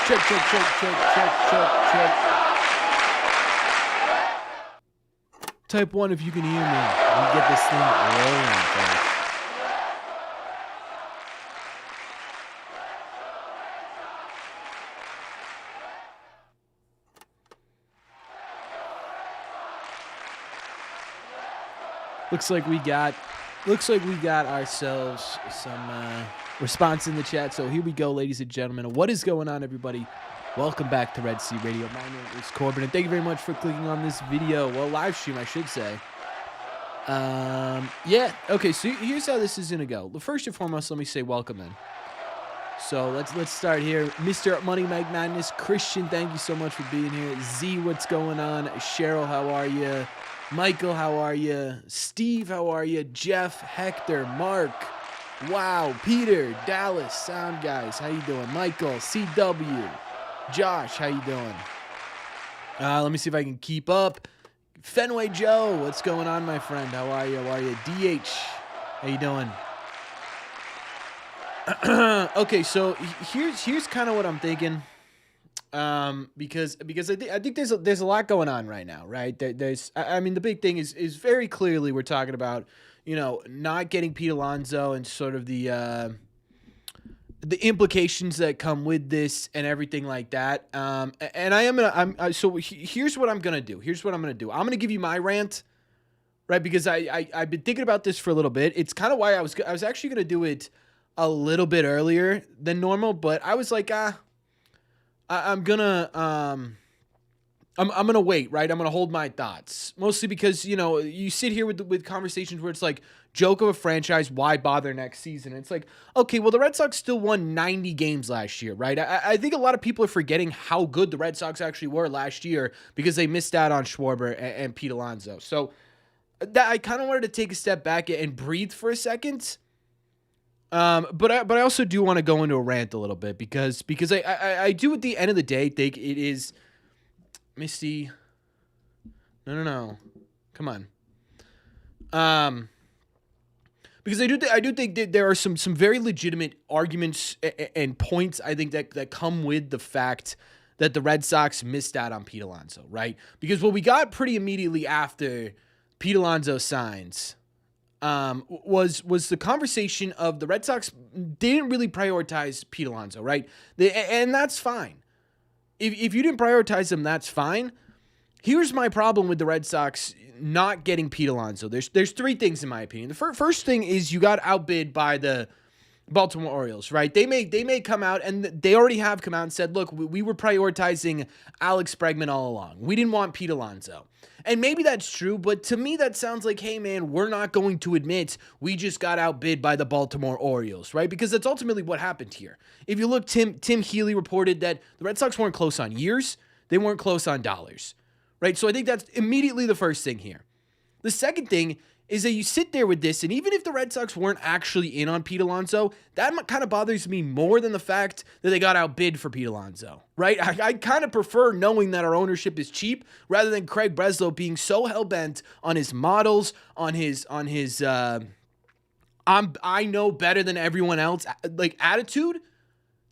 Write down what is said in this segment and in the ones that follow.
Check. Type 1 if you can hear me. We get this thing rolling, folks. Looks like we got ourselves some response in the chat. So here we go, ladies and gentlemen. What is going on, everybody? Welcome back to Red Sea Radio. My name is Corbin, and thank you very much for clicking on this video. Well, live stream, I should say. Yeah. Okay. So here's how this is gonna go. First and foremost, let me say welcome in. So let's start here. Mr. Money Mag Madness, Christian, thank you so much for being here. Z, what's going on? Cheryl, how are you? Michael, how are you? Steve, how are you? Jeff, Hector, Mark, wow, Peter, Dallas, Sound Guys, how you doing? Michael, CW, Josh, how you doing? Let me see if I can keep up. Fenway Joe, what's going on, my friend? How are you? DH, how you doing? Okay, so here's kind of what I'm thinking. Because I think there's a lot going on right now, right? I mean, the big thing is very clearly we're talking about, not getting Pete Alonso and sort of the implications that come with this and everything like that. And so here's what I'm gonna do. I'm gonna give you my rant, right? Because I've been thinking about this for a little bit. It's kind of why I was actually gonna do it a little bit earlier than normal, but I was like, I'm gonna wait, right? I'm gonna hold my thoughts, mostly because you sit here with conversations where it's like, joke of a franchise, why bother next season? And it's like, okay, well, the Red Sox still won 90 games last year, right? I think a lot of people are forgetting how good the Red Sox actually were last year because they missed out on Schwarber and Pete Alonso. So I kind of wanted to take a step back and breathe for a second. But I also do want to go into a rant a little bit because I do at the end of the day think it is. Let me see. No. Come on. Because I do think that there are some very legitimate arguments and points I think that come with the fact that the Red Sox missed out on Pete Alonso, right? Because what we got pretty immediately after Pete Alonso signs was the conversation of the Red Sox didn't really prioritize Pete Alonso, right? And that's fine. If you didn't prioritize him, that's fine. Here's my problem with the Red Sox not getting Pete Alonso. There's three things in my opinion. The first thing is you got outbid by the Baltimore Orioles, right? They may come out, and they already have come out and said, look, we were prioritizing Alex Bregman all along. We didn't want Pete Alonso. And maybe that's true, but to me that sounds like, hey man, we're not going to admit we just got outbid by the Baltimore Orioles, right? Because that's ultimately what happened here. If you look, Tim Healy reported that the Red Sox weren't close on years, they weren't close on dollars, right? So I think that's immediately the first thing here. The second thing is that you sit there with this, and even if the Red Sox weren't actually in on Pete Alonso, that kind of bothers me more than the fact that they got outbid for Pete Alonso, right? I kind of prefer knowing that our ownership is cheap rather than Craig Breslow being so hell-bent on his models, on his I know better than everyone else, like, attitude,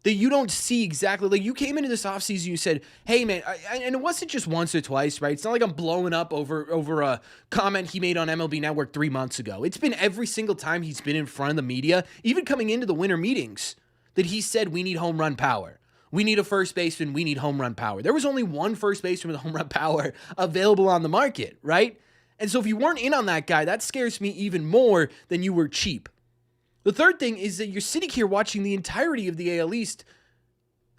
that you don't see exactly. Like, you came into this offseason, you said, hey man, and it wasn't just once or twice, right? It's not like I'm blowing up over a comment he made on MLB Network 3 months ago. It's been every single time he's been in front of the media, even coming into the winter meetings, that he said, we need home run power. We need a first baseman. We need home run power. There was only one first baseman with home run power available on the market, right? And so if you weren't in on that guy, that scares me even more than you were cheap. The third thing is that you're sitting here watching the entirety of the AL East,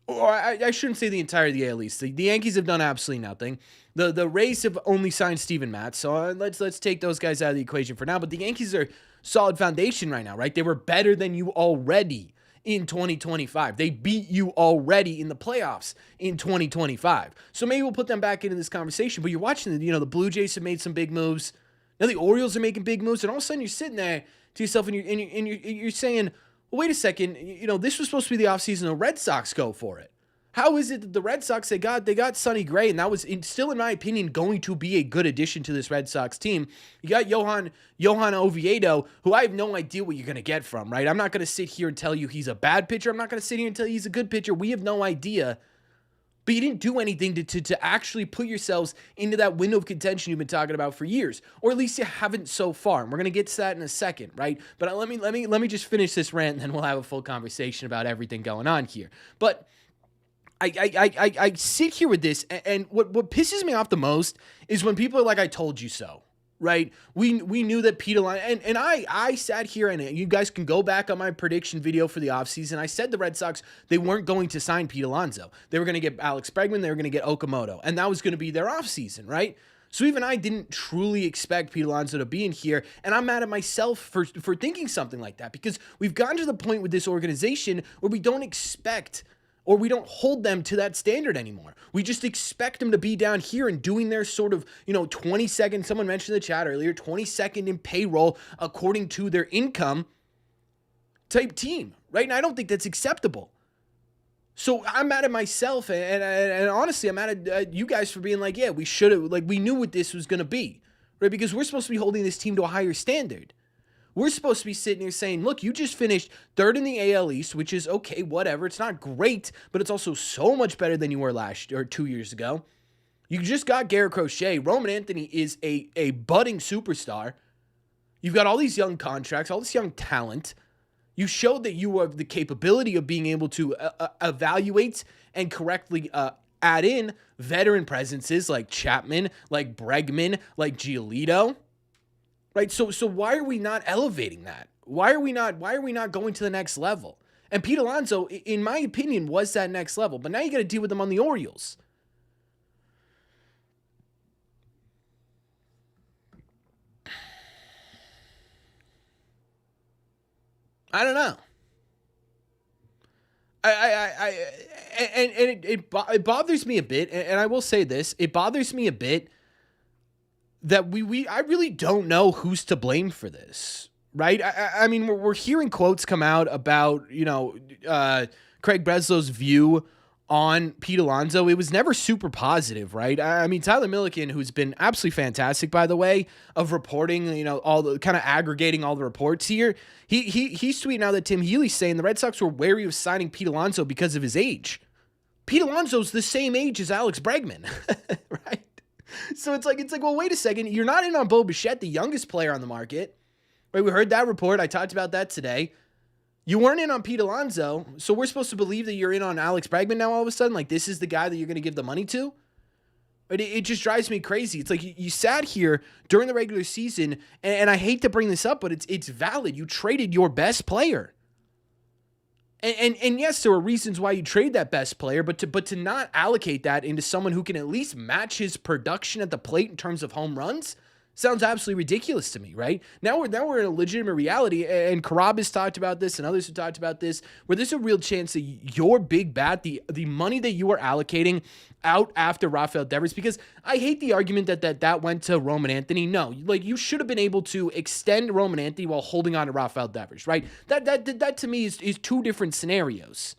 or I shouldn't say the entirety of the AL East. The Yankees have done absolutely nothing. The Rays have only signed Steven Matz, so let's take those guys out of the equation for now. But the Yankees are solid foundation right now, right? They were better than you already in 2025. They beat you already in the playoffs in 2025. So maybe we'll put them back into this conversation. But you're watching, the Blue Jays have made some big moves. Now the Orioles are making big moves, and all of a sudden you're sitting there to yourself and you're saying, well, wait a second, this was supposed to be the offseason. The Red Sox go for it. How is it that the Red Sox, they got Sonny Gray, and that was still, in my opinion, going to be a good addition to this Red Sox team. You got Johan Oviedo, who I have no idea what you're going to get from, right? I'm not going to sit here and tell you he's a bad pitcher. I'm not going to sit here and tell you he's a good pitcher. We have no idea but you didn't do anything to actually put yourselves into that window of contention you've been talking about for years, or at least you haven't so far. And we're gonna get to that in a second, right? But let me just finish this rant, and then we'll have a full conversation about everything going on here. But I sit here with this, and what pisses me off the most is when people are like, "I told you so." Right? We knew that Pete Alonso, and I sat here, and you guys can go back on my prediction video for the offseason. I said the Red Sox, they weren't going to sign Pete Alonso. They were going to get Alex Bregman, they were going to get Okamoto, and that was going to be their offseason, right? So even I didn't truly expect Pete Alonso to be in here, and I'm mad at myself for thinking something like that, because we've gotten to the point with this organization where we don't expect, or we don't hold them to that standard anymore. We just expect them to be down here and doing their sort of, 20-second, someone mentioned in the chat earlier, 20-second in payroll according to their income type team, right? And I don't think that's acceptable. So I'm mad at myself, and honestly, I'm mad at you guys for being like, yeah, we should have, like, we knew what this was going to be, right? Because we're supposed to be holding this team to a higher standard. We're supposed to be sitting here saying, look, you just finished third in the AL East, which is okay, whatever. It's not great, but it's also so much better than you were last year or 2 years ago. You just got Garrett Crochet. Roman Anthony is a budding superstar. You've got all these young contracts, all this young talent. You showed that you have the capability of being able to evaluate and correctly add in veteran presences like Chapman, like Bregman, like Giolito. Right? So why are we not elevating that? Why are we not going to the next level? And Pete Alonso, in my opinion, was that next level. But now you got to deal with them on the Orioles. I don't know. It bothers me a bit, and I will say this: it bothers me a bit that I really don't know who's to blame for this, right? I mean, we're hearing quotes come out about, Craig Breslow's view on Pete Alonso. It was never super positive, right? I mean, Tyler Milliken, who's been absolutely fantastic, by the way, of reporting, all the kind of aggregating all the reports here. He's tweeting out that Tim Healy's saying the Red Sox were wary of signing Pete Alonso because of his age. Pete Alonso's the same age as Alex Bregman, right? So it's like, well, wait a second. You're not in on Bo Bichette, the youngest player on the market. Right? We heard that report. I talked about that today. You weren't in on Pete Alonso, so we're supposed to believe that you're in on Alex Bregman now all of a sudden? Like, this is the guy that you're going to give the money to? It just drives me crazy. It's like you sat here during the regular season, and I hate to bring this up, but it's valid. You traded your best player. And yes, there were reasons why you trade that best player, but to not allocate that into someone who can at least match his production at the plate in terms of home runs sounds absolutely ridiculous to me, right? Now we're in a legitimate reality, and Karab has talked about this, and others have talked about this, where there's a real chance that your big bat, the money that you are allocating out after Rafael Devers, because I hate the argument that went to Roman Anthony. No, like, you should have been able to extend Roman Anthony while holding on to Rafael Devers, right? That to me is two different scenarios,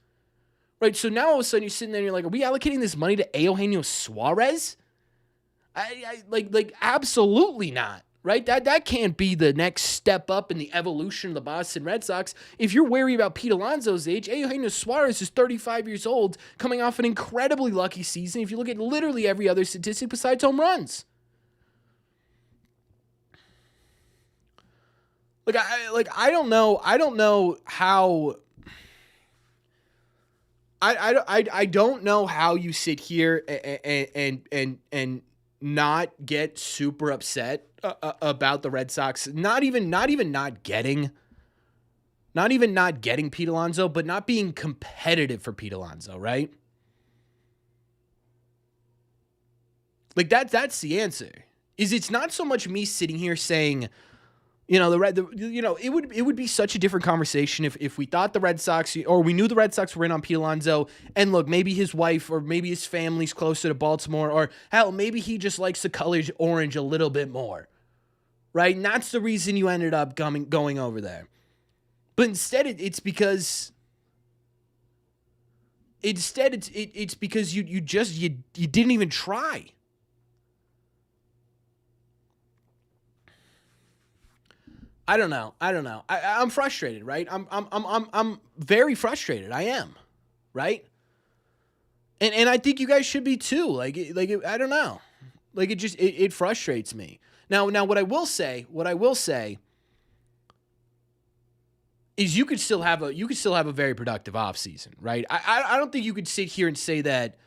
right? So now all of a sudden you're sitting there and you're like, are we allocating this money to Eugenio Suarez? Like absolutely not, right? That can't be the next step up in the evolution of the Boston Red Sox. If you're wary about Pete Alonso's age, Eugenio Suarez is 35 years old, coming off an incredibly lucky season. If you look at literally every other statistic besides home runs, I don't know how. I don't know how you sit here and not get super upset about the Red Sox. Not even not getting Pete Alonso, but not being competitive for Pete Alonso, right? Like that's the answer. It's not so much me sitting here saying, it would be such a different conversation if we thought the Red Sox, or we knew the Red Sox were in on Pete Alonso, and look, maybe his wife or maybe his family's closer to Baltimore, or hell, maybe he just likes the color orange a little bit more, right? And that's the reason you ended up going over there. But instead, it's because it's because you didn't even try. I don't know. I'm frustrated, right? I'm very frustrated. I am, right? And I think you guys should be too. I don't know. Like it frustrates me. Now what I will say is you could still have a very productive offseason, right? I don't think you could sit here and say that.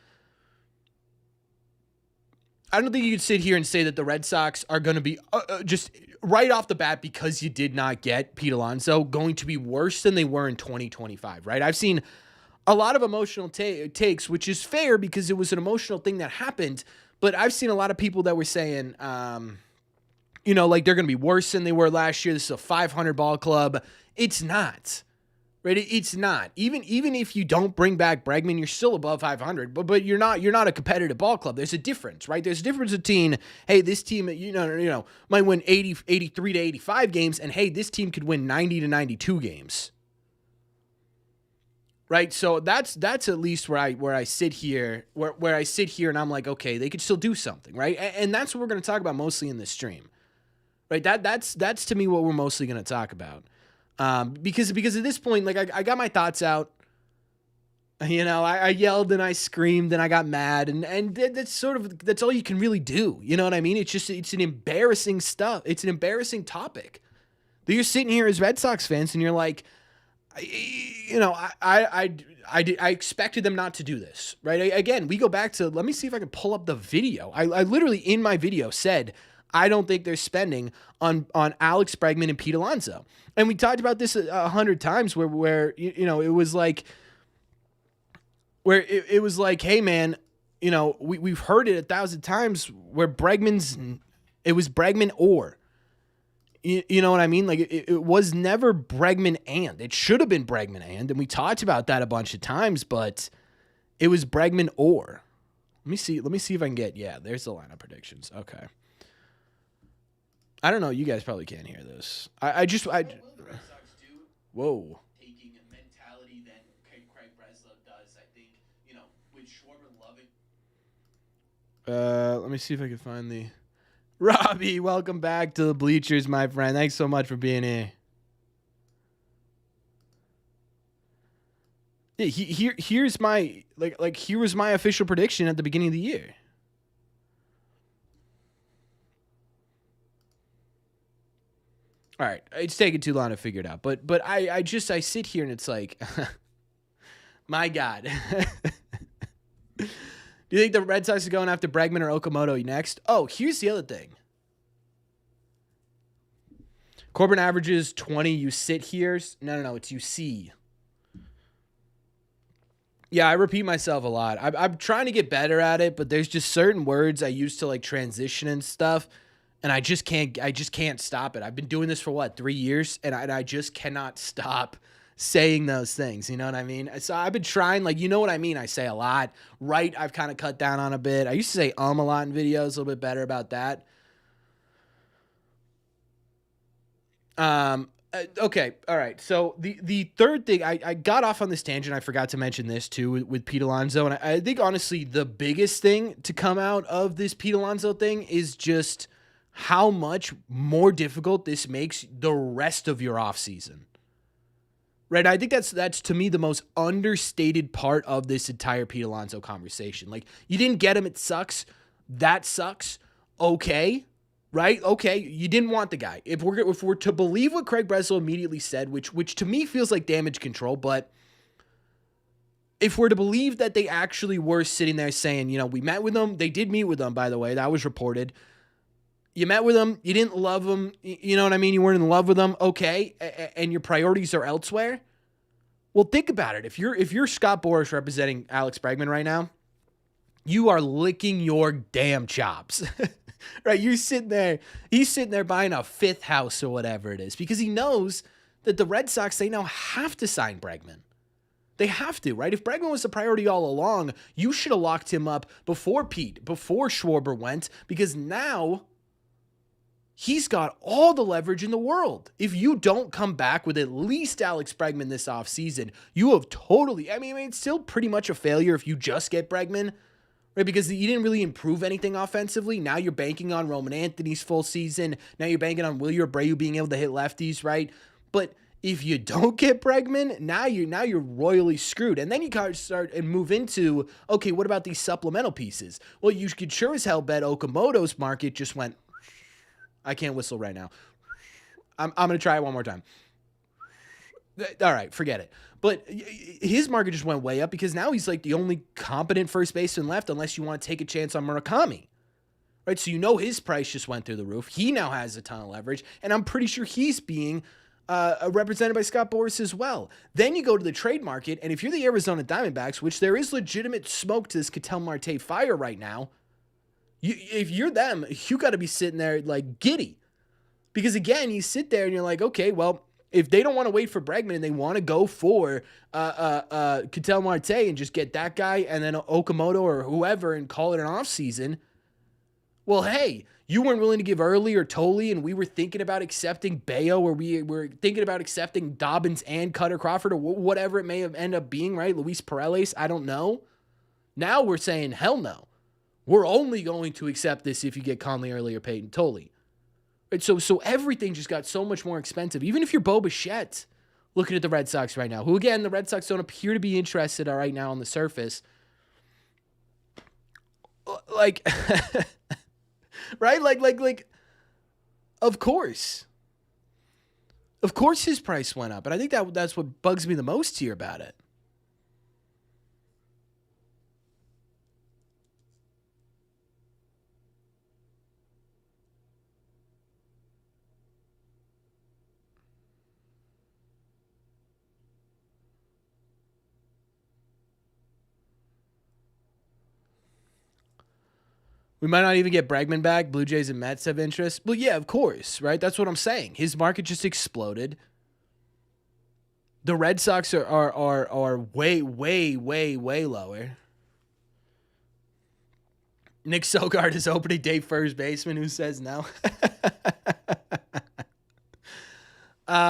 I don't think you could sit here and say that the Red Sox are going to be just right off the bat, because you did not get Pete Alonso, going to be worse than they were in 2025, right? I've seen a lot of emotional takes, which is fair because it was an emotional thing that happened. But I've seen a lot of people that were saying, like they're going to be worse than they were last year. This is a 500 ball club. It's not. Right? It's not. Even if you don't bring back Bregman, you're still above 500. But you're not a competitive ball club. There's a difference, right? There's a difference between, hey, this team, might win 83 to 85 games, and hey, this team could win 90 to 92 games. Right? So that's at least where I sit here, where I sit here and I'm like, okay, they could still do something, right? And that's what we're going to talk about mostly in this stream. Right? That's to me what we're mostly going to talk about. Because at this point, like I got my thoughts out, I yelled and I screamed and I got mad and that's all you can really do. You know what I mean? It's an embarrassing stuff. It's an embarrassing topic that you're sitting here as Red Sox fans and you're like, I expected them not to do this, right? Again, we go back to, let me see if I can pull up the video. I literally in my video said, I don't think they're spending on Alex Bregman and Pete Alonso. And we talked about this 100 times where it was like, hey man, we've heard it 1,000 times where it was Bregman or, you know what I mean? Like it was never Bregman and. It should have been Bregman and we talked about that a bunch of times, but it was Bregman or. Let me see if I can get, there's the lineup predictions. Okay. I don't know. You guys probably can't hear this. What will the Red Sox do? Whoa. Taking a mentality that Craig Breslow does, I think, with Schwarber loving. Let me see if I can find the. Robbie, welcome back to the bleachers, my friend. Thanks so much for being here. Yeah, here's my here was my official prediction at the beginning of the year. All right, it's taking too long to figure it out, but I sit here and it's like, my God. Do you think the Red Sox are going after Bregman or Okamoto next? Oh, here's the other thing. Corbin averages 20. You sit here. No, it's you see. Yeah, I repeat myself a lot. I'm trying to get better at it, but there's just certain words I use to like transition and stuff. And I just can't stop it. I've been doing this for 3 years, and I just cannot stop saying those things. You know what I mean? So I've been trying, you know what I mean? I say a lot. Right, I've kind of cut down on a bit. I used to say a lot in videos, a little bit better about that. Okay, all right. So the third thing, I got off on this tangent. I forgot to mention this too with Pete Alonso, and I think honestly the biggest thing to come out of this Pete Alonso thing is just how much more difficult this makes the rest of your offseason. Right? I think that's to me the most understated part of this entire Pete Alonso conversation. Like, you didn't get him, it sucks. That sucks. Okay. Right? Okay. You didn't want the guy. If we're to believe what Craig Breslow immediately said, which to me feels like damage control, but if we're to believe that they actually were sitting there saying, we met with them. They did meet with them, by the way. That was reported. You met with him. You didn't love him. You know what I mean? You weren't in love with him. Okay. And your priorities are elsewhere. Well, think about it. If you're Scott Boras representing Alex Bregman right now, you are licking your damn chops. Right? He's sitting there buying a fifth house or whatever it is, because he knows that the Red Sox, they now have to sign Bregman. They have to, right? If Bregman was the priority all along, you should have locked him up before Schwarber went, because now he's got all the leverage in the world. If you don't come back with at least Alex Bregman this offseason, you have totally, it's still pretty much a failure if you just get Bregman, right? Because you didn't really improve anything offensively. Now you're banking on Roman Anthony's full season. Now you're banking on Wilyer Abreu being able to hit lefties, right? But If you don't get Bregman, now you're royally screwed. And then you gotta start and move into, okay, what about these supplemental pieces? Well, you could sure as hell bet Okamoto's market just went. I can't whistle right now. I'm gonna try it one more time. All right, forget it. But his market just went way up because now he's like the only competent first baseman left, unless you want to take a chance on Murakami. Right, so his price just went through the roof. He now has a ton of leverage, and I'm pretty sure he's being represented by Scott Boras as well. Then you go to the trade market, and if you're the Arizona Diamondbacks, which there is legitimate smoke to this Ketel Marte fire right now, if you're them, you got to be sitting there like giddy. Because again, you sit there and you're like, okay, well, if they don't want to wait for Bregman and they want to go for Ketel Marte and just get that guy and then Okamoto or whoever and call it an offseason, well, hey, you weren't willing to give Early or Tolley, and we were thinking about accepting Bayo, or we were thinking about accepting Dobbins and Cutter Crawford, or whatever it may have ended up being, right? Luis Paredes, I don't know. Now we're saying, hell no. We're only going to accept this if you get Conley, Early, or Peyton Tolley. Right? So everything just got so much more expensive. Even if you're Bo Bichette, looking at the Red Sox right now, who, again, the Red Sox don't appear to be interested right now on the surface. Like... Right? Like, of course. Of course his price went up. And I think that's what bugs me the most here about it. We might not even get Bregman back. Blue Jays and Mets have interest. Well, yeah, of course, right? That's what I'm saying. His market just exploded. The Red Sox are way, way, way, way lower. Nick Sogard is opening day first baseman. Who says no?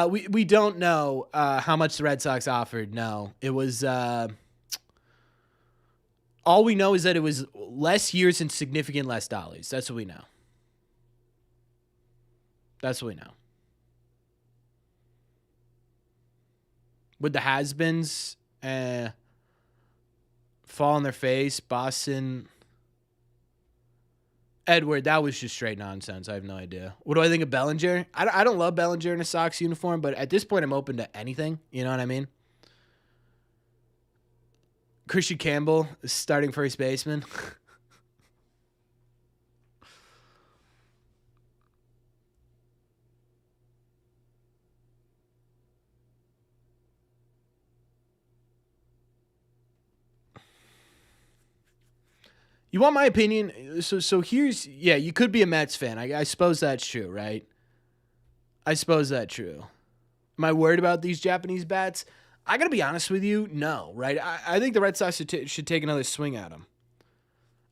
We don't know how much the Red Sox offered. No, it was... all we know is that it was less years and significant less dollars. That's what we know. That's what we know. With the has-beens fall on their face, Boston... Edward, that was just straight nonsense. I have no idea. What do I think of Bellinger? I don't love Bellinger in a Sox uniform, but at this point I'm open to anything. You know what I mean? Christian Campbell is starting first baseman. You want my opinion? So here's, yeah, you could be a Mets fan. I suppose that's true, right? I suppose that's true. Am I worried about these Japanese bats? I got to be honest with you, no, right? I think the Red Sox should take another swing at them.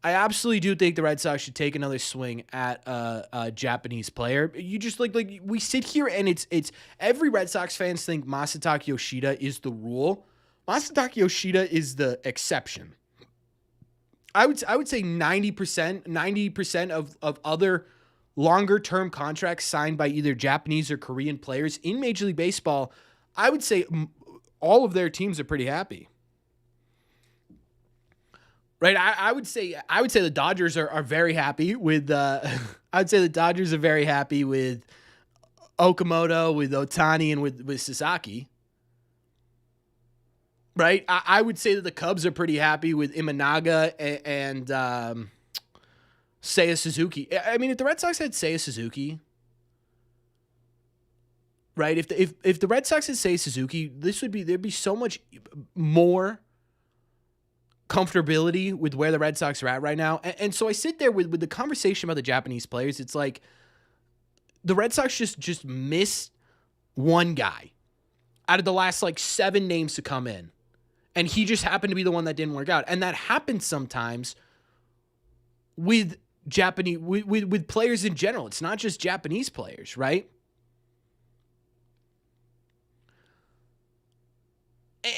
I absolutely do think the Red Sox should take another swing at a Japanese player. You just like we sit here and it's every Red Sox fans think Masataka Yoshida is the rule. Masataka Yoshida is the exception. I would say 90% of other longer term contracts signed by either Japanese or Korean players in Major League Baseball, I would say all of their teams are pretty happy. Right? I would say the Dodgers are very happy with I'd say the Dodgers are very happy with Okamoto, with Ohtani, and with Sasaki. Right? I would say that the Cubs are pretty happy with Imanaga and Seiya Suzuki. I mean, if the Red Sox had Seiya Suzuki, right? If the Red Sox had Seiya Suzuki, there'd be so much more comfortability with where the Red Sox are at right now. And so I sit there with the conversation about the Japanese players. It's like the Red Sox just missed one guy out of the last 7 names to come in. And he just happened to be the one that didn't work out. And that happens sometimes with Japanese with players in general. It's not just Japanese players, right?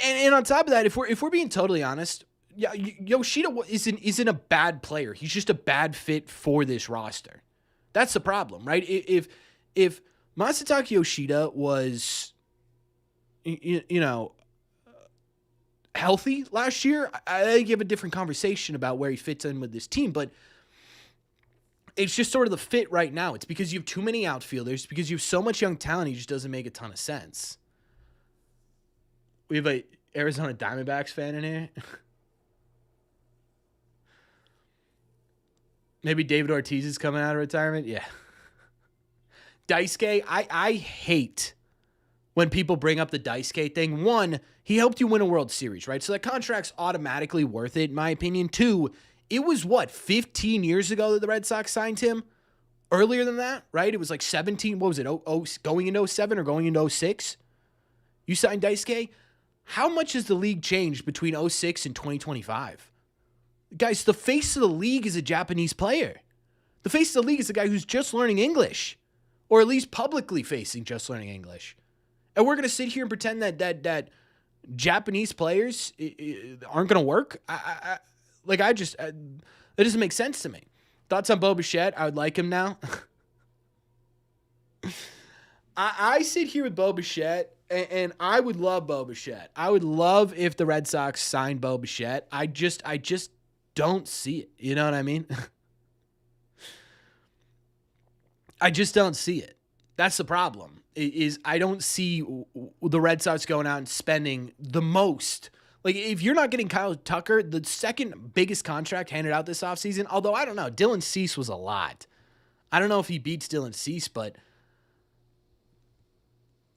And on top of that, if we're being totally honest, yeah, Yoshida isn't a bad player. He's just a bad fit for this roster. That's the problem, right? If Masataka Yoshida was you know, healthy last year, I think you have a different conversation about where he fits in with this team. But it's just sort of the fit right now. It's because you have too many outfielders, because you have so much young talent, he just doesn't make a ton of sense. We have a Arizona Diamondbacks fan in here. Maybe David Ortiz is coming out of retirement. Yeah. Daisuke, I hate when people bring up the Daisuke thing. One, he helped you win a World Series, right? So that contract's automatically worth it, in my opinion. Two, it was 15 years ago that the Red Sox signed him? Earlier than that, right? It was like 17, what was it, going into 07 or going into 06? You signed Daisuke? How much has the league changed between 06 and 2025? Guys, the face of the league is a Japanese player. The face of the league is a guy who's just learning English, or at least publicly facing just learning English. And we're going to sit here and pretend that Japanese players aren't going to work? That doesn't make sense to me. Thoughts on Bo Bichette? I would like him now. I sit here with Bo Bichette, and I would love Bo Bichette. I would love if the Red Sox signed Bo Bichette. I just don't see it. You know what I mean? I just don't see it. That's the problem. Is I don't see the Red Sox going out and spending the most. Like, if you're not getting Kyle Tucker, the second biggest contract handed out this offseason, although I don't know, Dylan Cease was a lot. I don't know if he beats Dylan Cease, but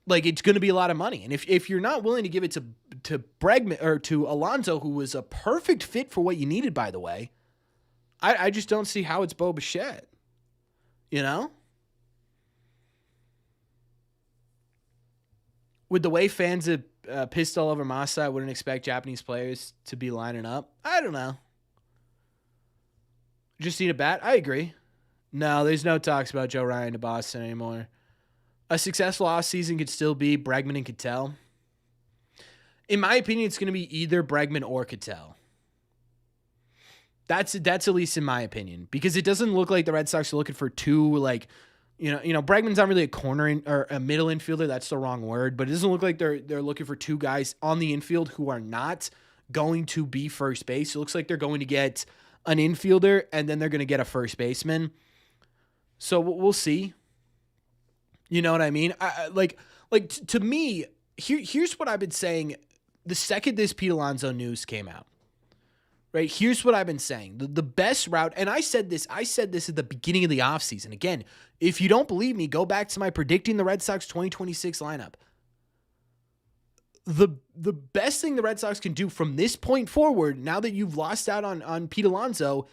like, it's going to be a lot of money. And if you're not willing to give it to Bregman or to Alonso, who was a perfect fit for what you needed, by the way, I just don't see how it's Bo Bichette. You know? With the way fans have pissed all over Masa, I wouldn't expect Japanese players to be lining up. I don't know. Just need a bat? I agree. No, there's no talks about Joe Ryan to Boston anymore. A successful offseason could still be Bregman and Ketel. In my opinion, it's going to be either Bregman or Ketel. That's at least in my opinion, because it doesn't look like the Red Sox are looking for two, like, you know, Bregman's not really a corner or a middle infielder. That's the wrong word, but it doesn't look like they're looking for two guys on the infield who are not going to be first base. It looks like they're going to get an infielder and then they're going to get a first baseman. So we'll see. You know what I mean? To me, here's what I've been saying the second this Pete Alonso news came out. Right? Here's what I've been saying. The best route, and I said this at the beginning of the offseason. Again, if you don't believe me, go back to my predicting the Red Sox 2026 lineup. The best thing the Red Sox can do from this point forward, now that you've lost out on Pete Alonso,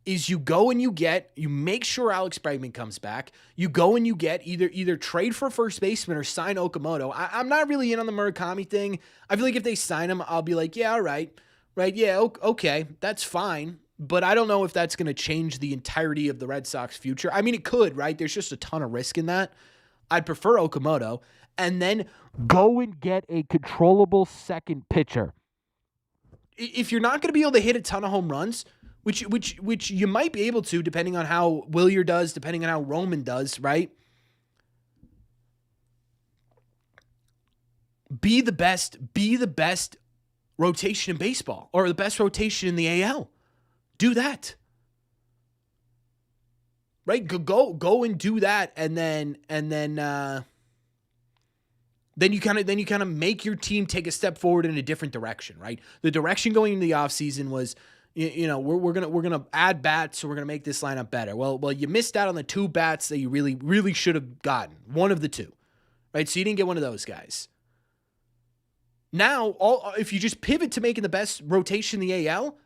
is you go and you make sure Alex Bregman comes back. You go and you get either trade for first baseman or sign Okamoto. I'm not really in on the Murakami thing. I feel like if they sign him, I'll be like, yeah, all right. Right, yeah, okay, that's fine. But I don't know if that's going to change the entirety of the Red Sox future. I mean, it could, right? There's just a ton of risk in that. I'd prefer Okamoto. And then go and get a controllable second pitcher. If you're not going to be able to hit a ton of home runs, which you might be able to, depending on how Willier does, depending on how Roman does, right? Be the best rotation in baseball, or the best rotation in the AL. Do that. Right? Go and do that, and then you kind of make your team take a step forward in a different direction, right? The direction going into the offseason was, we're gonna add bats, so we're gonna make this lineup better. Well, you missed out on the two bats that you really, really should have gotten. One of the two, right? So you didn't get one of those guys. Now, if you just pivot to making the best rotation in the AL,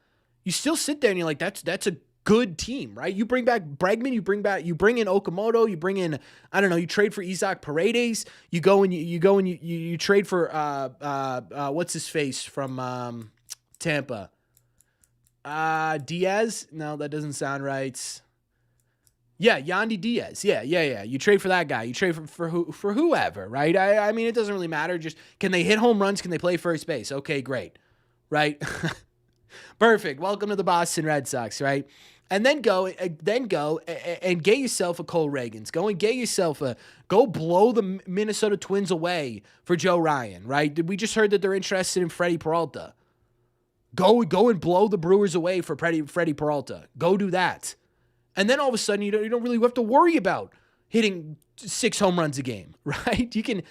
you still sit there and you're like, that's a good team, right? You bring back Bregman, you bring in Okamoto, you bring in, I don't know, you trade for Isaac Paredes, you go and you trade for what's his face from Tampa, Diaz. No, that doesn't sound right. Yeah, Yandy Diaz. Yeah. You trade for that guy. You trade for whoever, right? I mean, it doesn't really matter. Just, can they hit home runs? Can they play first base? Okay, great. Right? Perfect. Welcome to the Boston Red Sox, right? and then go and get yourself a Cole Reagans. Go and get yourself go blow the Minnesota Twins away for Joe Ryan, right? We just heard that they're interested in Freddie Peralta. Go and blow the Brewers away for Freddie Peralta. Go do that. And then all of a sudden you don't really have to worry about hitting 6 home runs a game, right? You can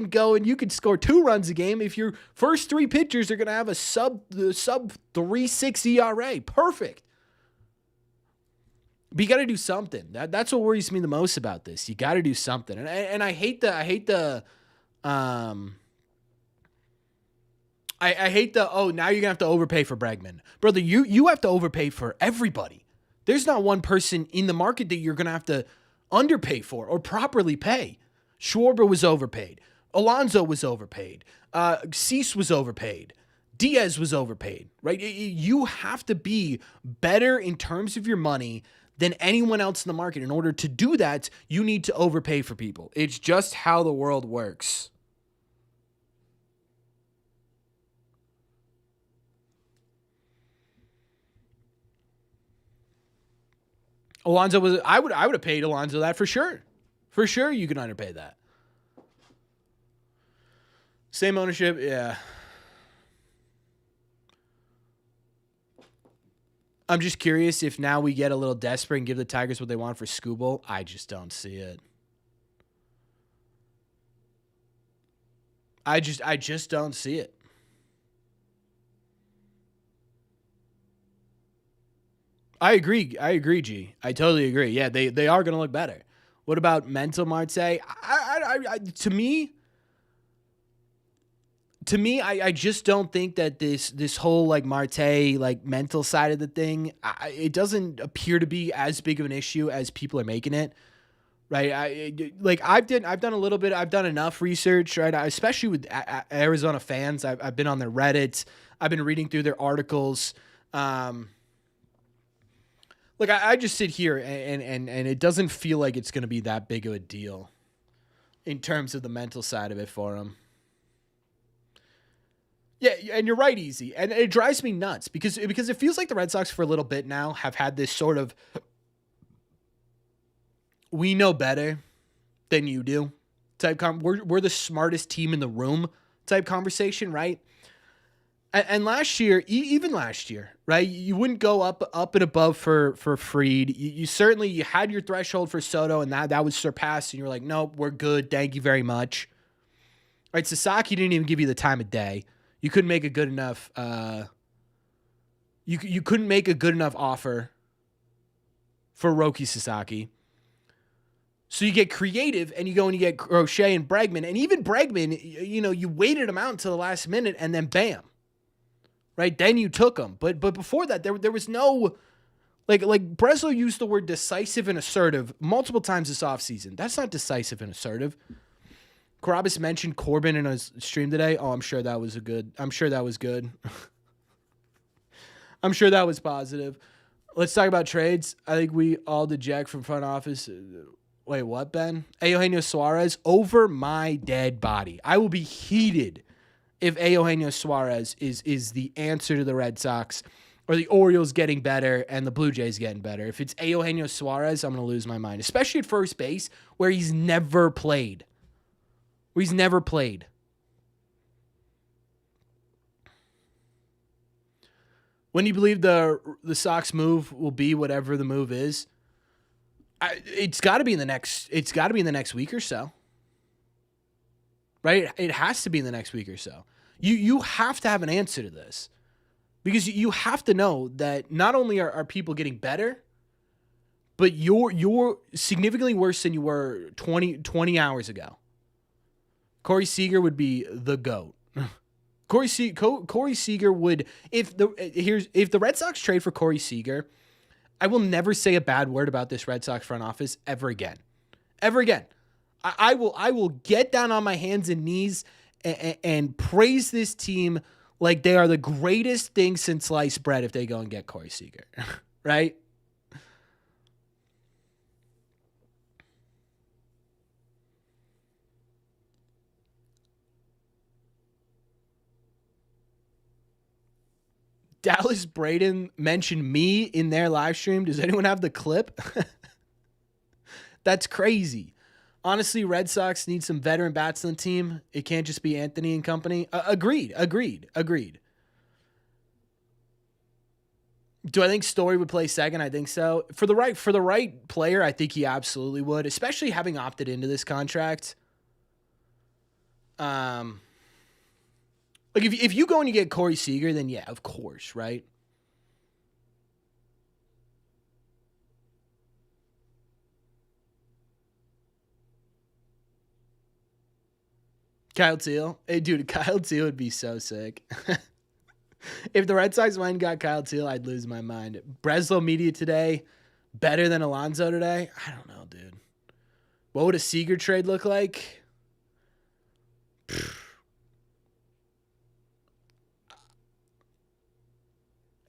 go and you can score 2 runs a game if your first 3 pitchers are going to have a sub 3.6 ERA. Perfect. But you got to do something. That's what worries me the most about this. You got to do something. And I hate the oh, now you're going to have to overpay for Bregman. Brother, you have to overpay for everybody. There's not one person in the market that you're going to have to underpay for or properly pay. Schwarber was overpaid. Alonso was overpaid. Cease was overpaid. Diaz was overpaid, right? You have to be better in terms of your money than anyone else in the market. In order to do that, you need to overpay for people. It's just how the world works. Alonso was, I would have paid Alonso that for sure. For sure you can underpay that. Same ownership, yeah. I'm just curious if now we get a little desperate and give the Tigers what they want for Skubal. I just don't see it. I just don't see it. I agree, G. I totally agree. Yeah, they are going to look better. What about mental, Marte? To me, I just don't think that this whole like Marte like mental side of the thing, it doesn't appear to be as big of an issue as people are making it. Right? I've done a little bit. I've done enough research, right? Especially with Arizona fans. I've been on their Reddit. I've been reading through their articles. Look, I just sit here and it doesn't feel like it's going to be that big of a deal in terms of the mental side of it for him. Yeah, and you're right, Easy. And it drives me nuts because it feels like the Red Sox for a little bit now have had this sort of we know better than you do type we're the smartest team in the room type conversation, right? And last year, even last year, right? You wouldn't go up and above for Fried. You certainly had your threshold for Soto, and that was surpassed. And you're like, nope, we're good. Thank you very much. Right? Sasaki didn't even give you the time of day. You couldn't make a good enough. You couldn't make a good enough offer for Roki Sasaki. So you get creative and you go and you get Crochet and Bregman, and even Bregman, you waited him out until the last minute, and then bam. Right, then you took him, but before that, there was no, like Breslow used the word decisive and assertive multiple times this offseason. That's not decisive and assertive. Carabas mentioned Corbin in a stream today. Oh, I'm sure that was good. I'm sure that was positive. Let's talk about trades. I think we all deject from front office. Wait, what, Ben? Eugenio Suarez over my dead body. I will be heated if Eugenio Suarez is the answer to the Red Sox, or the Orioles getting better and the Blue Jays getting better. If it's Eugenio Suarez, I'm going to lose my mind, especially at first base where he's never played. When do you believe the Sox move will be, whatever the move is? It's got to be in the next week or so. Right? It has to be in the next week or so. You have to have an answer to this, because you have to know that not only are people getting better, but you're significantly worse than you were 20 hours ago. Corey Seager would be the GOAT. Corey Seager would, if the Red Sox trade for Corey Seager, I will never say a bad word about this Red Sox front office ever again. Ever again. I will get down on my hands and knees and praise this team like they are the greatest thing since sliced bread if they go and get Corey Seager, right? Dallas Braden mentioned me in their live stream. Does anyone have the clip? That's crazy. Honestly, Red Sox need some veteran bats on the team. It can't just be Anthony and company. Agreed. Do I think Story would play second? I think so. For the right player, I think he absolutely would, especially having opted into this contract. Like if you go and you get Corey Seager, then yeah, of course, right? Kyle Teal. Hey, dude, Kyle Teal would be so sick. If the Red Sox went and got Kyle Teal, I'd lose my mind. Breslow media today, better than Alonso today? I don't know, dude. What would a Seager trade look like?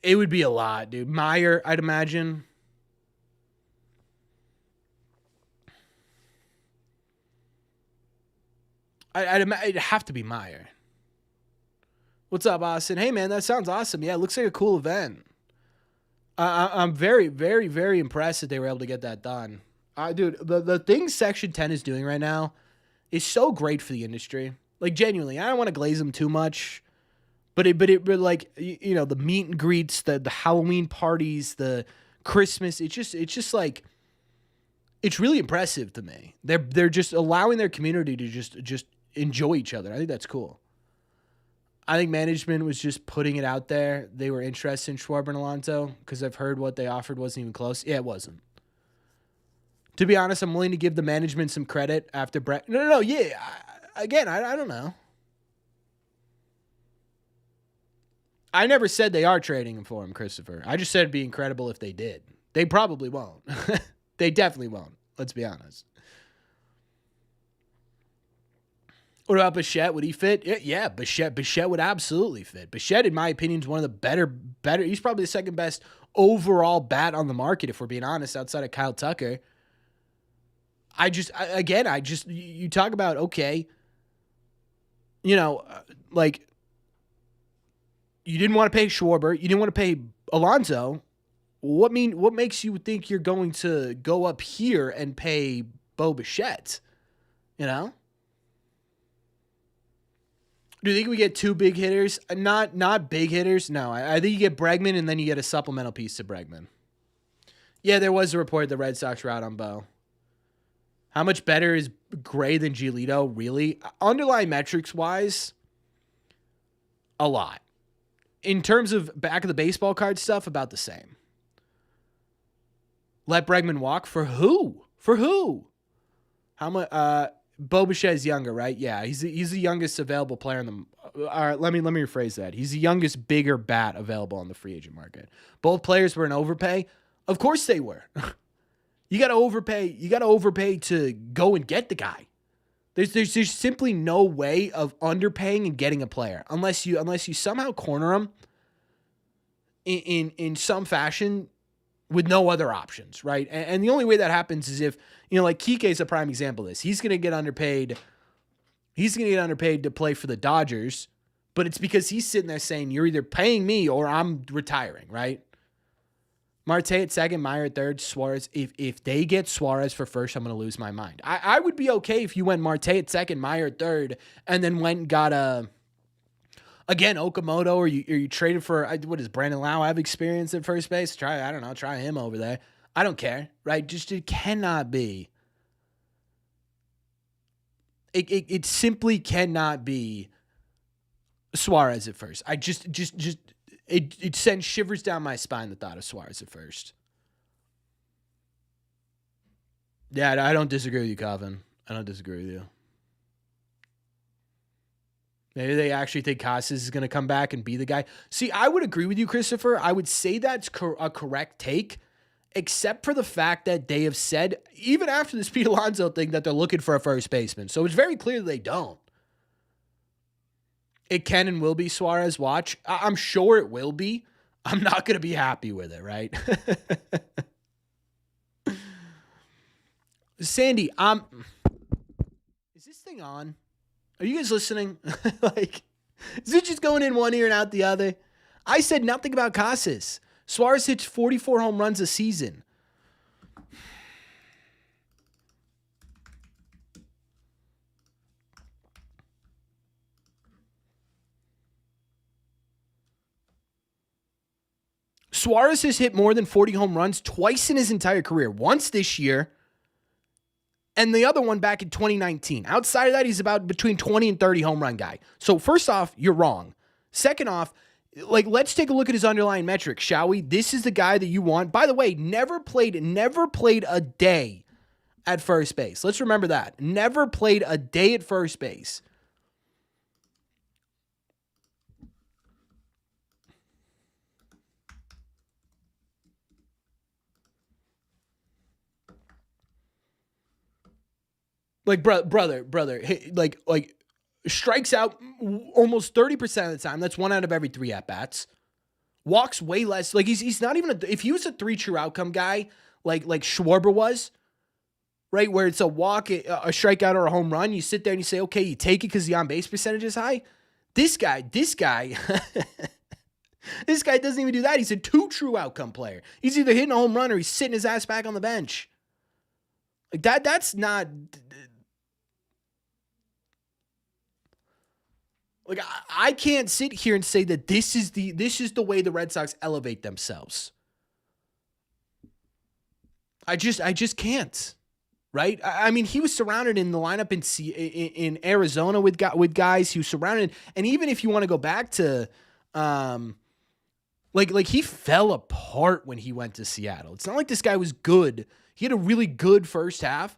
It would be a lot, dude. Meyer, I'd imagine. It'd have to be Meyer. What's up, Austin? Hey, man, that sounds awesome. Yeah, it looks like a cool event. I'm very, very, very impressed that they were able to get that done. Dude, the thing Section 10 is doing right now is so great for the industry. Like, genuinely, I don't want to glaze them too much, but like, you know, the meet and greets, the Halloween parties, the Christmas, it's just like, it's really impressive to me. They're just allowing their community to just enjoy each other. I think that's cool. I think management was just putting it out there. They were interested in Schwarber and Alonso because I've heard what they offered wasn't even close. Yeah, it wasn't. To be honest, I'm willing to give the management some credit after Brett. No. Yeah. I don't know. I never said they are trading him for him, Christopher. I just said it'd be incredible if they did. They probably won't. They definitely won't. Let's be honest. What about Bichette? Would he fit? Yeah, Bichette would absolutely fit. Bichette, in my opinion, is one of the better. He's probably the second best overall bat on the market, if we're being honest, outside of Kyle Tucker. You talk about, okay, you know, like, you didn't want to pay Schwarber. You didn't want to pay Alonso. What makes you think you're going to go up here and pay Bo Bichette? You know? Do you think we get two big hitters? Not big hitters. No, I think you get Bregman and then you get a supplemental piece to Bregman. Yeah, there was a report the Red Sox were out on Bo. How much better is Gray than Giolito? Really? Underlying metrics-wise, a lot. In terms of back of the baseball card stuff, about the same. Let Bregman walk? For who? How much? Bo Bichette's younger, right? Yeah, he's the youngest available player in the. All right, let me rephrase that. He's the youngest, bigger bat available on the free agent market. Both players were an overpay. Of course they were. You got to overpay. You got to overpay to go and get the guy. There's simply no way of underpaying and getting a player unless you somehow corner him in some fashion with no other options, right? And the only way that happens is if, you know, like Kike is a prime example of this. He's going to get underpaid. He's going to get underpaid to play for the Dodgers, but it's because he's sitting there saying, you're either paying me or I'm retiring, right? Marte at second, Meyer at third, Suarez. If they get Suarez for first, I'm going to lose my mind. I would be okay if you went Marte at second, Meyer at third, and then went and got Okamoto, or you traded for, what does Brandon Lau have experience at first base? Try him over there. I don't care, right? Just, it cannot be. It simply cannot be Suarez at first. It sends shivers down my spine, the thought of Suarez at first. Yeah, I don't disagree with you, Calvin. I don't disagree with you. Maybe they actually think Casas is going to come back and be the guy. See, I would agree with you, Christopher. I would say that's a correct take, except for the fact that they have said, even after this Pete Alonso thing, that they're looking for a first baseman. So it's very clear they don't. It can and will be Suarez. Watch. I'm sure it will be. I'm not going to be happy with it, right? Sandy, is this thing on? Are you guys listening? Like, is it just going in one ear and out the other? I said nothing about Casas. Suarez hits 44 home runs a season. Suarez has hit more than 40 home runs twice in his entire career. Once this year, and the other one back in 2019. Outside of that, he's about between 20 and 30 home run guy. So first off, you're wrong. Second off, like, let's take a look at his underlying metrics, shall we? This is the guy that you want. By the way, never played a day at first base. Let's remember that. Never played a day at first base. Like, brother, like strikes out almost 30% of the time. That's 1 out of every 3 at-bats. Walks way less. Like, he's not even if he was a 3 true outcome guy, like Schwarber was, right? Where it's a walk, a strikeout, or a home run. You sit there and you say, okay, you take it because the on-base percentage is high. This guy, this guy doesn't even do that. He's a 2 true outcome player. He's either hitting a home run or he's sitting his ass back on the bench. Like, that's not... Like, I can't sit here and say that this is the way the Red Sox elevate themselves. I just can't, right? I mean, he was surrounded in the lineup in Arizona with guys who surrounded, and even if you want to go back to, like he fell apart when he went to Seattle. It's not like this guy was good. He had a really good first half,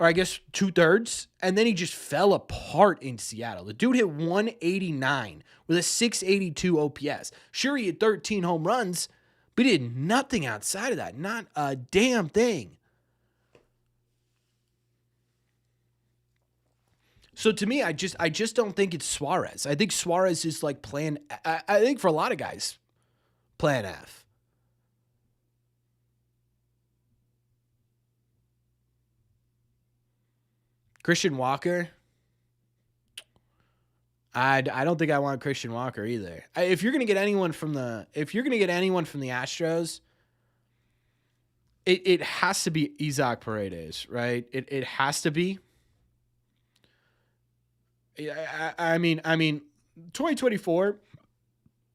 or I guess 2/3, and then he just fell apart in Seattle. The dude hit 189 with a 682 OPS. Sure, he had 13 home runs, but he did nothing outside of that. Not a damn thing. So to me, I just don't think it's Suarez. I think Suarez is like I think for a lot of guys, plan F. Christian Walker. I don't think I want Christian Walker either. If you're gonna get anyone from the Astros, it has to be Isaac Paredes, right? It has to be. I mean, 2024,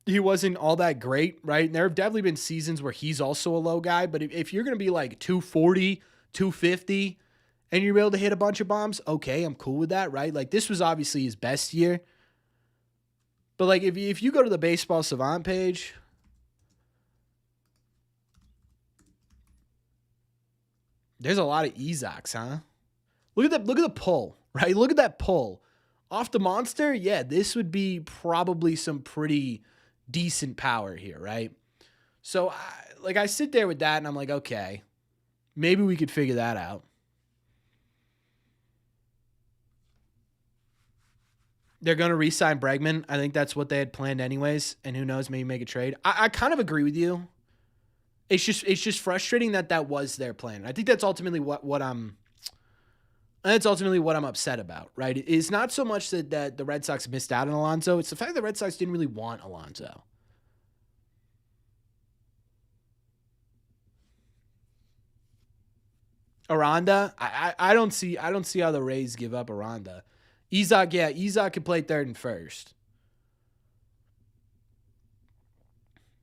he wasn't all that great, right? And there have definitely been seasons where he's also a low guy, but if you're gonna be like 240, 250. And you're able to hit a bunch of bombs, okay, I'm cool with that, right? Like, this was obviously his best year. But, like, if you go to the Baseball Savant page, there's a lot of Isaacs, huh? Look at the pull, right? Look at that pull. Off the monster, yeah, this would be probably some pretty decent power here, right? So, I sit there with that, and I'm like, okay, maybe we could figure that out. They're going to re-sign Bregman. I think that's what they had planned anyways. And who knows, maybe make a trade. I kind of agree with you. It's just frustrating that was their plan. I think that's ultimately what I'm upset about, right? It's not so much that the Red Sox missed out on Alonso. It's the fact that the Red Sox didn't really want Alonso. Aranda, I don't see how the Rays give up Aranda. Isaac could play third and first.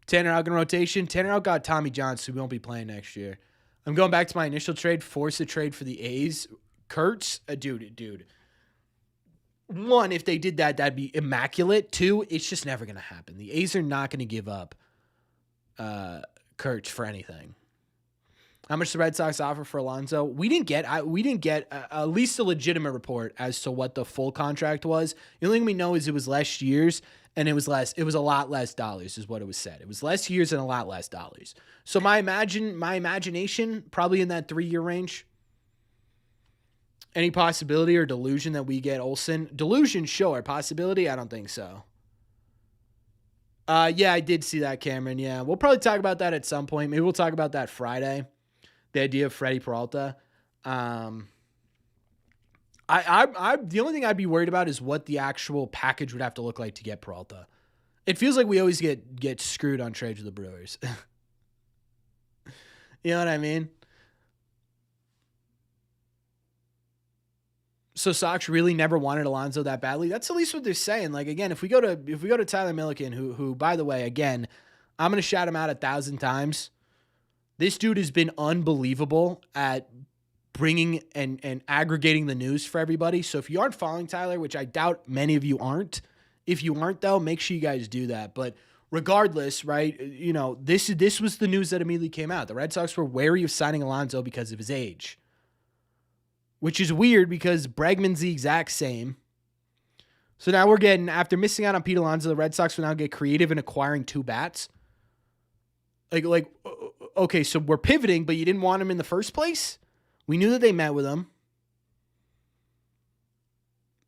Tanner out in rotation. Tanner out got Tommy John, so we won't be playing next year. I'm going back to my initial trade. Force a trade for the A's. Kurtz, dude. 1, if they did that, that'd be immaculate. 2, it's just never going to happen. The A's are not going to give up Kurtz for anything. How much the Red Sox offer for Alonso? We didn't get at least a legitimate report as to what the full contract was. The only thing we know is it was less years and it was a lot less dollars is what it was said. It was less years and a lot less dollars. So my imagination, probably in that 3-year range. Any possibility or delusion that we get Olsen? Delusion, sure. Possibility? I don't think so. Yeah, I did see that, Cameron. Yeah, we'll probably talk about that at some point. Maybe we'll talk about that Friday. The idea of Freddie Peralta. The only thing I'd be worried about is what the actual package would have to look like to get Peralta. It feels like we always get screwed on trades with the Brewers. You know what I mean? So Sox really never wanted Alonso that badly. That's at least what they're saying. Like again, if we go to Tyler Milliken, who by the way, again, I'm gonna shout him out 1,000 times. This dude has been unbelievable at bringing and aggregating the news for everybody. So if you aren't following Tyler, which I doubt many of you aren't, if you aren't though, make sure you guys do that. But regardless, right? You know, this was the news that immediately came out. The Red Sox were wary of signing Alonso because of his age, which is weird because Bregman's the exact same. So now we're getting, after missing out on Pete Alonso, the Red Sox will now get creative in acquiring 2 bats. Okay, so we're pivoting, but you didn't want him in the first place? We knew that they met with him.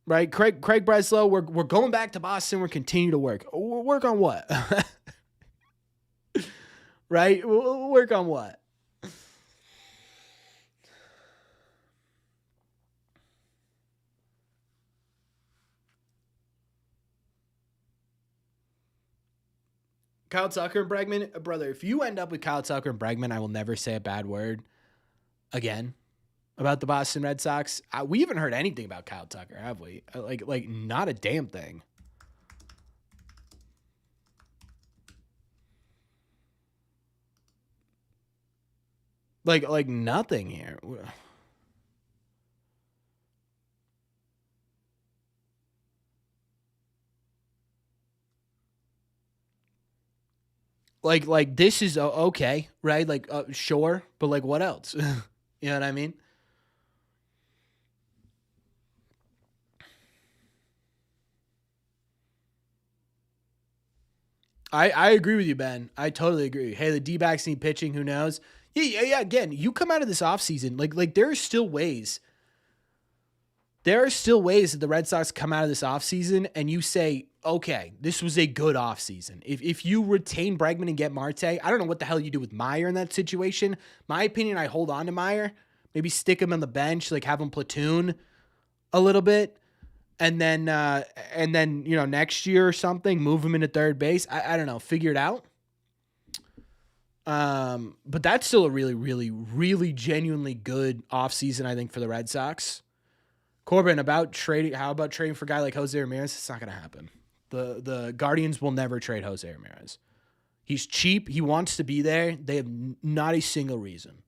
Right? Craig Breslow, we're going back to Boston. We're continuing to work. Work on what? Right? We'll work on what? Kyle Tucker and Bregman, brother, if you end up with Kyle Tucker and Bregman, I will never say a bad word again about the Boston Red Sox. We haven't heard anything about Kyle Tucker, have we? Like not a damn thing. Like nothing here. Like this is okay, right? Like sure, but like what else? You know what I mean? I agree with you, Ben. I totally agree. Hey, the D-backs need pitching. Who knows? Yeah. Again, you come out of this offseason, like there are still ways. There are still ways that the Red Sox come out of this offseason and you say, okay, this was a good offseason. If you retain Bregman and get Marte, I don't know what the hell you do with Meyer in that situation. My opinion, I hold on to Meyer. Maybe stick him on the bench, like have him platoon a little bit. And then next year or something, move him into third base. I don't know, figure it out. But that's still a really, really, really genuinely good offseason, I think, for the Red Sox. Corbin, how about trading for a guy like Jose Ramirez? It's not going to happen. The Guardians will never trade Jose Ramirez. He's cheap. He wants to be there. They have not a single reason.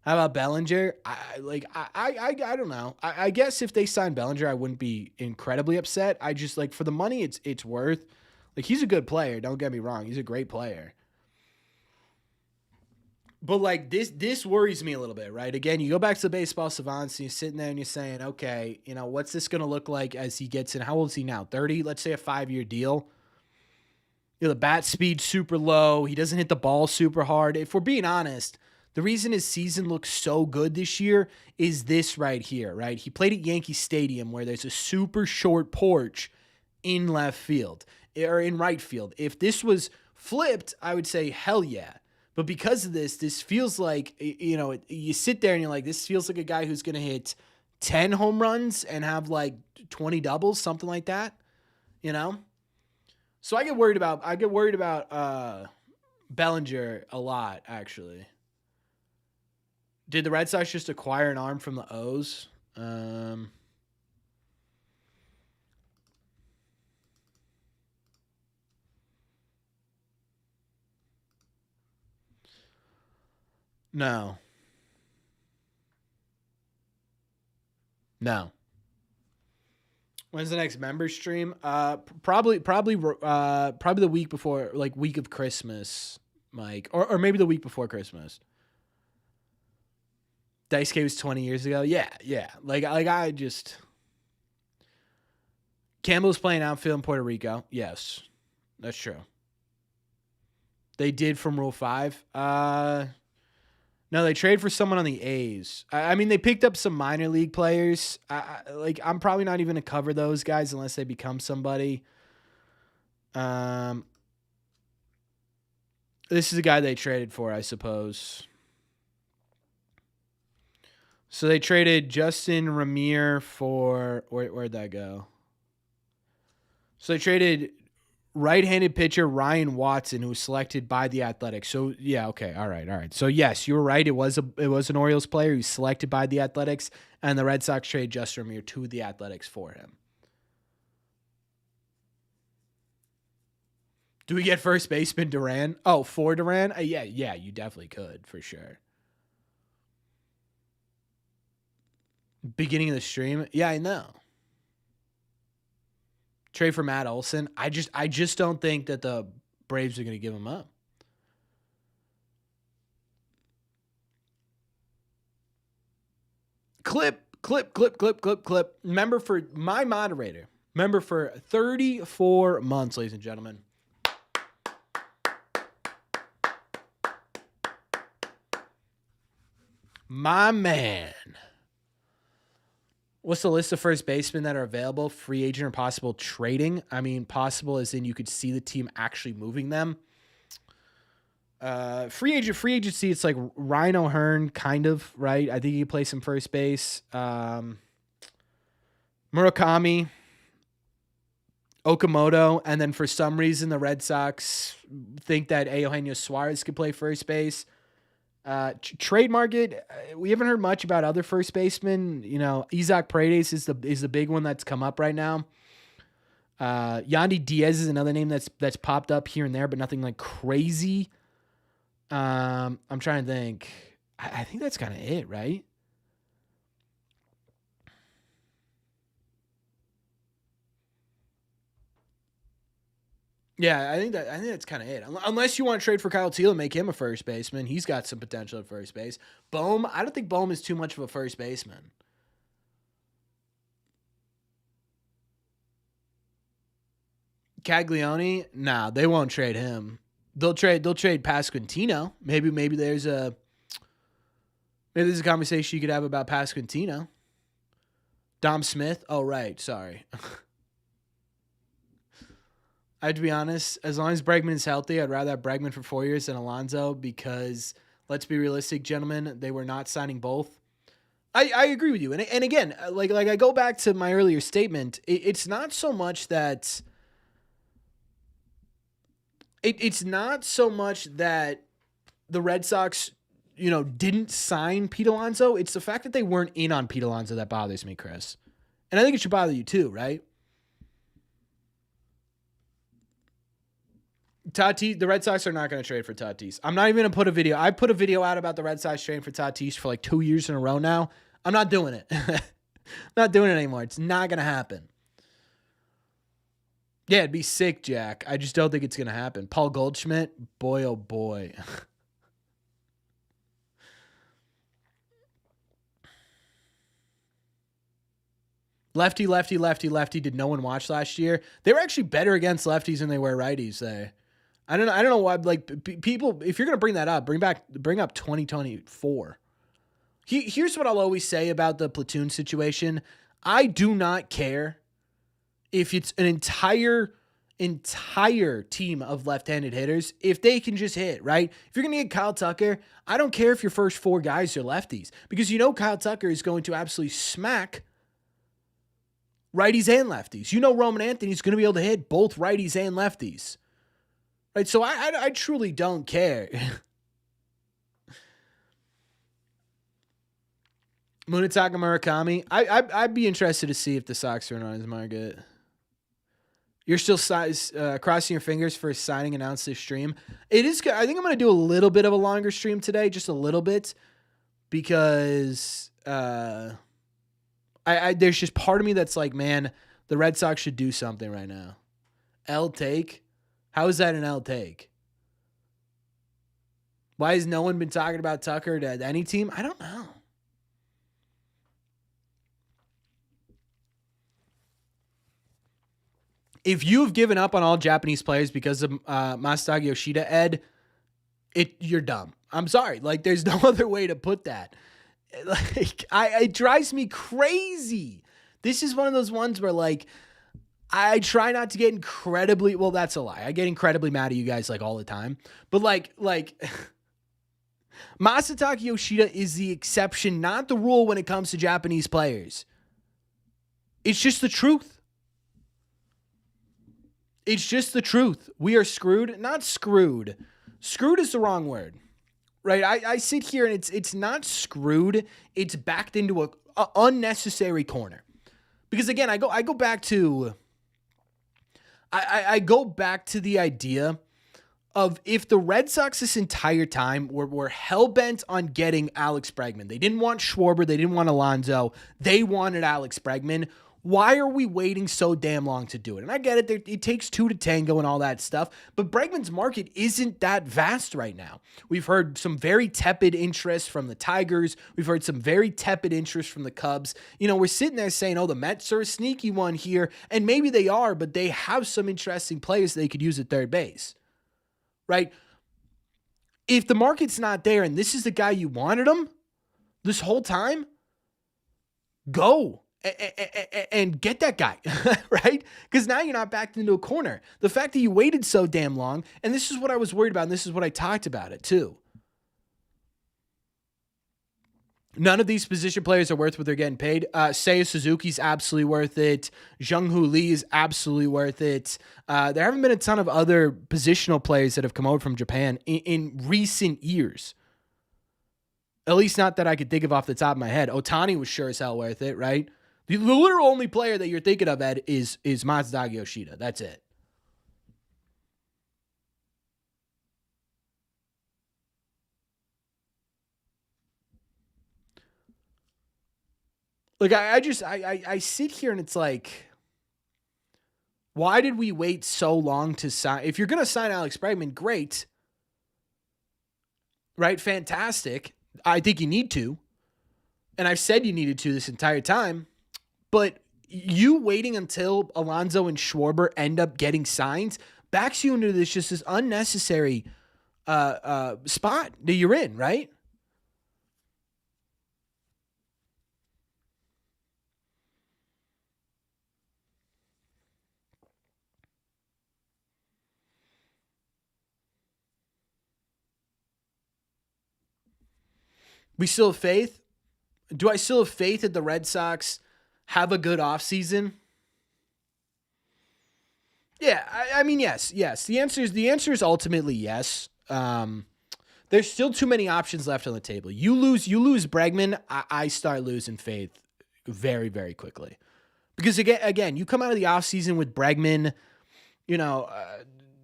How about Bellinger? I don't know. I guess if they sign Bellinger, I wouldn't be incredibly upset. I just like for the money it's worth. Like he's a good player. Don't get me wrong. He's a great player. But like this worries me a little bit, right? Again, you go back to the baseball savants and you're sitting there and you're saying, okay, what's this going to look like as he gets in? How old is he now? 30? Let's say a 5-year deal. The bat speed super low. He doesn't hit the ball super hard. If we're being honest, the reason his season looks so good this year is this right here, right? He played at Yankee Stadium where there's a super short porch in left field or in right field. If this was flipped, I would say hell yeah. But because of this feels like, you sit there and you're like, this feels like a guy who's going to hit 10 home runs and have like 20 doubles, something like that, So I get worried about Bellinger a lot, actually. Did the Red Sox just acquire an arm from the O's? No. No. When's the next member stream? Probably the week before, like week of Christmas, Mike, or maybe the week before Christmas. Dice K was 20 years ago. Yeah. Like I just Campbell's playing outfield in Puerto Rico. Yes, that's true. They did from Rule 5. No, they traded for someone on the A's. I mean, they picked up some minor league players. I'm probably not even going to cover those guys unless they become somebody. This is a guy they traded for, I suppose. So they traded Justin Ramir for... Where'd that go? So they traded Right-handed pitcher Ryan Watson, who was selected by the Athletics. So yeah, okay, all right. So yes, you were right. It was an Orioles player who's selected by the Athletics, and the Red Sox trade Justin Vermeer to the Athletics for him. Do we get first baseman Duran? Oh, for Duran? Yeah, you definitely could for sure. Beginning of the stream, yeah, I know. Trade for Matt Olson. I just don't think that the Braves are going to give him up. Clip. Member for my moderator. Member for 34 months, ladies and gentlemen. My man. What's the list of first basemen that are available? Free agent or possible trading? I mean, possible as in you could see the team actually moving them. Free agency, it's like Ryan O'Hearn, kind of, right? I think he plays some first base. Murakami, Okamoto, and then for some reason the Red Sox think that Eugenio Suarez could play first base. Trade market, we haven't heard much about other first basemen. You know, Isaac Paredes is the big one that's come up right now. Yandy Diaz is another name that's popped up here and there, but nothing like crazy. I'm trying to think. I think that's kind of it, right? Yeah, I think that's kind of it. Unless you want to trade for Kyle Teel and make him a first baseman, he's got some potential at first base. Bohm, I don't think Bohm is too much of a first baseman. Caglione, nah, they won't trade him. They'll trade Pasquantino. Maybe there's a conversation you could have about Pasquantino. Dom Smith. Oh right, sorry. I have to be honest, as long as Bregman is healthy, I'd rather have Bregman for 4 years than Alonso because, let's be realistic, gentlemen, they were not signing both. I agree with you. And again, like I go back to my earlier statement, it's not so much that... It's not so much that the Red Sox, didn't sign Pete Alonso. It's the fact that they weren't in on Pete Alonso that bothers me, Chris. And I think it should bother you too, right? Tatis, the Red Sox are not going to trade for Tatis. I'm not even going to put a video. I put a video out about the Red Sox trading for Tatis for like 2 years in a row now. I'm not doing it. Not doing it anymore. It's not going to happen. Yeah, it'd be sick, Jack. I just don't think it's going to happen. Paul Goldschmidt, boy, oh boy. Lefty. Did no one watch last year? They were actually better against lefties than they were righties there. I don't know why. Like people, if you're gonna bring that up, bring up 2024. Here's what I'll always say about the platoon situation. I do not care if it's an entire team of left-handed hitters, if they can just hit, right? If you're going to get Kyle Tucker, I don't care if your first 4 guys are lefties, because Kyle Tucker is going to absolutely smack righties and lefties. Roman Anthony's going to be able to hit both righties and lefties. Right? So I truly don't care. Munetaka Murakami, I'd be interested to see if the Sox are in on his market. You're still crossing your fingers for a signing announced this stream. It is. I think I'm going to do a little bit of a longer stream today, just a little bit, because there's just part of me that's like, man, the Red Sox should do something right now. L take? How is that an L take? Why has no one been talking about Tucker to any team? I don't know. If you've given up on all Japanese players because of Masataka Yoshida, Ed, you're dumb. I'm sorry. Like, there's no other way to put that. Like, it drives me crazy. This is one of those ones where, like, I try not to get incredibly... Well, that's a lie. I get incredibly mad at you guys, like, all the time. But, like Masataka Yoshida is the exception, not the rule when it comes to Japanese players. It's just the truth. It's just the truth. We are screwed. Not screwed. Screwed is the wrong word, right? I sit here and it's not screwed. It's backed into a unnecessary corner. Because again, I go back to the idea of if the Red Sox this entire time were hell-bent on getting Alex Bregman. They didn't want Schwarber. They didn't want Alonso. They wanted Alex Bregman. Why are we waiting so damn long to do it? And I get it. It takes two to tango and all that stuff. But Bregman's market isn't that vast right now. We've heard some very tepid interest from the Tigers. We've heard some very tepid interest from the Cubs. You know, we're sitting there saying, oh, the Mets are a sneaky one here. And maybe they are, but they have some interesting players they could use at third base. Right? If the market's not there and this is the guy you wanted him this whole time, go and get that guy, right? Because now you're not backed into a corner. The fact that you waited so damn long, and this is what I was worried about, and this is what I talked about it too. None of these position players are worth what they're getting paid. Seiya Suzuki's absolutely worth it. Jung-Hoo Lee is absolutely worth it. There haven't been a ton of other positional players that have come over from Japan in recent years. At least not that I could think of off the top of my head. Ohtani was sure as hell worth it, right? The literal only player that you're thinking of, Ed, is Matsudaga Yoshida. That's it. Like, I sit here and it's like, why did we wait so long to sign? If you're going to sign Alex Bregman, great. Right? Fantastic. I think you need to. And I've said you needed to this entire time. But you waiting until Alonso and Schwarber end up getting signs backs you into this unnecessary spot that you're in, right? We still have faith. Do I still have faith that the Red Sox have a good offseason? Yeah, I mean, yes. The answer is ultimately yes. There's still too many options left on the table. You lose Bregman, I start losing faith very, very quickly. Because again, you come out of the offseason with Bregman, you know,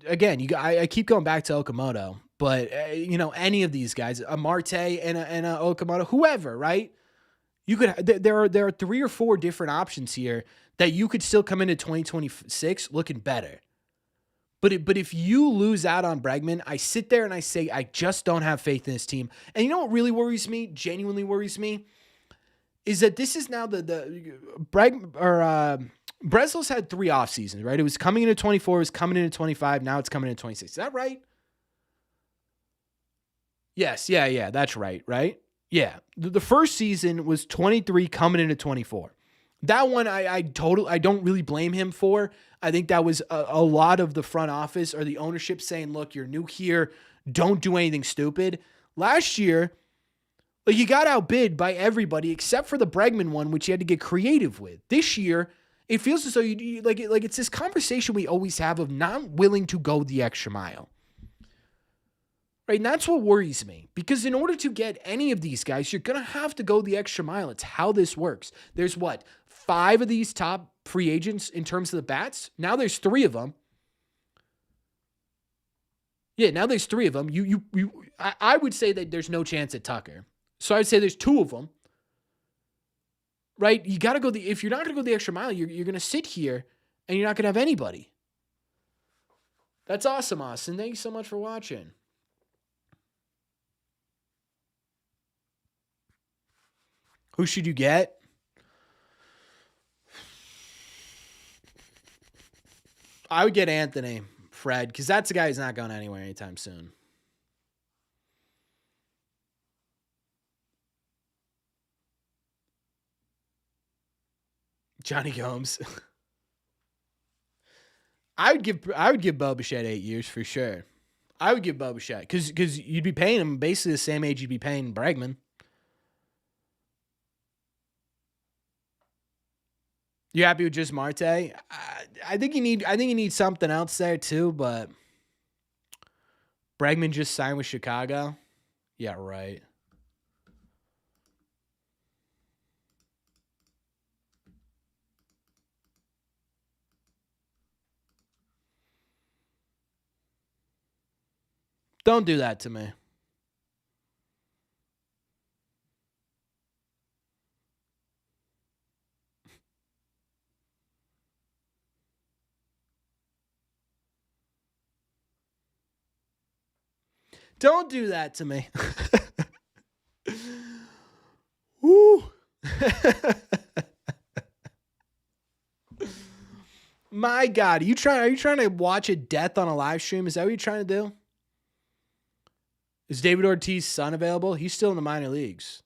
again, I keep going back to Okamoto, but any of these guys, a Marte and a Okamoto, whoever, right? You could there are 3 or 4 different options here that you could still come into 2026 looking better. But if you lose out on Bregman, I sit there and I say I just don't have faith in this team. And you know what really worries me, genuinely worries me, is that this is now Breslo's had 3 off seasons, right? It was coming into 24, it was coming into 25, now it's coming into 26. Is that right? Yes, yeah, that's right? Yeah. The first season was 23 coming into 24. That one I don't really blame him for. I think that was a lot of the front office or the ownership saying, look, you're new here, don't do anything stupid. Last year, you got outbid by everybody except for the Bregman one, which you had to get creative with. This year, it feels as though you like it's this conversation we always have of not willing to go the extra mile. Right, and that's what worries me. Because in order to get any of these guys, you're going to have to go the extra mile. It's how this works. There's 5 of these top free agents in terms of the bats? Now there's 3 of them. Yeah, now there's 3 of them. I would say that there's no chance at Tucker. So I'd say there's 2 of them. Right? You got to go if you're not going to go the extra mile, you're going to sit here and you're not going to have anybody. That's awesome, Austin. Thank you so much for watching. Who should you get? I would get Anthony, Fred, because that's a guy who's not going anywhere anytime soon. Johnny Gomes. I would give Bo Bichette 8 years for sure. I would give Bo Bichette because you'd be paying him basically the same age you'd be paying Bregman. You happy with just Marte? I think you need something else there too, but Bregman just signed with Chicago. Yeah, right. Don't do that to me. Don't do that to me. Woo. My God, are you trying to watch a death on a live stream? Is that what you're trying to do? Is David Ortiz's son available? He's still in the minor leagues.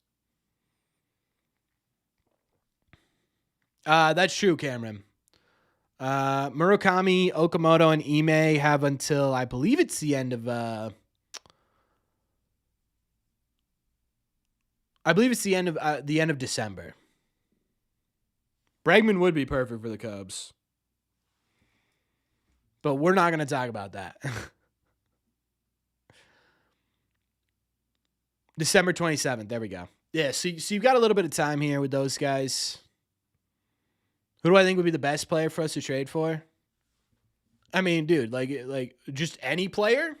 That's true, Cameron. Murakami, Okamoto, and Ime have until I believe it's the end of the end of December. Bregman would be perfect for the Cubs. But we're not going to talk about that. December 27th. There we go. Yeah, so you've got a little bit of time here with those guys. Who do I think would be the best player for us to trade for? I mean, dude, like just any player?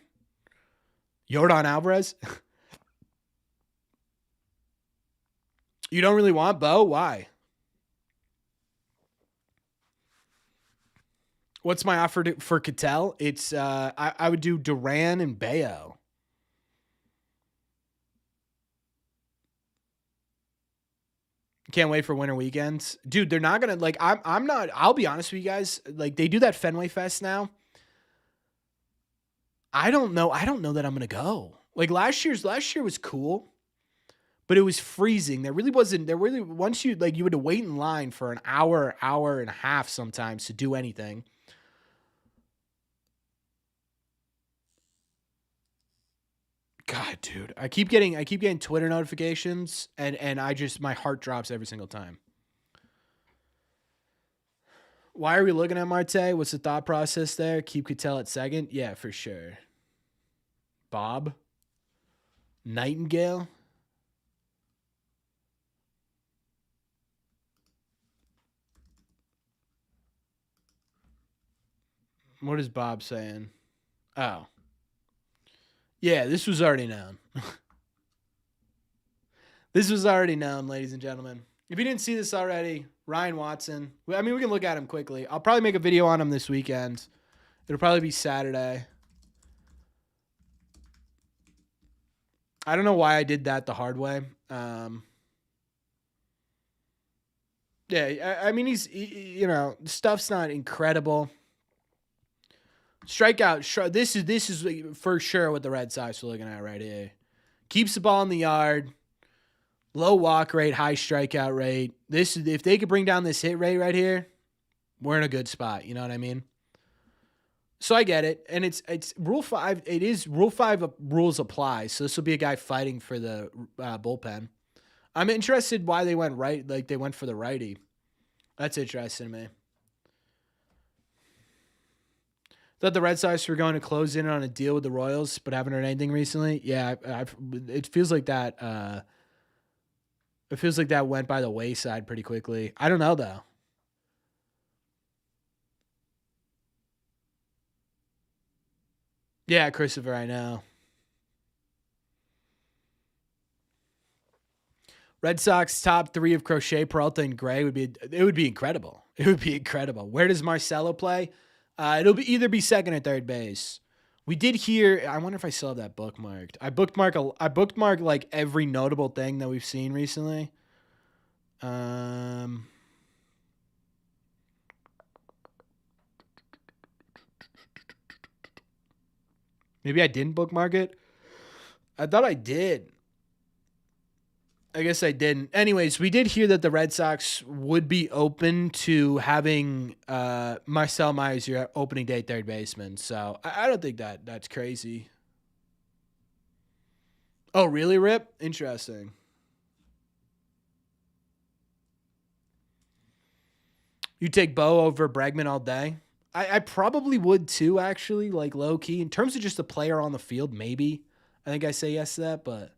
Yordan Alvarez? You don't really want Bo? Why? What's my offer for Cattell? It's I would do Duran and Bayo. Can't wait for winter weekends. Dude, they're not gonna like I'm not I'll be honest with you guys. Like they do that Fenway Fest now. I don't know that I'm gonna go. Like last year was cool, but it was freezing. There really once you like you had to wait in line for an hour and a half sometimes to do anything. God, dude. I keep getting Twitter notifications and my heart drops every single time. Why are we looking at Marte? What's the thought process there? Keep Cattell at second? Yeah, for sure. Bob? Nightingale? What is Bob saying? Oh. Yeah, this was already known. This was already known, ladies and gentlemen. If you didn't see this already, Ryan Watson. I mean, we can look at him quickly. I'll probably make a video on him this weekend. It'll probably be Saturday. I don't know why I did that the hard way. Yeah, I mean, stuff's not incredible. Strikeout. This is for sure what the Red Sox are looking at right here. Keeps the ball in the yard. Low walk rate, high strikeout rate. If they could bring down this hit rate right here, we're in a good spot. You know what I mean? So I get it, and it's Rule 5. It is Rule 5 rules apply. So this will be a guy fighting for the bullpen. I'm interested why they went right. Like they went for the righty. That's interesting to me. Thought the Red Sox were going to close in on a deal with the Royals, but haven't heard anything recently. Yeah, it feels like that. It feels like that went by the wayside pretty quickly. I don't know, though. Yeah, Christopher, I know. Red Sox top 3 of Crochet, Peralta, and Gray would be incredible. It would be incredible. Where does Marcelo play? It'll either be second or third base. We did hear. I wonder if I still have that bookmarked. I bookmarked like every notable thing that we've seen recently. Maybe I didn't bookmark it. I thought I did. I guess I didn't. Anyways, we did hear that the Red Sox would be open to having Marcel Myers your opening day third baseman. So I don't think that's crazy. Oh, really, Rip? Interesting. You take Bo over Bregman all day? I probably would too, actually, like low key. In terms of just a player on the field, maybe. I think I say yes to that, but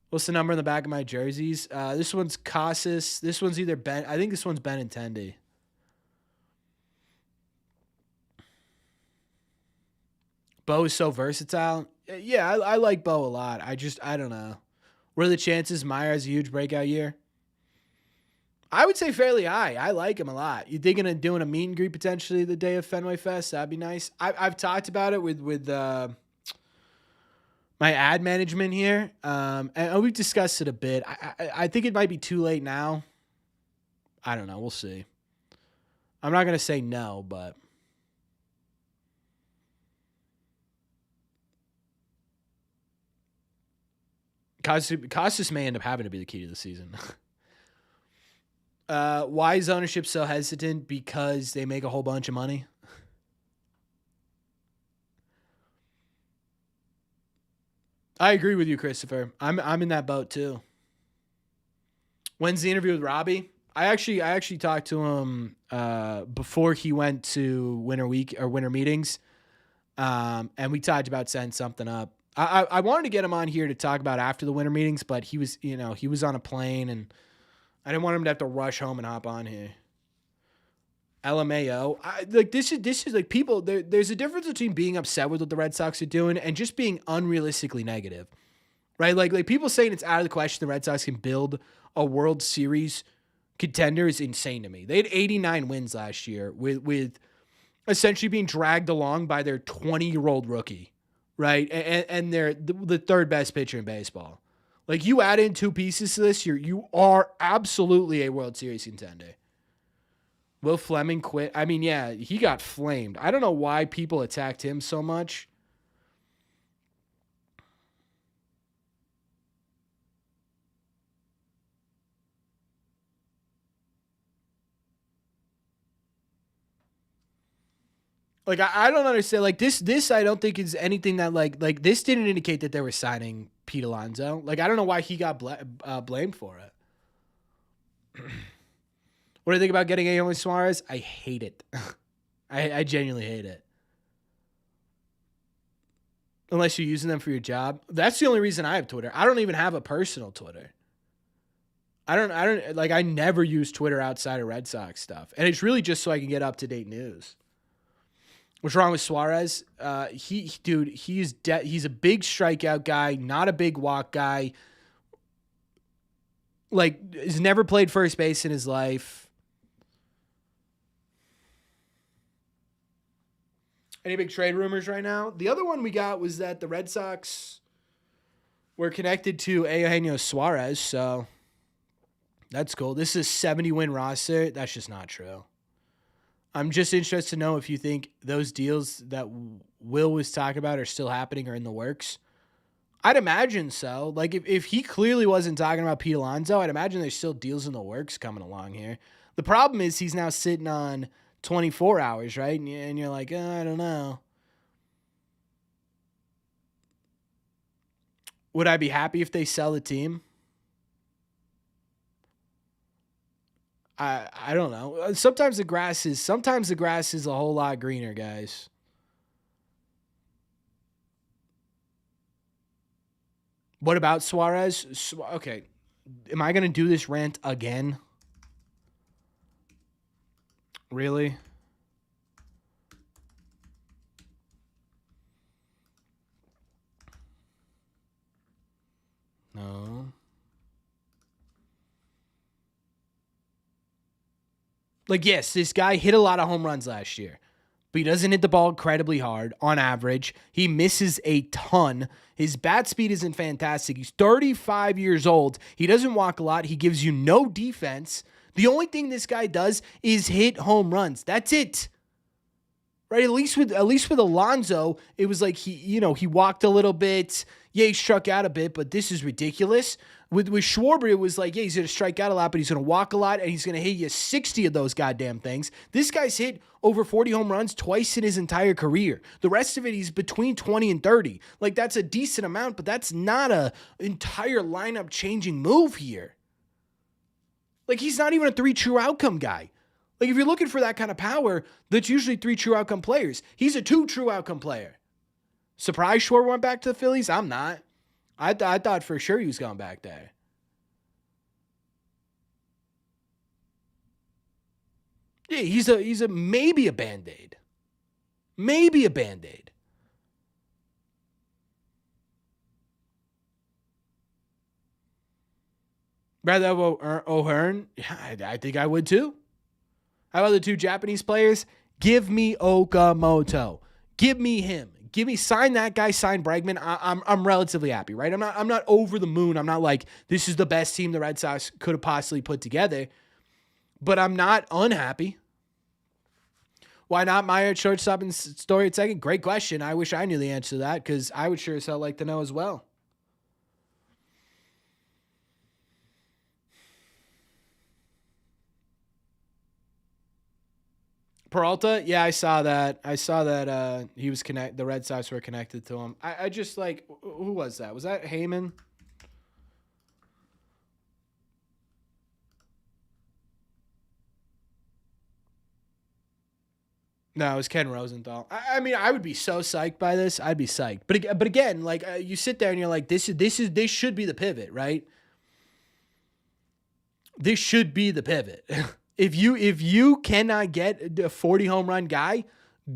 what's the number in the back of my jerseys? This one's Casas. This one's either Ben. I think this one's Benintendi. Bo is so versatile. Yeah, I like Bo a lot. I don't know. What are the chances Meyer has a huge breakout year? I would say fairly high. I like him a lot. You thinking of doing a meet and greet potentially the day of Fenway Fest? That'd be nice. I've talked about it with my ad management here, and we've discussed it a bit. I think it might be too late now. I don't know. We'll see. I'm not gonna say no, but Costas may end up having to be the key to the season. Why is ownership so hesitant? Because they make a whole bunch of money. I agree with you, Christopher. I'm in that boat too. When's the interview with Robbie? I actually talked to him before he went to winter week or winter meetings, and we talked about setting something up. I wanted to get him on here to talk about after the winter meetings, but he was on a plane, and I didn't want him to have to rush home and hop on here. LMAO. This is like people. There's a difference between being upset with what the Red Sox are doing and just being unrealistically negative, right? Like people saying it's out of the question the Red Sox can build a World Series contender is insane to me. They had 89 wins last year with essentially being dragged along by their 20-year-old rookie, right? And they're the third best pitcher in baseball. Like you add in two pieces to this, you are absolutely a World Series contender. Will Fleming quit? I mean, yeah, he got flamed. I don't know why people attacked him so much. Like I don't understand. Like this I don't think is anything that like this didn't indicate that they were signing Pete Alonso. Like I don't know why he got blamed for it. What do you think about getting a Suarez? I hate it. I genuinely hate it. Unless you're using them for your job. That's the only reason I have Twitter. I don't even have a personal Twitter. I never use Twitter outside of Red Sox stuff. And it's really just so I can get up-to-date news. What's wrong with Suarez? He's a big strikeout guy, not a big walk guy. Like, he's never played first base in his life. Any big trade rumors right now? The other one we got was that the Red Sox were connected to Eugenio Suarez, so that's cool. This is a 70-win roster. That's just not true. I'm just interested to know if you think those deals that Will was talking about are still happening or in the works. I'd imagine so. Like, if he clearly wasn't talking about Pete Alonso, I'd imagine there's still deals in the works coming along here. The problem is he's now sitting on 24 hours, right? And you're like, I don't know. Would I be happy if they sell the team? I don't know. Sometimes the grass is a whole lot greener, guys. What about Suarez? Okay. Am I going to do this rant again? Really? No. Like, yes, this guy hit a lot of home runs last year, but he doesn't hit the ball incredibly hard on average. He misses a ton. His bat speed isn't fantastic. He's 35 years old. He doesn't walk a lot. He gives you no defense. The only thing this guy does is hit home runs. That's it. Right? At least with Alonso, it was like he walked a little bit. Yeah, he struck out a bit, but this is ridiculous. With Schwarber, it was like, yeah, he's going to strike out a lot, but he's going to walk a lot, and he's going to hit you 60 of those goddamn things. This guy's hit over 40 home runs twice in his entire career. The rest of it, he's between 20 and 30. Like, that's a decent amount, but that's not a entire lineup-changing move here. Like, he's not even a 3 true outcome guy. Like, if you're looking for that kind of power, that's usually 3 true outcome players. He's a 2 true outcome player. Surprised Schwarber went back to the Phillies? I'm not. I thought for sure he was going back there. Yeah, he's a maybe a Band-Aid. Maybe a Band-Aid. Rather have O'Hearn? Yeah, I think I would too. How about the 2 Japanese players? Give me Okamoto. Give me him. Sign that guy, sign Bregman. I'm relatively happy, right? I'm not over the moon. I'm not like, this is the best team the Red Sox could have possibly put together. But I'm not unhappy. Why not Meyer at shortstop and Story at second? Great question. I wish I knew the answer to that, because I would sure as hell like to know as well. Peralta, yeah, I saw that. He was the Red Sox were connected to him. I just like, who was that? Was that Heyman? No, it was Ken Rosenthal. I mean, I would be so psyched by this. I'd be psyched. But again, like, you sit there and you're like, this should be the pivot, right? This should be the pivot. If you cannot get a 40 home run guy,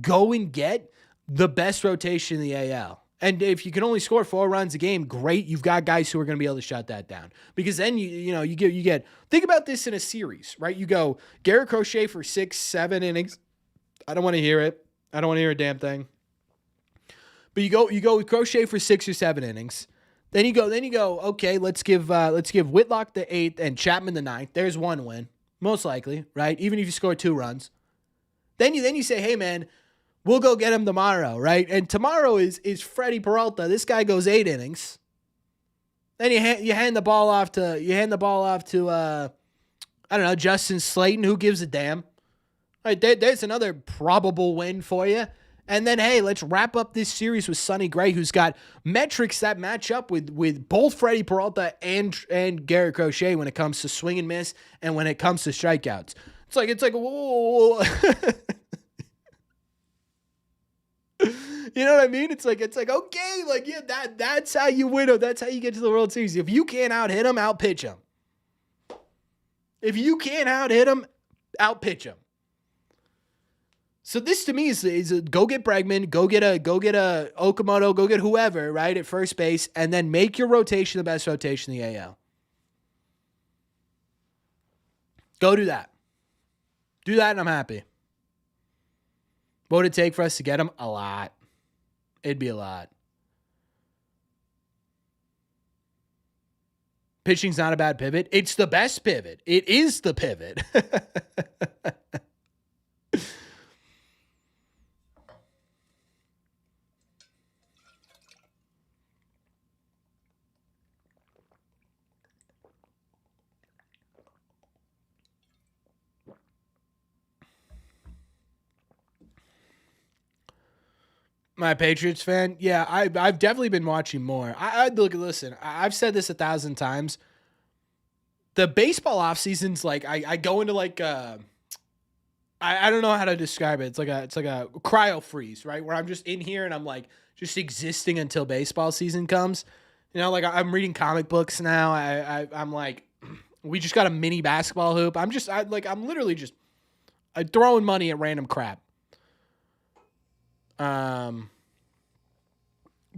go and get the best rotation in the AL. And if you can only score 4 runs a game, great. You've got guys who are going to be able to shut that down. Because then you get think about this in a series, right? You go Garrett Crochet for 6-7 innings. I don't want to hear it. I don't want to hear a damn thing. But you go with Crochet for 6 or 7 innings. Then you go, okay, let's give Whitlock the 8th and Chapman the 9th. There's 1 win. Most likely, right? Even if you score 2 runs. Then you say, hey man, we'll go get him tomorrow, right? And tomorrow is Freddie Peralta. This guy goes 8 innings. Then you hand the ball off to I don't know, Justin Slayton. Who gives a damn? Right, there's another probable win for you. And then, hey, let's wrap up this series with Sonny Gray, who's got metrics that match up with both Freddie Peralta and Garrett Crochet when it comes to swing and miss and when it comes to strikeouts. It's like whoa. You know what I mean? It's like okay, like, yeah, that's how you win. That's how you get to the World Series. If you can't out hit him, out pitch him. If you can't out hit him, out pitch him. So this to me is a go get Bregman, go get a Okamoto, go get whoever, right, at first base, and then make your rotation the best rotation in the AL. Go do that. Do that and I'm happy. What would it take for us to get him? A lot. It'd be a lot. Pitching's not a bad pivot. It's the best pivot. It is the pivot. My Patriots fan? Yeah, I've definitely been watching more. Listen, I've said this 1,000 times. The baseball off season's like, I go into like I don't know how to describe it. It's like a cryo freeze, right? Where I'm just in here and I'm like just existing until baseball season comes. You know, like I'm reading comic books now. I'm like, we just got a mini basketball hoop. I'm literally just throwing money at random crap.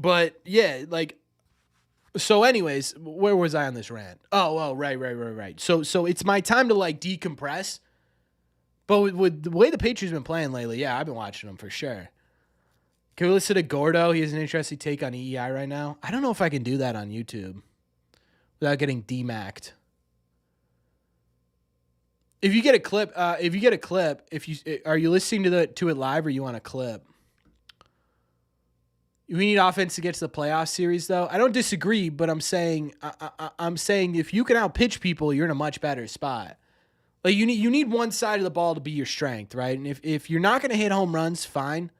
But yeah, like, so anyways, where was I on this rant? Oh, right. So it's my time to like decompress. But with the way the Patriots been playing lately, yeah, I've been watching them for sure. Can we listen to Gordo? He has an interesting take on EEI right now. I don't know if I can do that on YouTube without getting demacked. If you get a clip, are you listening to it live or you want a clip? We need offense to get to the playoff series, though. I don't disagree, but I'm saying if you can outpitch people, you're in a much better spot. Like you need one side of the ball to be your strength, right? And if you're not going to hit home runs, fine.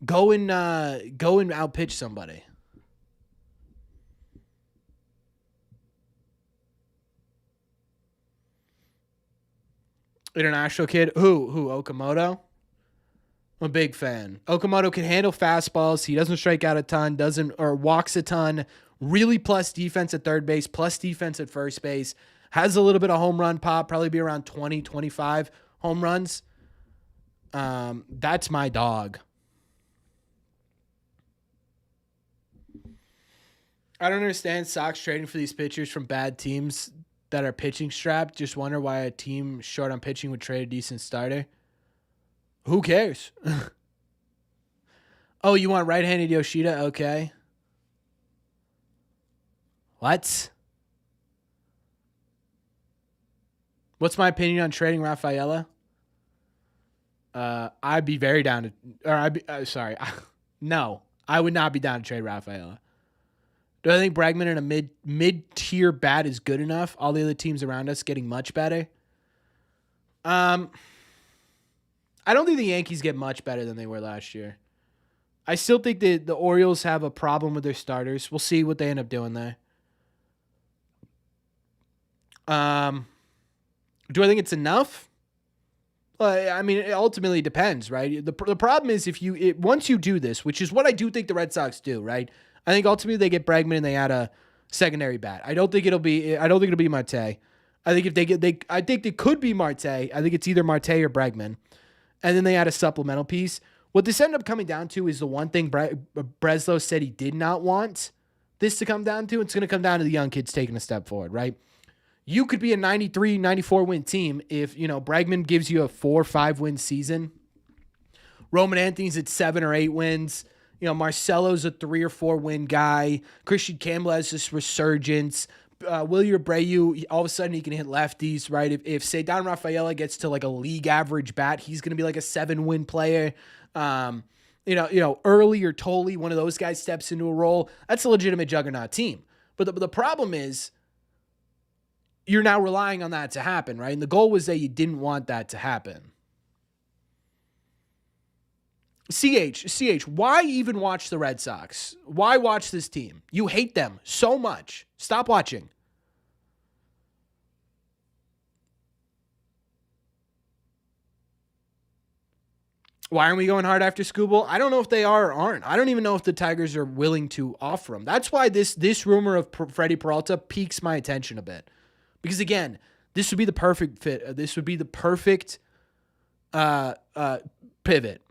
Go and outpitch somebody. International kid. Who? Okamoto? I'm a big fan. Okamoto can handle fastballs. He doesn't strike out a ton, doesn't or walks a ton. Really plus defense at third base, plus defense at first base. Has a little bit of home run pop, probably be around 20, 25 home runs. That's my dog. I don't understand Sox trading for these pitchers from bad teams that are pitching strapped. Just wonder why a team short on pitching would trade a decent starter. Who cares? Oh, you want right-handed Yoshida? Okay. What? What's my opinion on trading Rafaela? I'd be very down to, or I'd be, sorry. No, I would not be down to trade Rafaela. Do I think Bregman in a mid-tier bat is good enough? All the other teams around us getting much better. I don't think the Yankees get much better than they were last year. I still think the Orioles have a problem with their starters. We'll see what they end up doing there. Do I think it's enough? Well, I mean, it ultimately depends, right? The problem is if once you do this, which is what I do think the Red Sox do, right? I think ultimately they get Bregman and they add a secondary bat. I don't think it'll be Marte. I think if I think it could be Marte. I think it's either Marte or Bregman. And then they add a supplemental piece. What this ended up coming down to is the one thing Breslow said he did not want this to come down to. It's going to come down to the young kids taking a step forward, right? You could be a 93, 94 win team if, Bregman gives you a 4 or 5 win season. Roman Anthony's at 7 or 8 wins. Marcelo's a 3 or 4 win guy. Christian Campbell has this resurgence. Wilyer Abreu, all of a sudden he can hit lefties, right? If Cedar Rafaela gets to like a league average bat, he's going to be like a 7-win player. Early or Tolley, one of those guys steps into a role. That's a legitimate juggernaut team. But the problem is you're now relying on that to happen, right? And the goal was that you didn't want that to happen. CH, why even watch the Red Sox? Why watch this team? You hate them so much. Stop watching. Why aren't we going hard after Skubal? I don't know if they are or aren't. I don't even know if the Tigers are willing to offer him. That's why this rumor of Freddie Peralta piques my attention a bit. Because again, this would be the perfect fit. This would be the perfect pivot.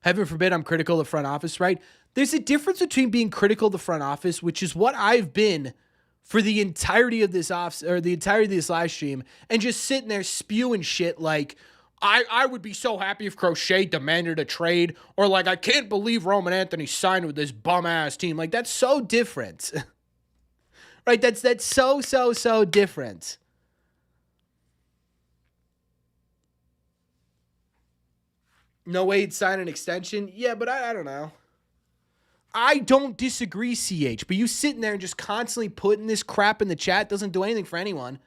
Heaven forbid I'm critical of the front office, right? There's a difference between being critical of the front office, which is what I've been for the entirety of this the entirety of this live stream, and just sitting there spewing shit like, I would be so happy if Crochet demanded a trade, or like, I can't believe Roman Anthony signed with this bum-ass team. Like, that's so different. Right? That's so different. No way he'd sign an extension? Yeah, but I don't know. I don't disagree, CH, but you sitting there and just constantly putting this crap in the chat doesn't do anything for anyone.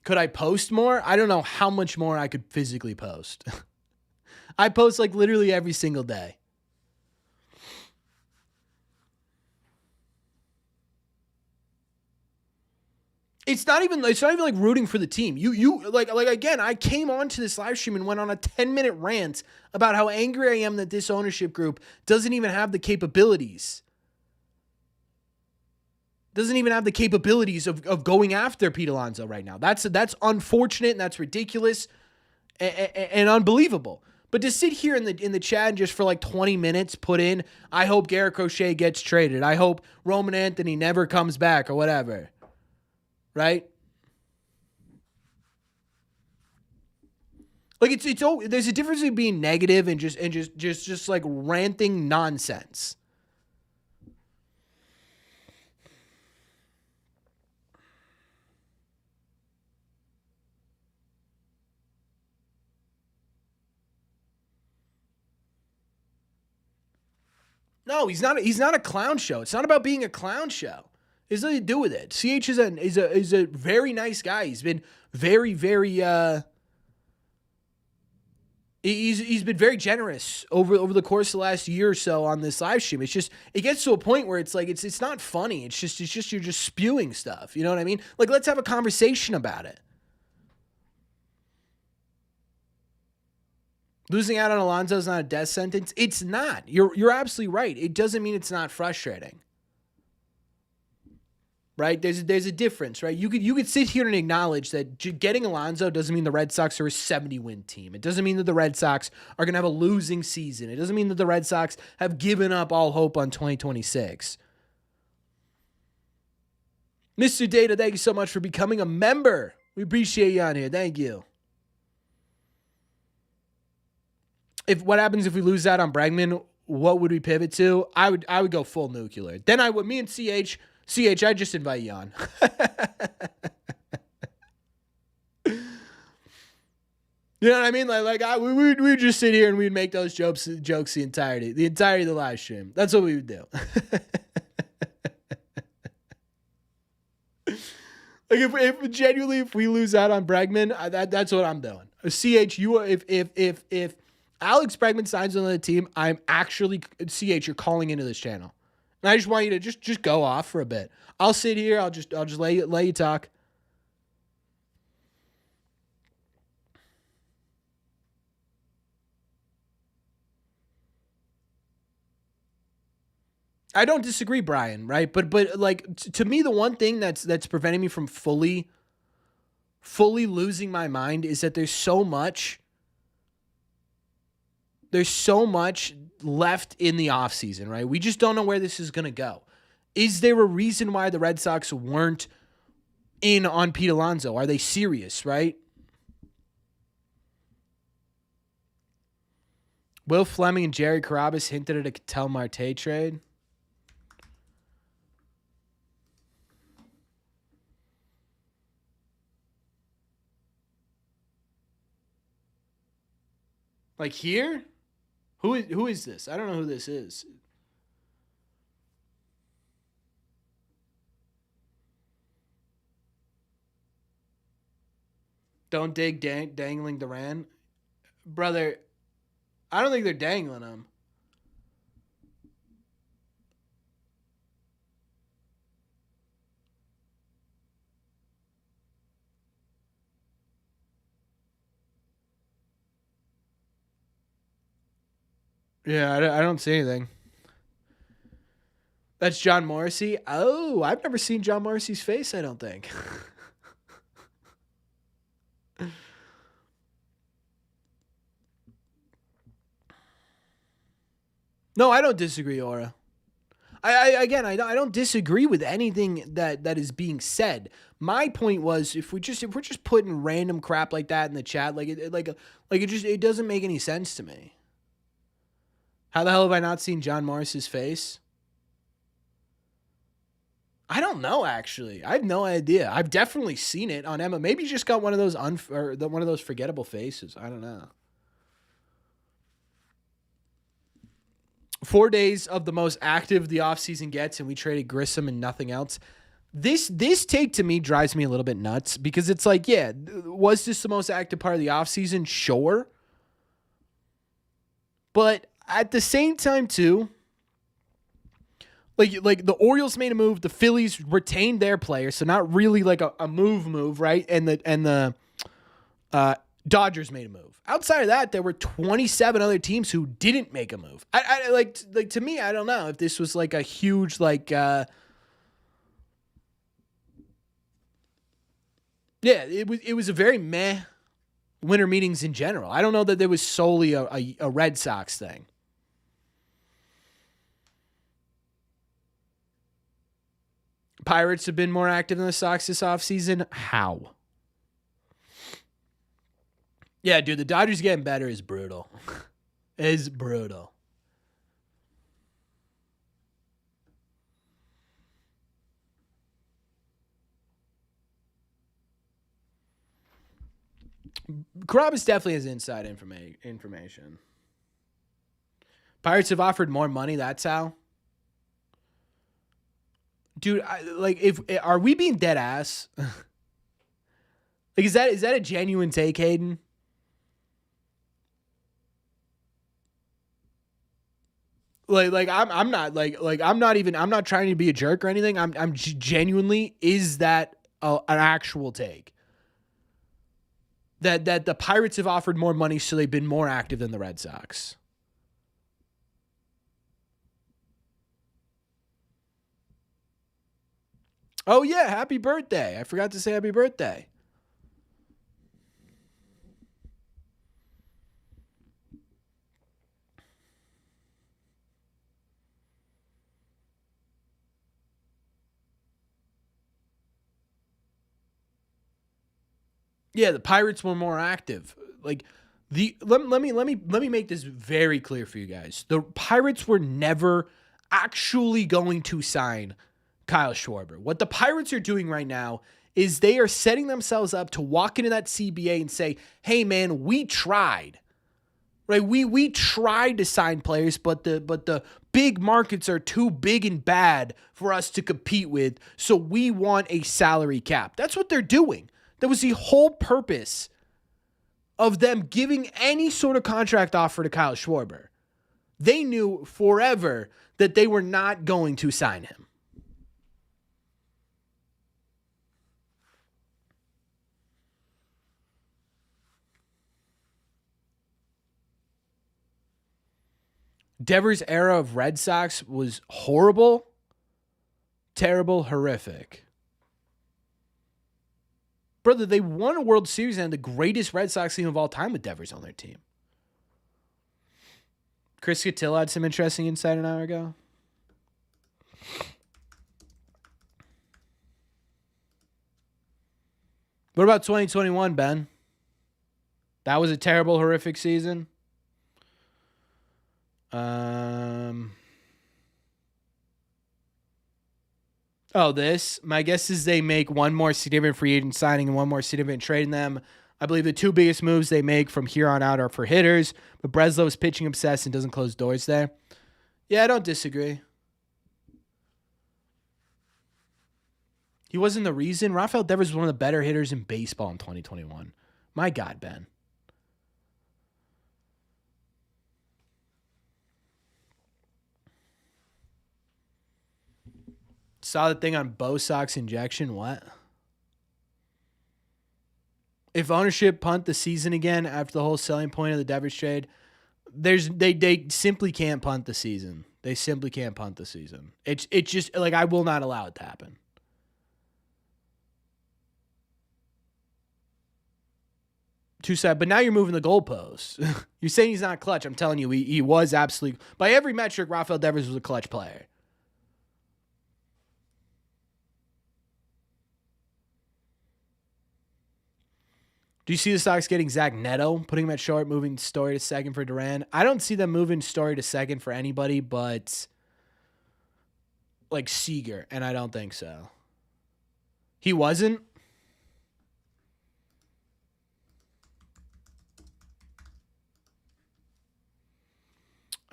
Could I post more? I don't know how much more I could physically post. I post like literally every single day. It's not even like rooting for the team. You like again, I came onto this live stream and went on a 10-minute rant about how angry I am that this ownership group doesn't even have the capabilities. Doesn't even have the capabilities of going after Pete Alonso right now. That's unfortunate and that's ridiculous and unbelievable. But to sit here in the chat and just for like 20 minutes put in, I hope Garrett Crochet gets traded. I hope Roman Anthony never comes back or whatever. Right? Like there's a difference between being negative and just like ranting nonsense. No, he's not a clown show. It's not about being a clown show. It has nothing to do with it. CH is a very nice guy. He's been very, very He's been very generous over the course of the last year or so on this live stream. It's just it gets to a point where it's like it's not funny. It's just you're just spewing stuff. You know what I mean? Like, let's have a conversation about it. Losing out on Alonso is not a death sentence. It's not. You're absolutely right. It doesn't mean it's not frustrating. Right? There's a difference, right? You could sit here and acknowledge that getting Alonso doesn't mean the Red Sox are a 70-win team. It doesn't mean that the Red Sox are going to have a losing season. It doesn't mean that the Red Sox have given up all hope on 2026. Mr. Data, thank you so much for becoming a member. We appreciate you on here. Thank you. What happens if we lose out on Bregman? What would we pivot to? I would go full nuclear. Then me and CH, I just invite you on. You know what I mean? We'd just sit here and we'd make those jokes the entirety of the live stream. That's what we would do. Like if we lose out on Bregman, that's what I'm doing. CH, if Alex Bregman signs on the team, I'm actually CH. You're calling into this channel, and I just want you to just go off for a bit. I'll sit here. I'll just let you talk. I don't disagree, Brian. Right, but like to me, the one thing that's preventing me from fully losing my mind is that there's so much left in the offseason, right? We just don't know where this is going to go. Is there a reason why the Red Sox weren't in on Pete Alonso? Are they serious, right? Will Fleming and Jerry Carrabis hinted at a Ketel Marte trade. Like here? Who is this? I don't know who this is. Don't dig dangling Duran. Brother, I don't think they're dangling him. Yeah, I don't see anything. That's John Morrissey. Oh, I've never seen John Morrissey's face, I don't think. No, I don't disagree, Aura. I don't disagree with anything that is being said. My point was if we're just putting random crap like that in the chat, it doesn't make any sense to me. How the hell have I not seen John Morris's face? I don't know, actually. I have no idea. I've definitely seen it on Emma. Maybe he just got one of those one of those forgettable faces. I don't know. 4 days of the most active the offseason gets, and we traded Grissom and nothing else. This take to me drives me a little bit nuts because it's like, yeah, was this the most active part of the offseason? Sure. But at the same time, too, like the Orioles made a move, the Phillies retained their player, so not really like a move, right? And the Dodgers made a move. Outside of that, there were 27 other teams who didn't make a move. I like to me, I don't know if this was like a huge yeah, it was a very meh winter meetings in general. I don't know that there was solely a Red Sox thing. Pirates have been more active than the Sox this offseason. How? Yeah, dude, the Dodgers getting better is brutal. Is brutal. Carrabis definitely has inside information. Pirates have offered more money. That's how. Dude, are we being dead ass? Like, is that a genuine take, Hayden? I'm not I'm not trying to be a jerk or anything. I'm genuinely, is that an actual take? That the Pirates have offered more money, so they've been more active than the Red Sox. Oh yeah, happy birthday. I forgot to say happy birthday. Yeah, the Pirates were more active. Like let me make this very clear for you guys. The Pirates were never actually going to sign Kyle Schwarber. What the Pirates are doing right now is they are setting themselves up to walk into that CBA and say, "Hey man, we tried." Right? We tried to sign players, but the big markets are too big and bad for us to compete with, so we want a salary cap. That's what they're doing. That was the whole purpose of them giving any sort of contract offer to Kyle Schwarber. They knew forever that they were not going to sign him. Devers' era of Red Sox was horrible, terrible, horrific. Brother, they won a World Series and had the greatest Red Sox team of all time with Devers on their team. Chris Cotillo had some interesting insight an hour ago. What about 2021, Ben? That was a terrible, horrific season. This. My guess is they make one more significant free agent signing and one more significant trading them. I believe the two biggest moves they make from here on out are for hitters, but Breslow's pitching obsessed and doesn't close doors there. Yeah, I don't disagree. He wasn't the reason. Rafael Devers was one of the better hitters in baseball in 2021. My God, Ben. Saw the thing on Bo Sox injection. What? If ownership punt the season again after the whole selling point of the Devers trade, they simply can't punt the season. They simply can't punt the season. It's just like, I will not allow it to happen. Too sad, but now you're moving the goalposts. You're saying he's not clutch. I'm telling you, he was absolutely, by every metric, Rafael Devers was a clutch player. Do you see the Sox getting Zach Neto, putting him at short, moving Story to second for Duran? I don't see them moving Story to second for anybody but like Seager, and I don't think so. He wasn't?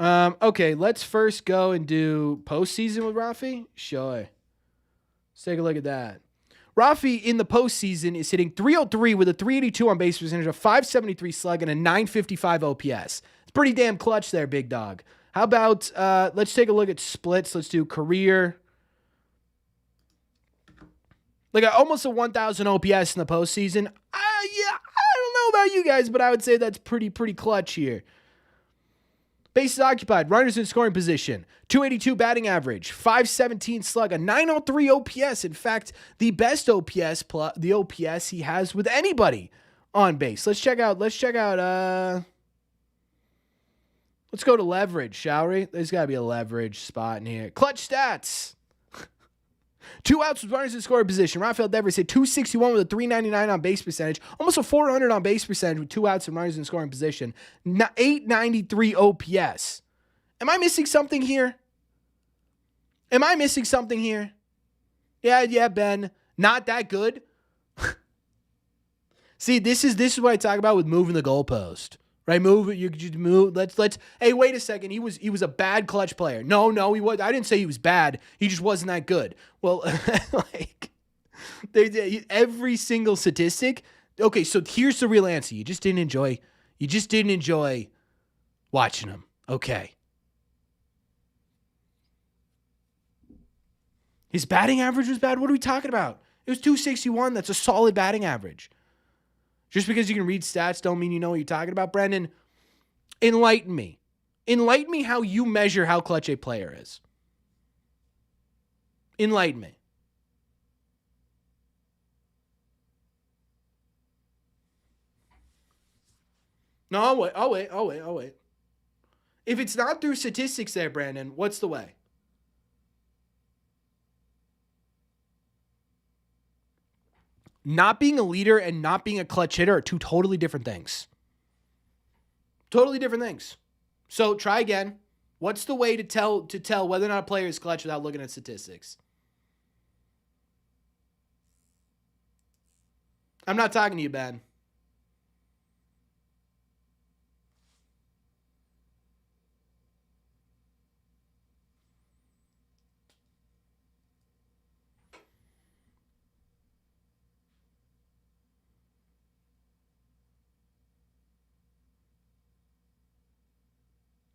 Okay, let's first go and do postseason with Rafi. Sure. Let's take a look at that. Rafi in the postseason is hitting .303 with a .382 on base percentage, a .573 slug, and a .955 OPS. It's pretty damn clutch there, big dog. How about let's take a look at splits. Let's do career. Like almost a 1,000 OPS in the postseason. Yeah, I don't know about you guys, but I would say that's pretty clutch here. Bases occupied, runners in scoring position, .282 batting average, .517 slug, a .903 OPS. In fact, the best OPS the OPS he has with anybody on base. Let's check out. Let's go to leverage, shall we? There's got to be a leverage spot in here. Clutch stats. 2 outs with runners in scoring position. Rafael Devers hit .261 with a .399 on base percentage, almost a .400 on base percentage with 2 outs and runners in scoring position. .893 OPS. Am I missing something here? Yeah, Ben. Not that good. See, this is what I talk about with moving the goalpost. Right, you could just move. Let's. Hey, wait a second. He was a bad clutch player. No, he was. I didn't say he was bad. He just wasn't that good. Well, like, every single statistic. Okay, so here's the real answer. You just didn't enjoy watching him. Okay. His batting average was bad. What are we talking about? It was 261. That's a solid batting average. Just because you can read stats don't mean you know what you're talking about. Brendan, enlighten me. Enlighten me how you measure how clutch a player is. Enlighten me. No, I'll wait. If it's not through statistics there, Brandon, what's the way? Not being a leader and not being a clutch hitter are two totally different things. Totally different things. So try again. What's the way to tell whether or not a player is clutch without looking at statistics? I'm not talking to you, Ben.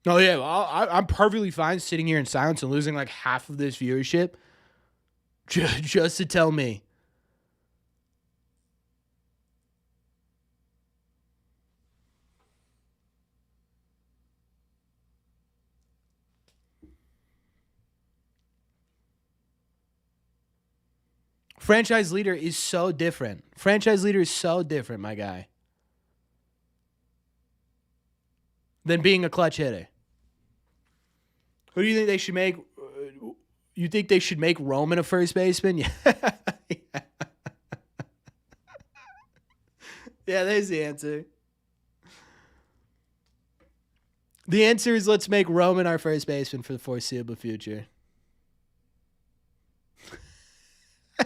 Oh, yeah. I'm perfectly fine sitting here in silence and losing like half of this viewership just to tell me. Franchise leader is so different. Franchise leader is so different, my guy, than being a clutch hitter. Who do you think they should make? You think they should make Roman a first baseman? Yeah. Yeah, there's the answer. The answer is let's make Roman our first baseman for the foreseeable future. Do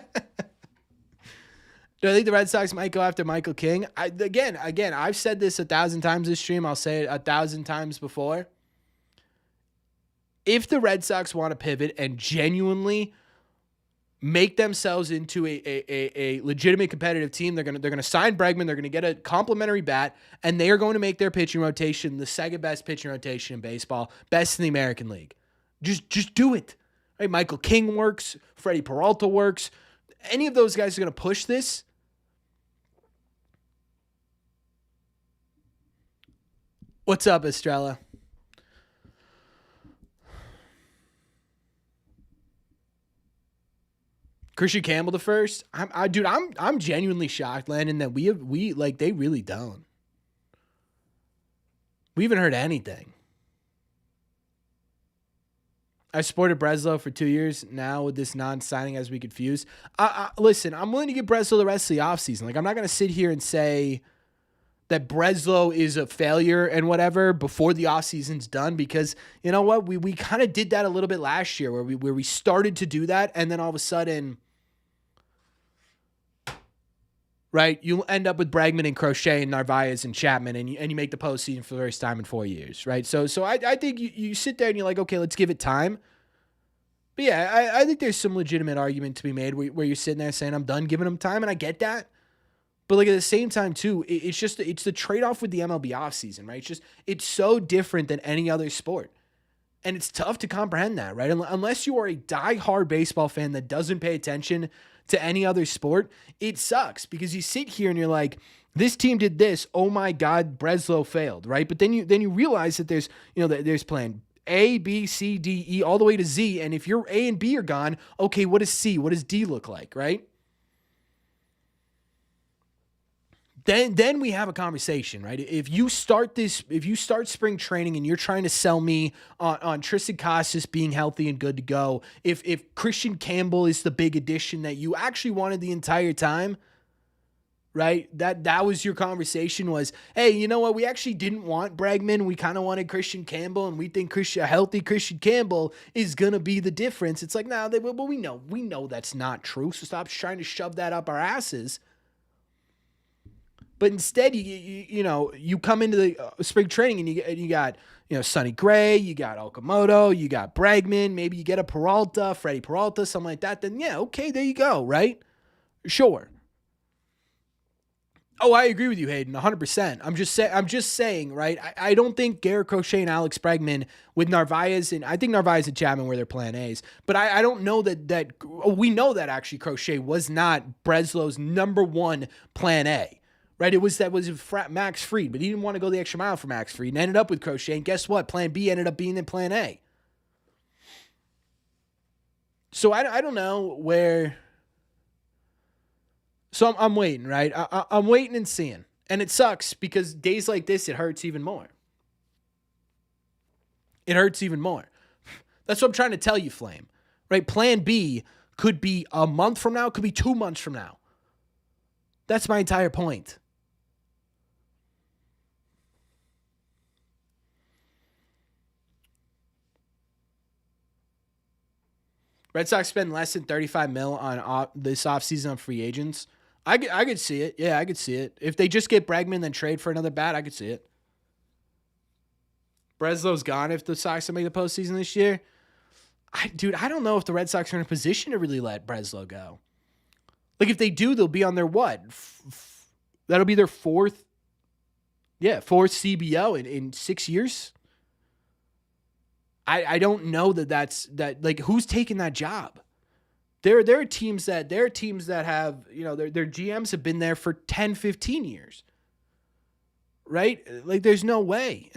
I think the Red Sox might go after Michael King? Again, I've said this 1,000 times this stream. I'll say it 1,000 times before. If the Red Sox want to pivot and genuinely make themselves into a legitimate competitive team, they're gonna sign Bregman. They're gonna get a complimentary bat, and they are going to make their pitching rotation the second best pitching rotation in baseball, best in the American League. Just do it. Right? Michael King works. Freddie Peralta works. Any of those guys are gonna push this. What's up, Estrella? Christian Campbell the first. I'm genuinely shocked, Landon, that they really don't. We haven't heard anything. I supported Breslow for 2 years. Now with this non-signing, as we confused. Listen, I'm willing to give Breslow the rest of the offseason. Like, I'm not going to sit here and say that Breslow is a failure and whatever before the offseason's done, because you know what? We kind of did that a little bit last year where we started to do that, and then all of a sudden, right, you'll end up with Bregman and Crochet and Narvaez and Chapman, and you make the postseason for the first time in 4 years, right? So I think you sit there and you're like, okay, let's give it time. But yeah, I think there's some legitimate argument to be made where you're sitting there saying, I'm done giving him time, and I get that. But like at the same time too, it's the trade-off with the MLB offseason, right? It's so different than any other sport. And it's tough to comprehend that, right? Unless you are a die-hard baseball fan that doesn't pay attention to any other sport, it sucks because you sit here and you're like, this team did this. Oh my God, Breslow failed, right? But then you realize that there's plan A, B, C, D, E, all the way to Z. And if your A and B are gone, okay, what is C? What does D look like, right? Then we have a conversation, right? If you start spring training and you're trying to sell me on Tristan Casas being healthy and good to go, if Christian Campbell is the big addition that you actually wanted the entire time, right? That was your conversation was, hey, you know what? We actually didn't want Bregman. We kind of wanted Christian Campbell, and we think a healthy Christian Campbell is gonna be the difference. It's like, nah, but we know that's not true. So stop trying to shove that up our asses. But instead, you come into the spring training and you got Sonny Gray, you got Okamoto, you got Bregman, maybe you get a Peralta, Freddie Peralta, something like that. Then yeah, okay, there you go, right? Sure. Oh, I agree with you, Hayden, 100%. I'm just saying, right? I don't think Garrett Crochet and Alex Bregman with Narvaez, and I think Narvaez and Chapman were their plan A's. But I don't know we know that actually Crochet was not Breslow's number one plan A, right? It was Max Fried, but he didn't want to go the extra mile for Max Fried and ended up with Crochet. And guess what? Plan B ended up being in plan A. So I don't know where. So I'm waiting, right? I'm waiting and seeing. And it sucks because days like this, it hurts even more. It hurts even more. That's what I'm trying to tell you, Flame. Right? Plan B could be a month from now, could be 2 months from now. That's my entire point. Red Sox spend less than $35 million on this offseason on free agents. I could see it. Yeah, I could see it. If they just get Bregman then trade for another bat, I could see it. Breslow's gone if the Sox don't make the postseason this year. I don't know if the Red Sox are in a position to really let Breslow go. Like, if they do, they'll be on their what? That'll be their fourth CBO in 6 years. I don't know that like, who's taking that job? There are teams that have, their GMs have been there for 10, 15 years. Right? Like, there's no way.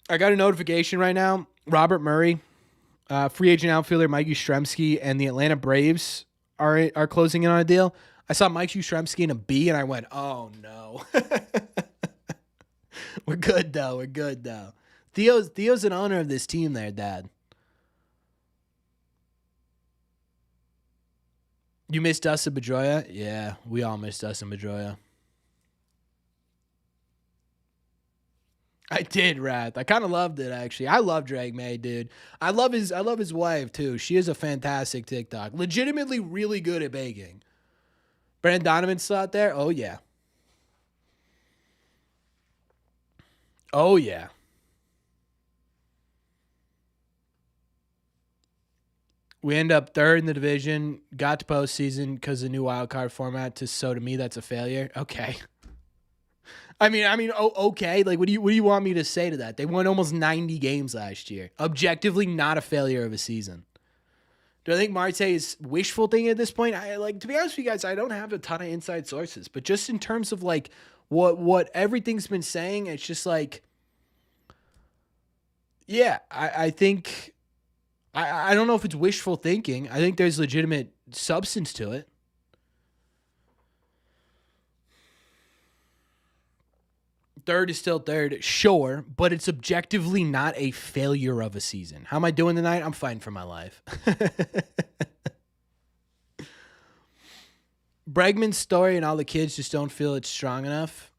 I got a notification right now. Robert Murray, free agent outfielder Mike Yastrzemski, and the Atlanta Braves are closing in on a deal. I saw Mike Yastrzemski in a B, and I went, oh, no. We're good, though. Theo's an owner of this team there, Dad. You miss Dustin Pedroia? Yeah, we all miss Dustin Pedroia. I did, Wrath. I kind of loved it, actually. I love Drake May, dude. I love his wife too. She is a fantastic TikTok. Legitimately really good at baking. Brandon Donovan's still out there? Oh yeah. Oh yeah. We end up third in the division, got to postseason because of the new wild card format. So to me, that's a failure. Okay. Okay. Like, what do you want me to say to that? They won almost 90 games last year. Objectively, not a failure of a season. Do I think Marte is wishful thinking at this point? To be honest with you guys, I don't have a ton of inside sources, but just in terms of like what everything's been saying, it's just like, yeah, I think I don't know if it's wishful thinking. I think there's legitimate substance to it. Third is still third, sure, but it's objectively not a failure of a season. How am I doing tonight? I'm fighting for my life. Bregman's story and all the kids just don't feel it's strong enough.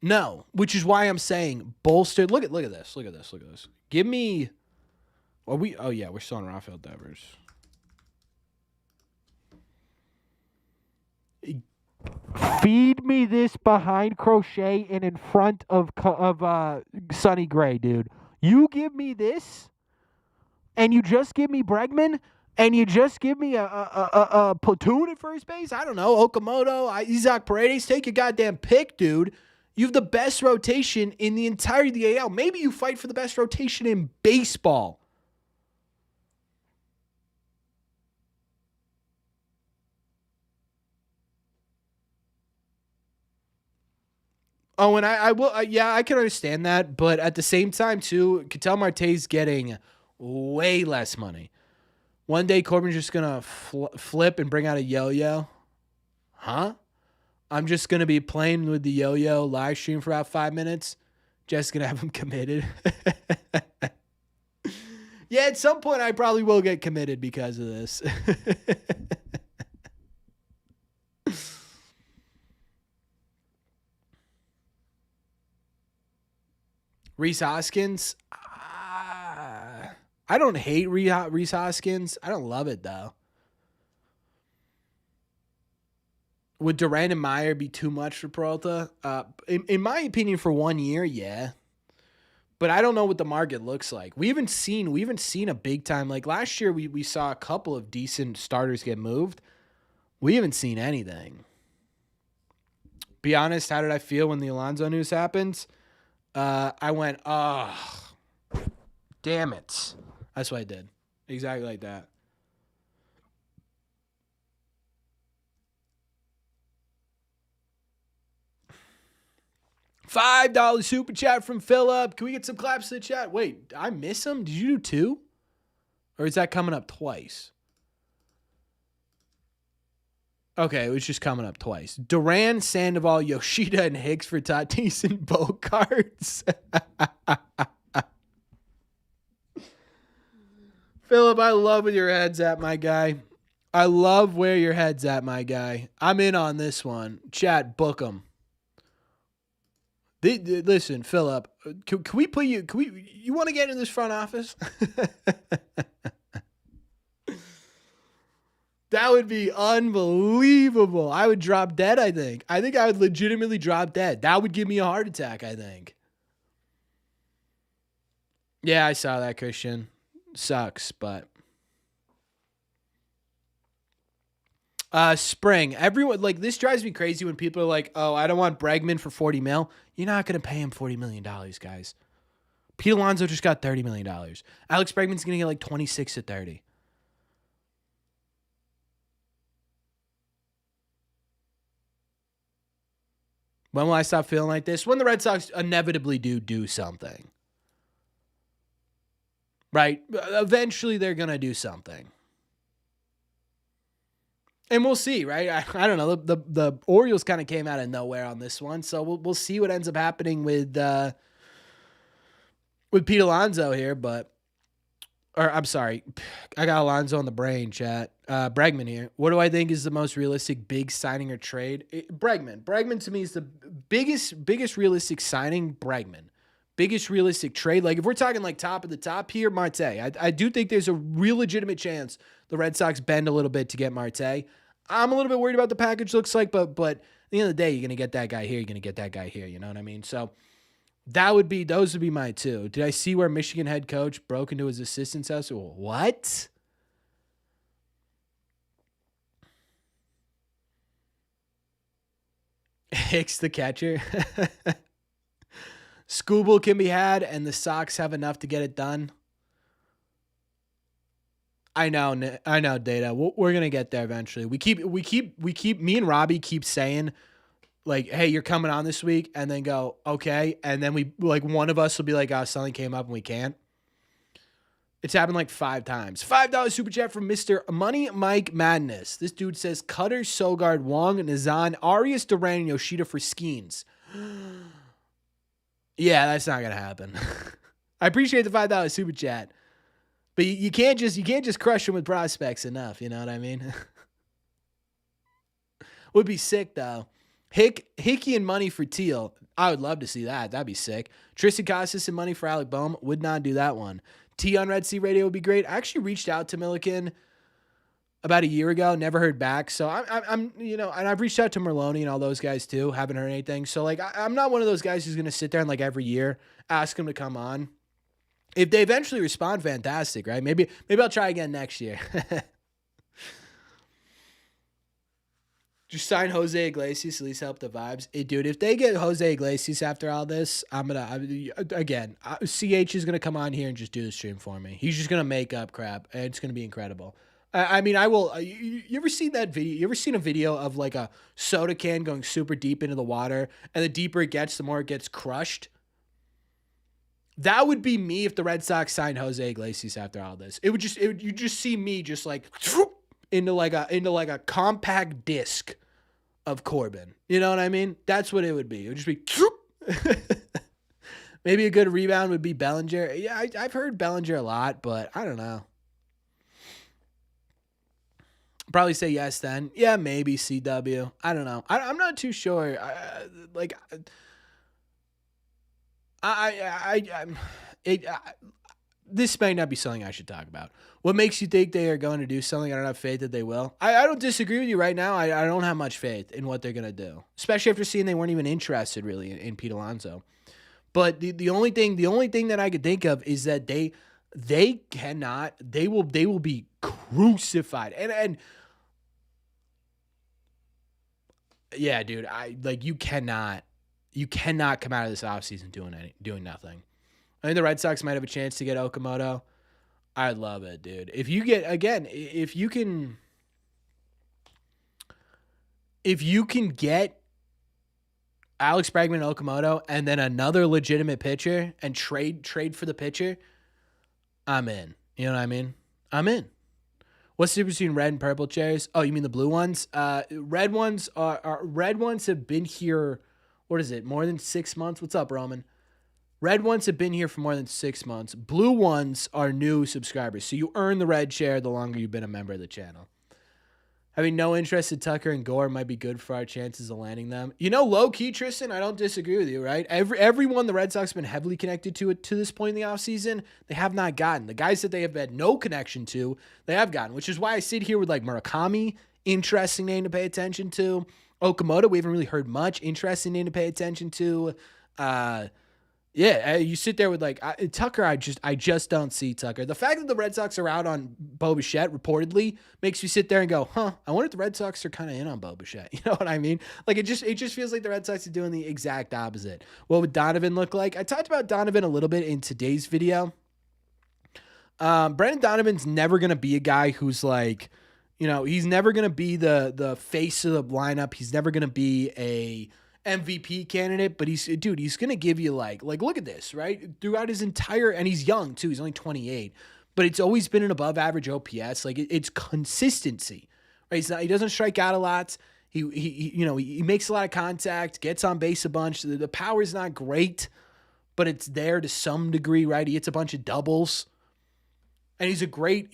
No, which is why I'm saying bolstered. Look at this. Give me. Oh yeah, we're still on Rafael Devers. Feed me this behind Crochet and in front of Sonny Gray, dude. You give me this, and you just give me Bregman, and you just give me a platoon at first base. I don't know, Okamoto, Isaac Paredes. Take your goddamn pick, dude. You have the best rotation in the entirety of the AL. Maybe you fight for the best rotation in baseball. Oh, and I will, yeah, I can understand that, but at the same time, too, Ketel Marte's getting way less money. One day, Corbin's just going to flip and bring out a yo-yo. Huh? I'm just going to be playing with the yo-yo live stream for about 5 minutes. Just going to have him committed. Yeah, at some point, I probably will get committed because of this. Rhys Hoskins, I don't hate Rhys Hoskins. I don't love it, though. Would Durant and Meyer be too much for Peralta? In my opinion, for 1 year, yeah. But I don't know what the market looks like. We haven't seen a big time. Like last year, we saw a couple of decent starters get moved. We haven't seen anything. Be honest, how did I feel when the Alonso news happened? I went, oh, damn it. That's what I did. Exactly like that. $5 super chat from Philip. Can we get some claps to the chat? Wait, did I miss him? Did you do 2? Or is that coming up twice? Okay, it was just coming up twice. Duran, Sandoval, Yoshida, and Hicks for Tatis and Bogarts. Philip, I love where your head's at, my guy. I love where your head's at, my guy. I'm in on this one. Chat, book them. Listen, Philip, can we put you? You want to get in this front office? That would be unbelievable. I would drop dead, I think. I think I would legitimately drop dead. That would give me a heart attack, I think. Yeah, I saw that, Christian. Sucks, but. Spring. Everyone, like, this drives me crazy when people are like, oh, I don't want Bregman for $40 million. You're not going to pay him $40 million, guys. Pete Alonso just got $30 million. Alex Bregman's going to get like 26 to 30. When will I stop feeling like this? When the Red Sox inevitably do something. Right? Eventually they're going to do something. And we'll see, right? I don't know. The Orioles kind of came out of nowhere on this one. So we'll see what ends up happening with Pete Alonso here, I'm sorry. I got Alonso on the brain, chat. Bregman here. What do I think is the most realistic big signing or trade? Bregman. Bregman to me is the biggest realistic signing, Bregman. Biggest realistic trade. Like if we're talking like top of the top here, Marte. I do think there's a real legitimate chance the Red Sox bend a little bit to get Marte. I'm a little bit worried about the package looks like, but at the end of the day, you're going to get that guy here. You're going to get that guy here. You know what I mean? So those would be my two. Did I see where Michigan head coach broke into his assistant's house? What? Hicks the catcher. Scooble can be had, and the Sox have enough to get it done. I know, Data. We're gonna get there eventually. We keep. Me and Robbie keep saying, like, "Hey, you're coming on this week," and then go, "Okay," and then we like one of us will be like, "Oh, something came up and we can't." It's happened like 5 times. $5 super chat from Mr. Money Mike Madness. This dude says Cutter, Sogard, Wong, Nazan, Arias, Duran, and Yoshida for Skeens. Yeah, that's not gonna happen. I appreciate the $5 super chat. But you can't just crush him with prospects enough. You know what I mean? Would be sick though. Hickey and money for Teal. I would love to see that. That'd be sick. Tristan Casas and money for Alec Boehm. Would not do that one. T on Red Sea Radio would be great. I actually reached out to Milliken about a year ago. Never heard back. So I'm and I've reached out to Merlone and all those guys too. Haven't heard anything. So like I'm not one of those guys who's gonna sit there and like every year ask him to come on. If they eventually respond, fantastic, right? Maybe I'll try again next year. Just sign Jose Iglesias, at least help the vibes. Hey, dude, if they get Jose Iglesias after all this, CH is going to come on here and just do the stream for me. He's just going to make up crap, and it's going to be incredible. I will. You ever seen that video? You ever seen a video of like a soda can going super deep into the water, and the deeper it gets, the more it gets crushed? That would be me if the Red Sox signed Jose Iglesias after all this. You just see me just like into like a compact disc of Corbin. You know what I mean? That's what it would be. It would just be maybe a good rebound would be Bellinger. Yeah, I've heard Bellinger a lot, but I don't know. Probably say yes then. Yeah, maybe CW. I don't know. I'm not too sure. this might not be something I should talk about. What makes you think they are going to do something? I don't have faith that they will. I don't disagree with you right now. I don't have much faith in what they're going to do, especially after seeing they weren't even interested really in Pete Alonso. But the only thing that I could think of is that they will be crucified. And yeah, dude, you cannot come out of this offseason doing nothing. I think the Red Sox might have a chance to get Okamoto. I'd love it, dude. If you can get Alex Bregman and Okamoto and then another legitimate pitcher and trade for the pitcher, I'm in. You know what I mean? I'm in. What's the difference between red and purple chairs? Oh, you mean the blue ones? Red ones have been here, what is it, more than 6 months? What's up, Roman? Red ones have been here for more than 6 months. Blue ones are new subscribers. So you earn the red chair the longer you've been a member of the channel. Having no interest in Tucker and Gore might be good for our chances of landing them. You know, low-key, Tristan, I don't disagree with you, right? Everyone the Red Sox have been heavily connected to this point in the offseason, they have not gotten. The guys that they have had no connection to, they have gotten, which is why I sit here with, like, Murakami, interesting name to pay attention to. Okamoto, we haven't really heard much. Interesting name to pay attention to. Yeah, you sit there with, like, Tucker, I just don't see Tucker. The fact that the Red Sox are out on Bo Bichette, reportedly, makes you sit there and go, I wonder if the Red Sox are kind of in on Bo Bichette. You know what I mean? Like, it just feels like the Red Sox are doing the exact opposite. What would Donovan look like? I talked about Donovan a little bit in today's video. Brendan Donovan's never going to be a guy who's like, you know, he's never going to be the face of the lineup. He's never going to be a MVP candidate, but he's going to give you like, look at this, right? Throughout his entire, and he's young too. He's only 28, but it's always been an above average OPS. Like it's consistency, right? He doesn't strike out a lot. He makes a lot of contact, gets on base a bunch. The power is not great, but it's there to some degree, right? He hits a bunch of doubles, and he's a great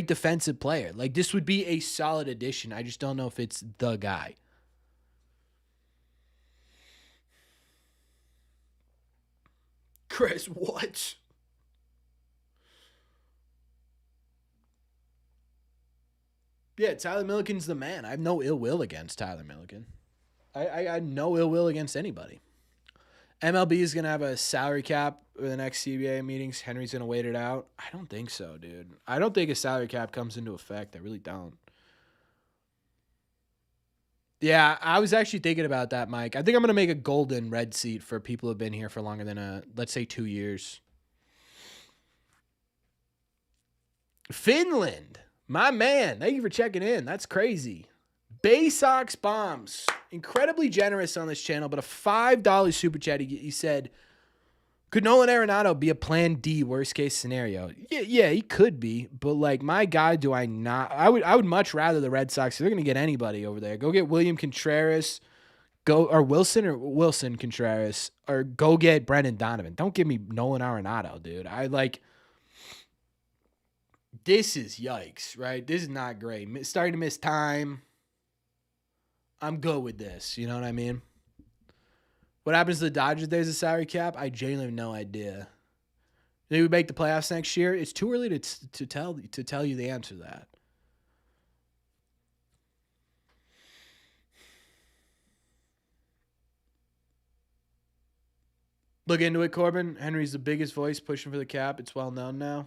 defensive player. Like, this would be a solid addition. I just don't know if it's the guy. Chris, what? Yeah, Tyler Milliken's the man. I have no ill will against Tyler Milliken. I have no ill will against anybody. MLB is going to have a salary cap for the next CBA meetings. Henry's going to wait it out. I don't think so, dude. I don't think a salary cap comes into effect. I really don't. Yeah, I was actually thinking about that, Mike. I think I'm going to make a golden red seat for people who have been here for longer than, let's say, 2 years. Finland, my man. Thank you for checking in. That's crazy. Bay Sox Bombs. Incredibly generous on this channel, but a $5 super chat. He said, could Nolan Arenado be a plan D worst case scenario? Yeah, he could be, but like, my guy, do I not? I would much rather the Red Sox, if they're going to get anybody over there, go get William Contreras, Wilson Contreras, or go get Brendan Donovan. Don't give me Nolan Arenado, dude. This is yikes, right? This is not great. Starting to miss time. I'm good with this. You know what I mean? What happens to the Dodgers if there's a salary cap? I genuinely have no idea. They would make the playoffs next year. It's too early to tell you the answer to that. Look into it, Corbin. Henry's the biggest voice pushing for the cap. It's well known now.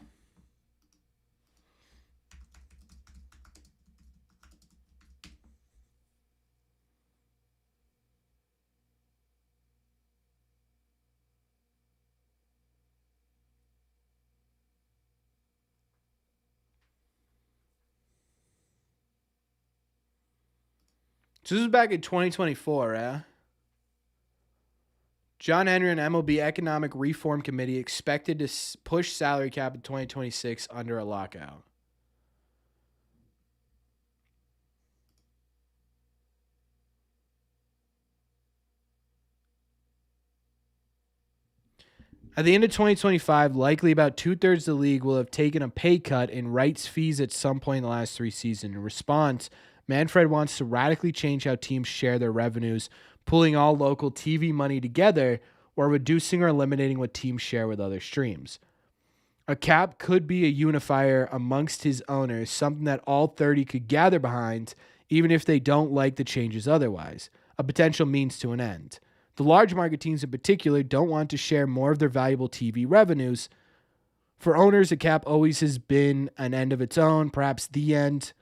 So this is back in 2024, yeah? John Henry and MLB Economic Reform Committee expected to push salary cap in 2026 under a lockout. At the end of 2025, likely about 2/3 of the league will have taken a pay cut in rights fees at some point in the last 3 seasons. In response, Manfred wants to radically change how teams share their revenues, pulling all local TV money together or reducing or eliminating what teams share with other streams. A cap could be a unifier amongst his owners, something that all 30 could gather behind, even if they don't like the changes otherwise. A potential means to an end. The large market teams in particular don't want to share more of their valuable TV revenues. For owners, a cap always has been an end of its own, perhaps the end.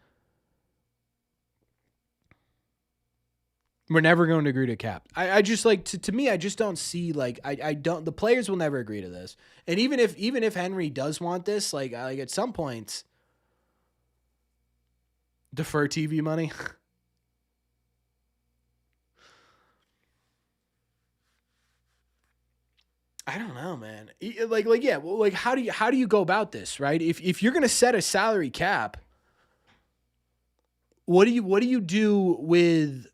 We're never going to agree to cap. I just like to me, I just don't see like I don't the players will never agree to this. And even if Henry does want this, like at some point defer TV money. I don't know, man. Like yeah, well, like how do you go about this, right? If you're gonna set a salary cap, what do you do with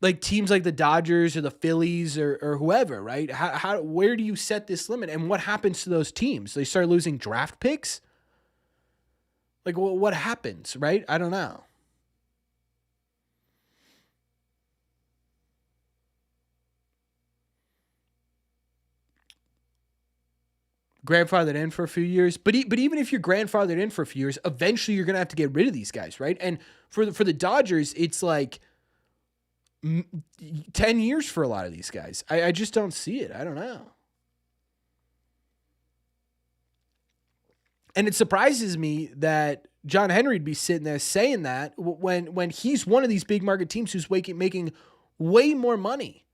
like teams like the Dodgers or the Phillies or whoever, right? Where do you set this limit? And what happens to those teams? They start losing draft picks? Like what happens, right? I don't know. Grandfathered in for a few years, but even if you're grandfathered in for a few years, eventually you're gonna have to get rid of these guys, right? And for the Dodgers, it's like 10 years for a lot of these guys. I just don't see it. I don't know. And it surprises me that John Henry'd be sitting there saying that when he's one of these big market teams who's making way more money.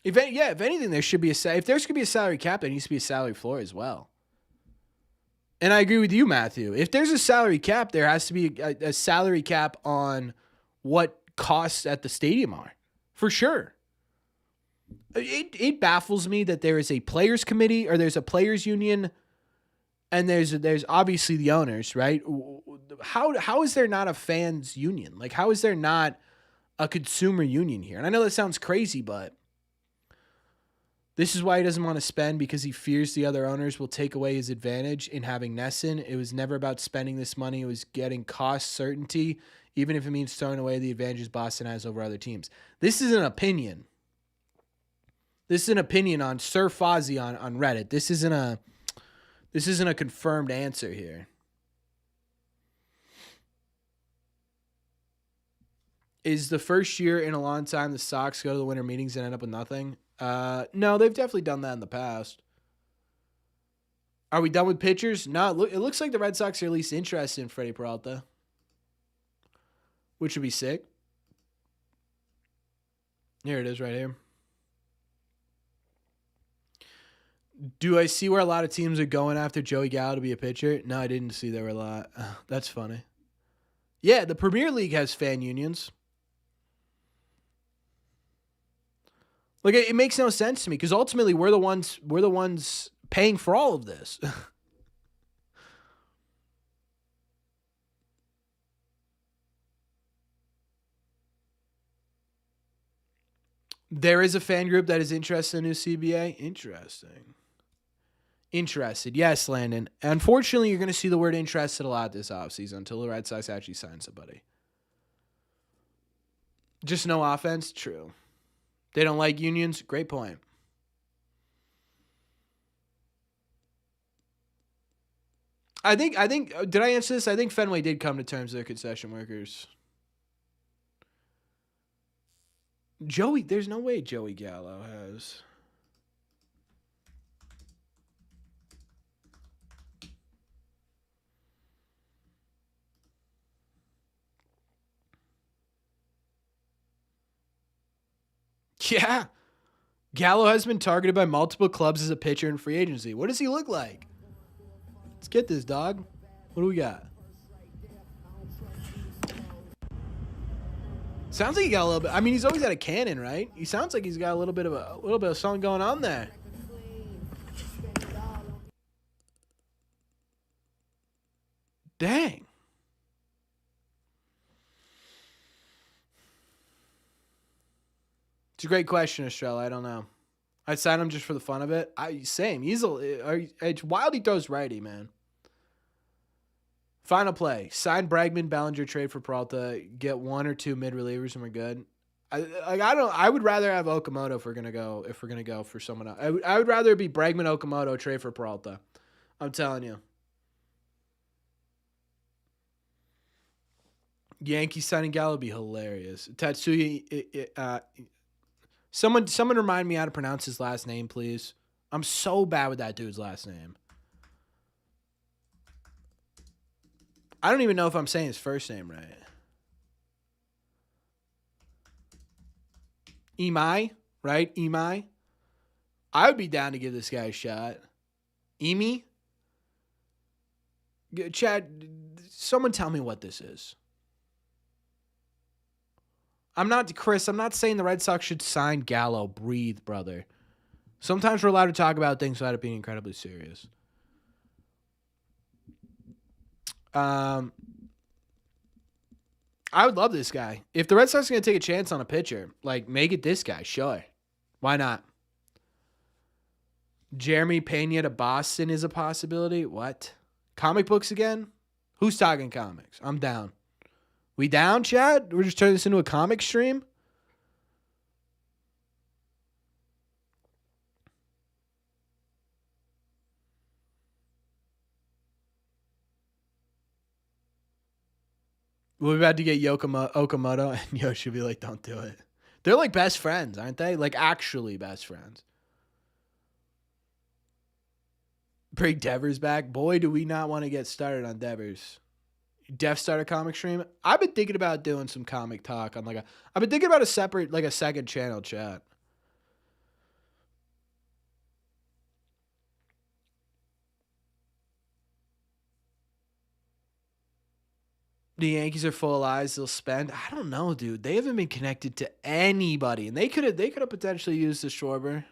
If anything, there should be if there's going to be a salary cap, there needs to be a salary floor as well. And I agree with you, Matthew. If there's a salary cap, there has to be a salary cap on what costs at the stadium are, for sure. It baffles me that there is a players committee or there's a players union, and there's obviously the owners, right? How is there not a fans union? Like how is there not a consumer union here? And I know that sounds crazy, but this is why he doesn't want to spend, because he fears the other owners will take away his advantage in having NESN. It was never about spending this money. It was getting cost certainty, even if it means throwing away the advantages Boston has over other teams. This is an opinion. This is an opinion on Sir Fozzie on Reddit. This isn't a confirmed answer here. Is the first year in a long time the Sox go to the winter meetings and end up with nothing? No, they've definitely done that in the past. Are we done with pitchers? No, it looks like the Red Sox are at least interested in Freddie Peralta, which would be sick. Here it is right here. Do I see where a lot of teams are going after Joey Gallo to be a pitcher? No, I didn't see there were a lot. That's funny. Yeah, the Premier League has fan unions. Like it makes no sense to me because ultimately we're the ones paying for all of this. There is a fan group that is interested in new CBA. Interested. Yes, Landon. Unfortunately, you're going to see the word interested a lot this offseason until the Red Sox actually sign somebody. Just no offense? True. They don't like unions? Great point. I think, did I answer this? I think Fenway did come to terms with their concession workers. There's no way Joey Gallo has. Yeah. Gallo has been targeted by multiple clubs as a pitcher in free agency. What does he look like? Let's get this, dog. What do we got? Sounds like he got a little bit. I mean, he's always had a cannon, right? He sounds like he's got a little bit of something going on there. Dang. It's a great question, Estrella. I don't know. I'd sign him just for the fun of it. Same. It's wild he throws righty, man. Final play. Sign Bregman, Bellinger, trade for Peralta, get one or two mid relievers, and we're good. I would rather have Okamoto if we're gonna go for someone else. I would rather it be Bregman, Okamoto, trade for Peralta. I'm telling you. Yankees signing Gallo would be hilarious. Tatsuya, someone remind me how to pronounce his last name, please. I'm so bad with that dude's last name. I don't even know if I'm saying his first name right. Imai, right? Imai. I would be down to give this guy a shot. Emi? Chad, someone tell me what this is. I'm not saying the Red Sox should sign Gallo. Breathe, brother. Sometimes we're allowed to talk about things without it being incredibly serious. I would love this guy. If the Red Sox are going to take a chance on a pitcher, like, make it this guy, sure. Why not? Jeremy Pena to Boston is a possibility. What? Comic books again? Who's talking comics? I'm down. We down, Chad? We're just turning this into a comic stream? We're about to get Okamoto, and Yoshi will be like, don't do it. They're like best friends, aren't they? Like, actually best friends. Bring Devers back. Boy, do we not want to get started on Devers. Def start a comic stream. I've been thinking about doing some comic talk on I've been thinking about a separate, like a second channel chat. The Yankees are full of lies they'll spend. I don't know, dude. They haven't been connected to anybody, and they could have potentially used the Schwarber.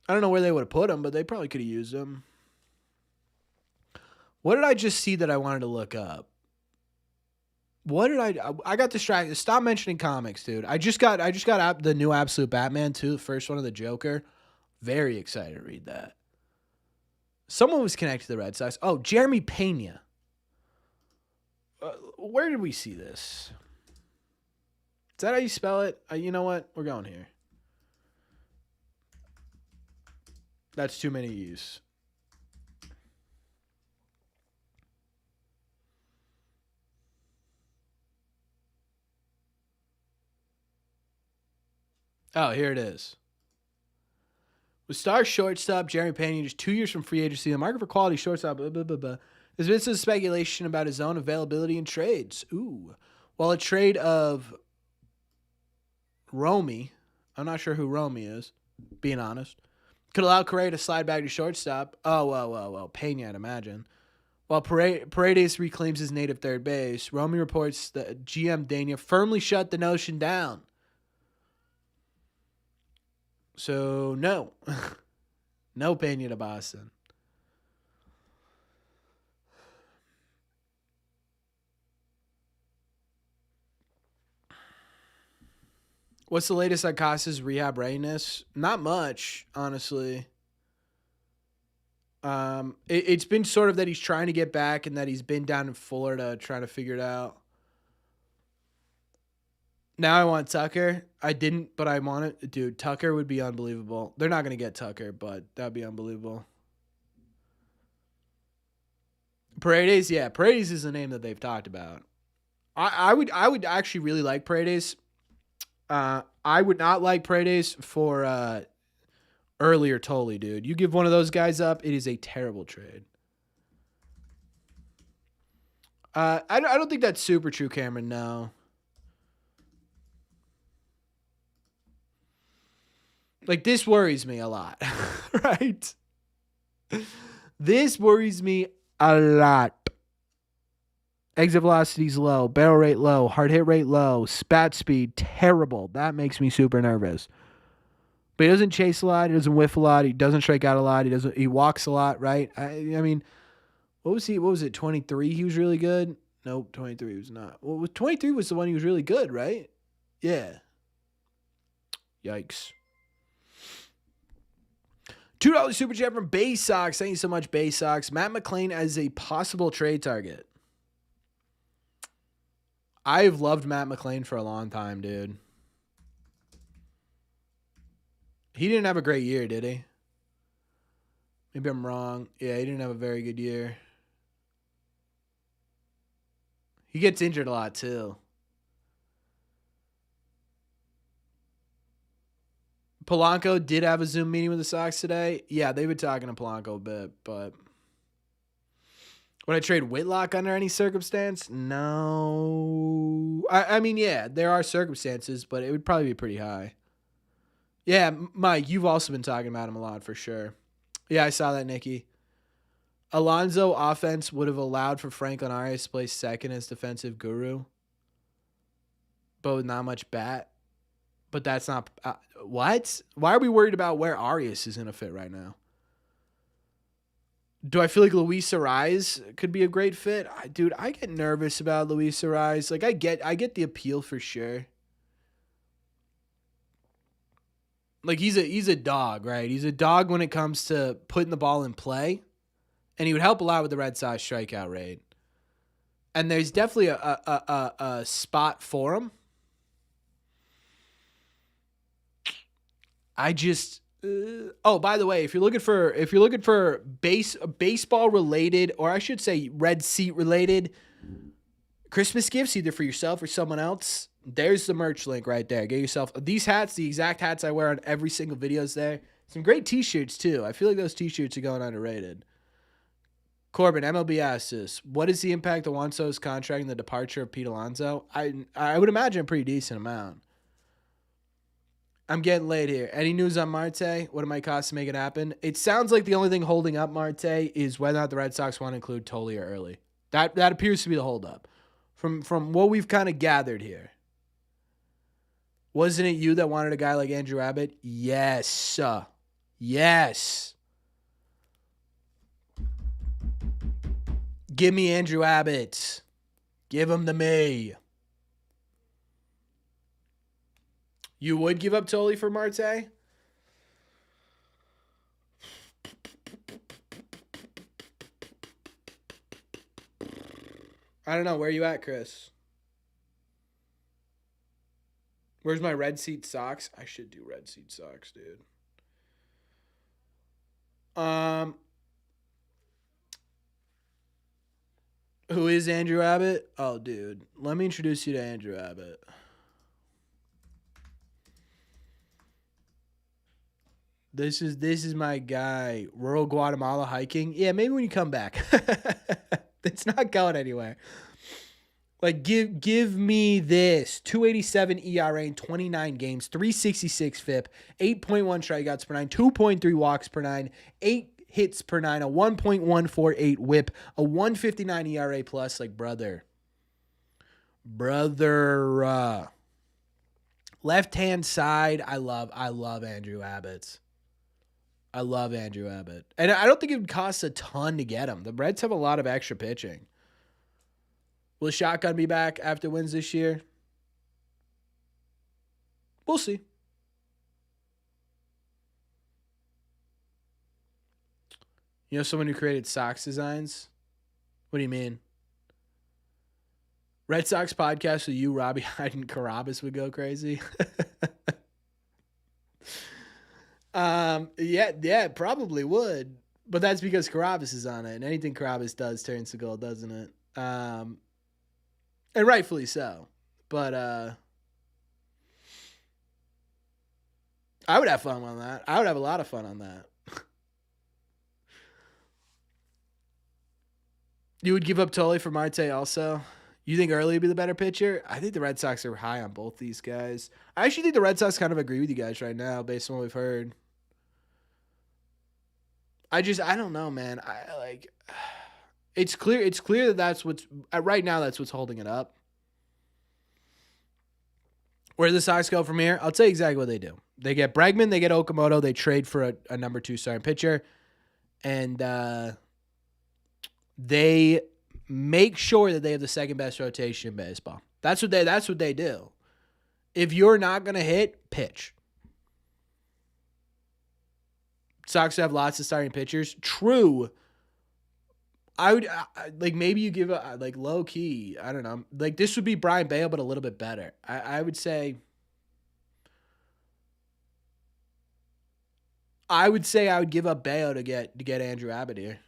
I don't know where they would have put him, but they probably could have used him. What did I just see that I wanted to look up? What did I got distracted. Stop mentioning comics, dude. I just got the new Absolute Batman too, the first one of the Joker. Very excited to read that. Someone was connected to the Red Sox. Oh, Jeremy Pena. Where did we see this? Is that how you spell it? You know what? We're going here. That's too many E's. Oh, here it is. With star shortstop Jeremy Pena, just 2 years from free agency, the market for quality shortstop, blah, blah, blah, blah. There's been some speculation about his own availability in trades. Ooh. Well, a trade of Romy, I'm not sure who Romy is, being honest, could allow Correa to slide back to shortstop. Oh, well, Pena, I'd imagine. While Paredes reclaims his native third base, Romy reports that GM Dania firmly shut the notion down. So, no. No Pena to Boston. What's the latest on Costa's rehab readiness? Not much, honestly. It's been sort of that he's trying to get back and that he's been down in Florida trying to figure it out. Now I want Tucker. I didn't, but I want it. Dude, Tucker would be unbelievable. They're not going to get Tucker, but that'd be unbelievable. Paredes, yeah. Paredes is the name that they've talked about. I would actually really like Paredes. I would not like Paredes for earlier Tolley, dude. You give one of those guys up, it is a terrible trade. I don't think that's super true, Cameron. No. Like, this worries me a lot, right? This worries me a lot. Exit velocity's low, barrel rate low, hard hit rate low, spat speed terrible. That makes me super nervous. But he doesn't chase a lot. He doesn't whiff a lot. He doesn't strike out a lot. He walks a lot, right? I mean, what was he? What was it? 23. He was really good. Nope, 23 was not. Well, 23 was the one he was really good, right? Yeah. Yikes. $2 super chat from Bay Sox. Thank you so much, Bay Sox. Matt McLain as a possible trade target. I've loved Matt McLain for a long time, dude. He didn't have a great year, did he? Maybe I'm wrong. Yeah, he didn't have a very good year. He gets injured a lot, too. Polanco did have a Zoom meeting with the Sox today. Yeah, they've been talking to Polanco a bit, but would I trade Whitlock under any circumstance? No. I mean, yeah, there are circumstances, but it would probably be pretty high. Yeah, Mike, you've also been talking about him a lot for sure. Yeah, I saw that, Nikki. Alonso offense would have allowed for Franklin Arias to play second as defensive guru, but with not much bat. But that's not what? Why are we worried about where Arias is going to fit right now? Do I feel like Luis Suarez could be a great fit? Dude, I get nervous about Luis Suarez. Like I get the appeal for sure. Like he's a dog, right? He's a dog when it comes to putting the ball in play, and he would help a lot with the Red Sox strikeout rate. And there's definitely a spot for him. I just by the way, if you're looking for baseball related, or I should say red seat related Christmas gifts, either for yourself or someone else, there's the merch link right there. Get yourself these hats, the exact hats I wear on every single videos there. Some great t-shirts too. I feel like those t-shirts are going underrated. Corbin, MLB asks this: what is the impact of Juan Soto's contract and the departure of Pete Alonso? I would imagine a pretty decent amount. I'm getting late here. Any news on Marte? What it might cost to make it happen? It sounds like the only thing holding up Marte is whether or not the Red Sox want to include Toglia early. That appears to be the holdup. From what we've kind of gathered here. Wasn't it you that wanted a guy like Andrew Abbott? Yes. Yes. Give me Andrew Abbott. Give him to me. You would give up Toley for Marte? I don't know. Where are you at, Chris? Where's my red seat Sox? I should do red seat Sox, dude. Who is Andrew Abbott? Oh, dude. Let me introduce you to Andrew Abbott. This is my guy. Rural Guatemala hiking. Yeah, maybe when you come back. It's not going anywhere. Like, give me this. 287 ERA in 29 games, 366 FIP, 8.1 strikeouts per nine, 2.3 walks per nine, 8 hits per nine, a 1.148 whip, a 159 ERA plus. Like, brother. Left-hand side, I love Andrew Abbott. I love Andrew Abbott. And I don't think it would cost a ton to get him. The Reds have a lot of extra pitching. Will Shotgun be back after wins this year? We'll see. You know someone who created Sox designs? What do you mean? Red Sox podcast with you, Robbie Hyde, and Carabas would go crazy. Yeah, probably would. But that's because Carabas is on it. And anything Carabas does turns to gold, doesn't it? And rightfully so. But I would have fun on that. I would have a lot of fun on that. You would give up Toley for Marte also? You think Early would be the better pitcher? I think the Red Sox are high on both these guys. I actually think the Red Sox kind of agree with you guys right now based on what we've heard. I don't know, man. It's clear that's what's right now. That's what's holding it up. Where the Sox go from here? I'll tell you exactly what they do. They get Bregman, they get Okamoto, they trade for a number 2 starting pitcher, and they make sure that they have the second best rotation in baseball. That's what they do. If you're not gonna hit, pitch. Sox have lots of starting pitchers. True. I would like maybe you give a like low key. I don't know. Like this would be Brian Bale, but a little bit better. I would say. I would say I would give up Bale to get Andrew Abbott here.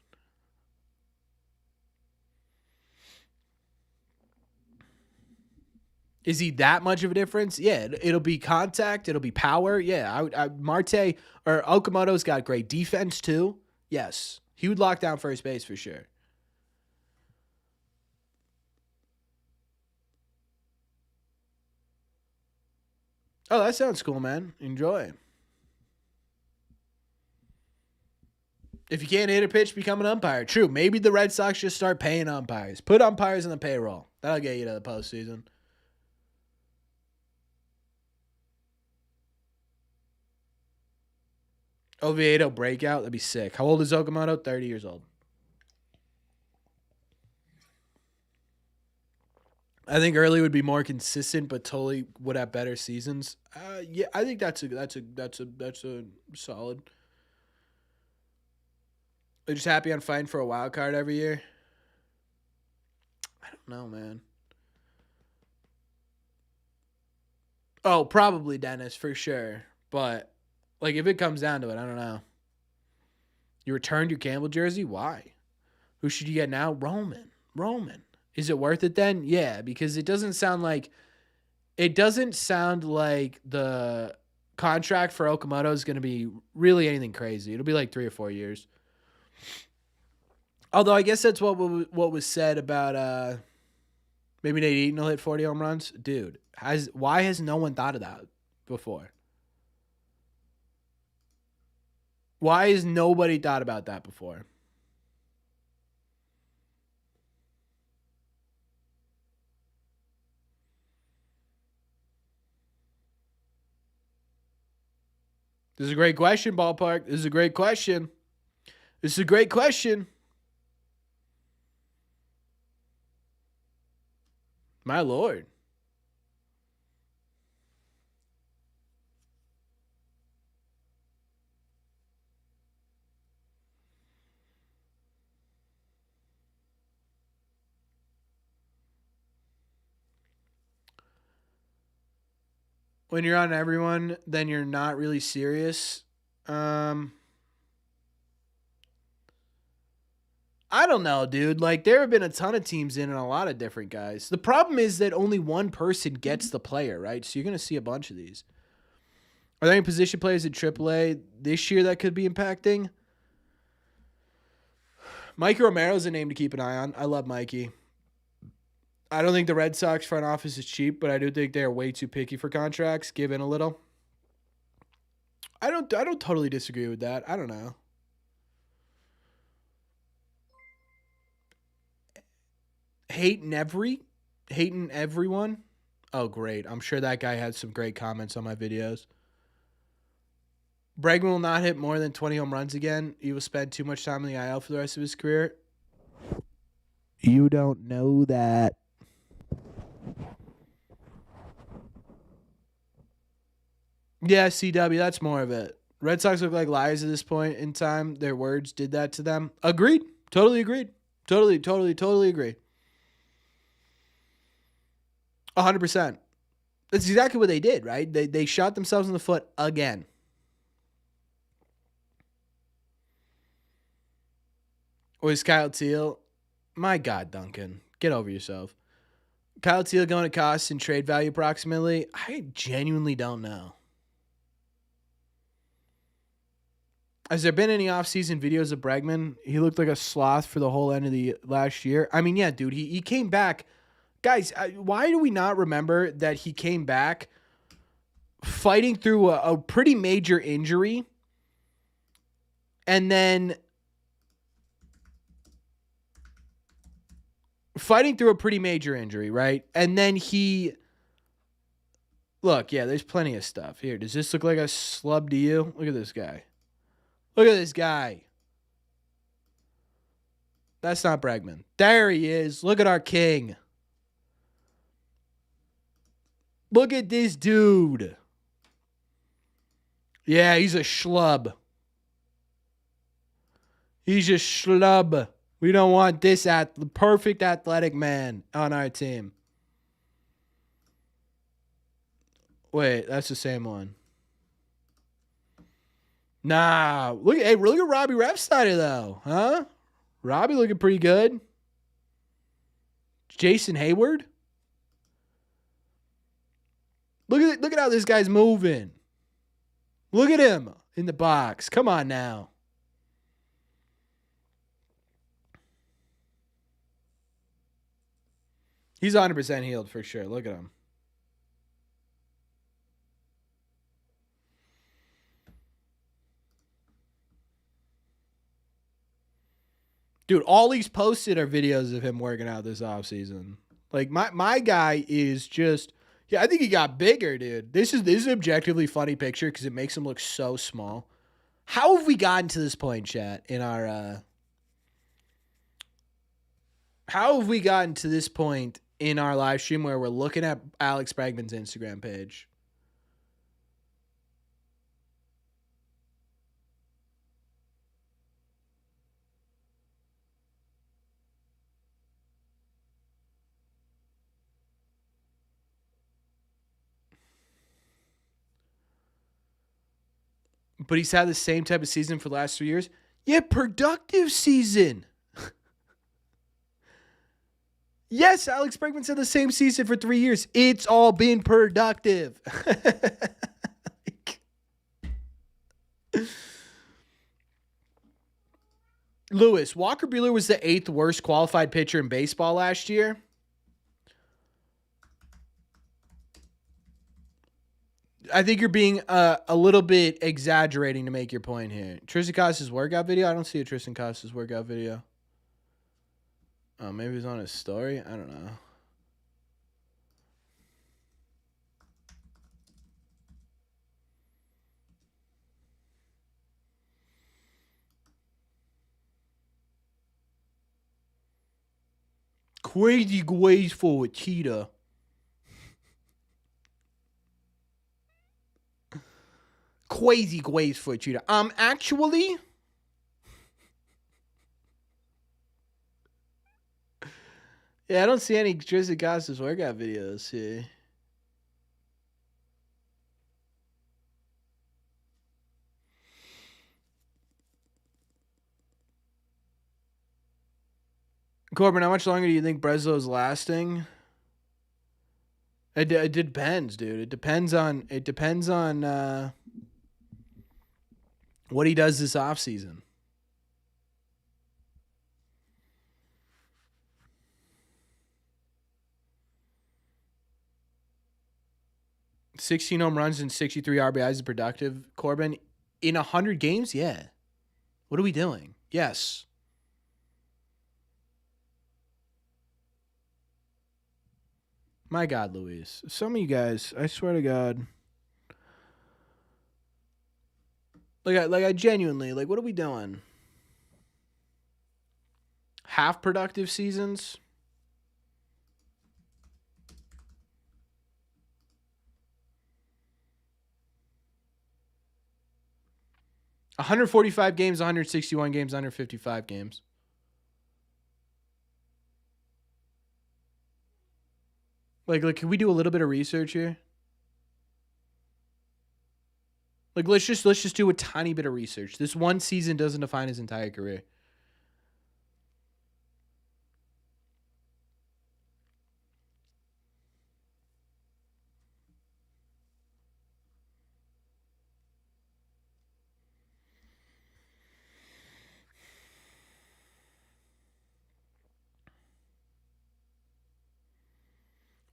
Is he that much of a difference? Yeah, it'll be contact. It'll be power. Yeah, Marte or Okamoto's got great defense too. Yes, he would lock down first base for sure. Oh, that sounds cool, man. Enjoy. If you can't hit a pitch, become an umpire. True. Maybe the Red Sox just start paying umpires. Put umpires in the payroll. That'll get you to the postseason. Oviedo breakout. That'd be sick. How old is Okamoto? 30 years old. I think early would be more consistent, but totally would have better seasons. Yeah, I think that's a solid. They're just happy on fighting for a wild card every year. I don't know, man. Oh, probably Dennis for sure. But like if it comes down to it, I don't know. You returned your Campbell jersey? Why? Who should you get now? Roman. Roman. Is it worth it then? Yeah, because it doesn't sound like the contract for Okamoto is going to be really anything crazy. It'll be like 3 or 4 years. Although I guess that's what was said about maybe Nate Eaton will hit 40 home runs. Dude, why has no one thought of that before? Why has nobody thought about that before? This is a great question, Ballpark. This is a great question. This is a great question. My Lord. When you're on everyone, then you're not really serious. I don't know, dude. Like, there have been a ton of teams in and a lot of different guys. The problem is that only one person gets the player, right? So you're going to see a bunch of these. Are there any position players at AAA this year that could be impacting? Mikey Romero's a name to keep an eye on. I love Mikey. I don't think the Red Sox front office is cheap, but I do think they're way too picky for contracts. Give in a little. I don't totally disagree with that. I don't know. Hating everyone. Oh, great. I'm sure that guy had some great comments on my videos. Bregman will not hit more than 20 home runs again. He will spend too much time in the IL for the rest of his career. You don't know that. Yeah, CW, that's more of it. Red Sox look like liars at this point in time. Their words did that to them. Agreed. Totally agreed. Totally agree. 100%. That's exactly what they did, right? They shot themselves in the foot again. Or is Kyle Teal? My God, Duncan. Get over yourself. Kyle Teal going to cost and trade value approximately? I genuinely don't know. Has there been any offseason videos of Bregman? He looked like a sloth for the whole end of the last year. I mean, yeah, dude, he came back. Guys, why do we not remember that he came back fighting through a pretty major injury and then fighting through a pretty major injury, right? And then look, yeah, there's plenty of stuff. Here, does this look like a slub to you? Look at this guy. Look at this guy. That's not Bregman. There he is. Look at our king. Look at this dude. Yeah, he's a schlub. He's just schlub. We don't want this perfect athletic man on our team. Wait, that's the same one. Nah, look at Robbie Refsnyder though, huh? Robbie looking pretty good. Jason Hayward. Look at how this guy's moving. Look at him in the box. Come on now. He's 100% healed for sure. Look at him. Dude, all he's posted are videos of him working out this offseason. Like my guy is just, yeah, I think he got bigger, dude. This is an objectively funny picture because it makes him look so small. How have we gotten to this point, chat, in our how have we gotten to this point in our live stream where we're looking at Alex Bregman's Instagram page? But he's had the same type of season for the last 3 years. Yeah, productive season. Yes, Alex Bregman's had the same season for 3 years. It's all been productive. Lewis, Walker Buehler was the 8th worst qualified pitcher in baseball last year. I think you're being a little bit exaggerating to make your point here. Tristan Casas' workout video? I don't see a Tristan Casas workout video. Oh, maybe it was on his story? I don't know. Crazy ways for a cheetah. Crazy ways for a cheetah. Actually, yeah, I don't see any Tristan Casas workout videos here. Corbin, how much longer do you think Breslow's lasting? It depends, dude. It depends on what he does this offseason. $16 home runs and 63 RBIs is productive, Corbin. In 100 games, yeah. What are we doing? Yes. My God, Luis. Some of you guys, I swear to God. I genuinely, what are we doing? Half productive seasons? $145 games, 161 games, 155 games. Can we do a little bit of research here? Let's just do a tiny bit of research. This one season doesn't define his entire career.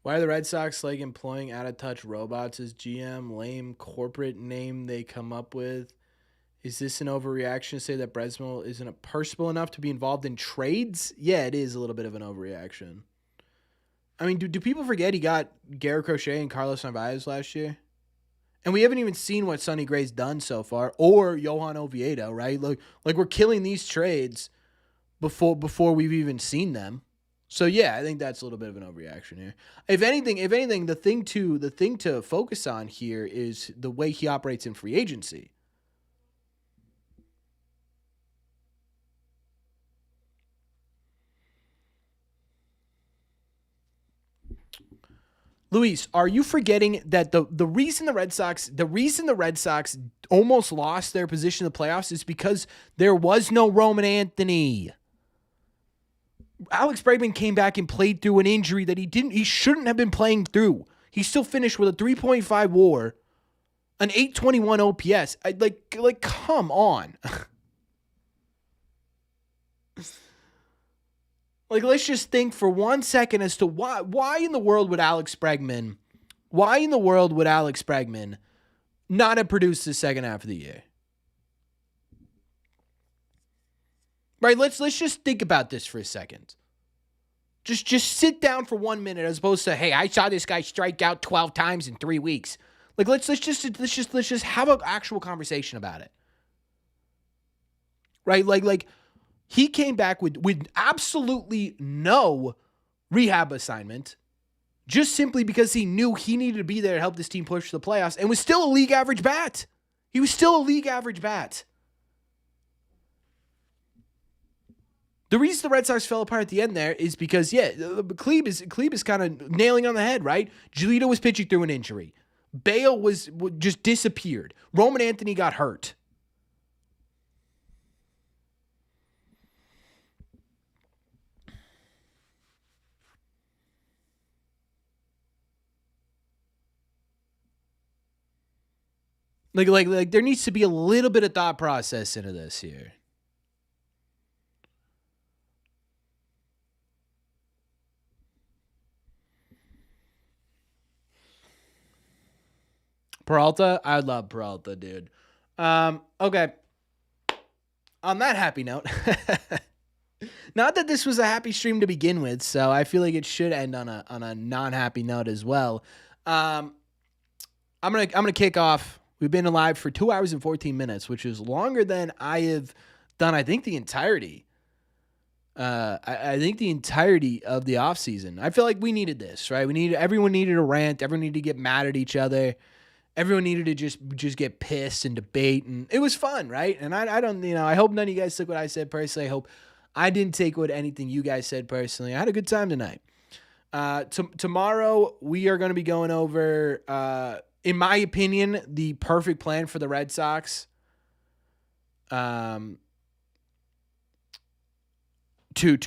Why are the Red Sox employing out-of-touch robots as GM? Lame corporate name they come up with. Is this an overreaction to say that Bresmo isn't personable enough to be involved in trades? Yeah, it is a little bit of an overreaction. I mean, do people forget he got Garrett Crochet and Carlos Narvaez last year? And we haven't even seen what Sonny Gray's done so far, or Johan Oviedo, right? We're killing these trades before we've even seen them. So yeah, I think that's a little bit of an overreaction here. If anything, the thing to focus on here is the way he operates in free agency. Luis, are you forgetting that the reason the Red Sox almost lost their position in the playoffs is because there was no Roman Anthony. Alex Bregman came back and played through an injury that he shouldn't have been playing through. He still finished with a 3.5 WAR, an 821 OPS. Like come on. Like, let's just think for 1 second as to why in the world would Alex Bregman not have produced the second half of the year? Right? Let's just think about this for a second. Just sit down for 1 minute as opposed to, hey, I saw this guy strike out 12 times in 3 weeks. Like, let's just have an actual conversation about it. Right? Like he came back with absolutely no rehab assignment, just simply because he knew he needed to be there to help this team push to the playoffs, and was still a league average bat. He was still a league average bat. The reason the Red Sox fell apart at the end there is because, Klebe is kind of nailing on the head, right? Giolito was pitching through an injury. Bale just disappeared. Roman Anthony got hurt. Like there needs to be a little bit of thought process into this here. Peralta, I love Peralta, dude. Okay. On that happy note, not that this was a happy stream to begin with, so I feel like it should end on a non-happy note as well. I'm gonna kick off. We've been alive for 2 hours and 14 minutes, which is longer than I have done, I think, the entirety. I think the entirety of the offseason. I feel like we needed this, right? Everyone needed a rant. Everyone needed to get mad at each other. Everyone needed to just get pissed and debate, and it was fun, right? And I don't, I hope none of you guys took what I said personally. I hope I didn't take what anything you guys said personally. I had a good time tonight. Tomorrow we are going to be going over, in my opinion, the perfect plan for the Red Sox. To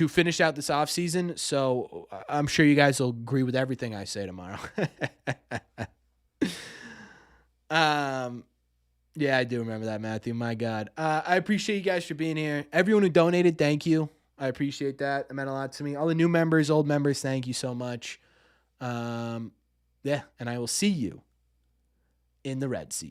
finish out this offseason. So I'm sure you guys will agree with everything I say tomorrow. Yeah, I do remember that, Matthew. My God. I appreciate you guys for being here. Everyone who donated, thank you. I appreciate that. It meant a lot to me. All the new members, old members, thank you so much. And I will see you in the Red Sea.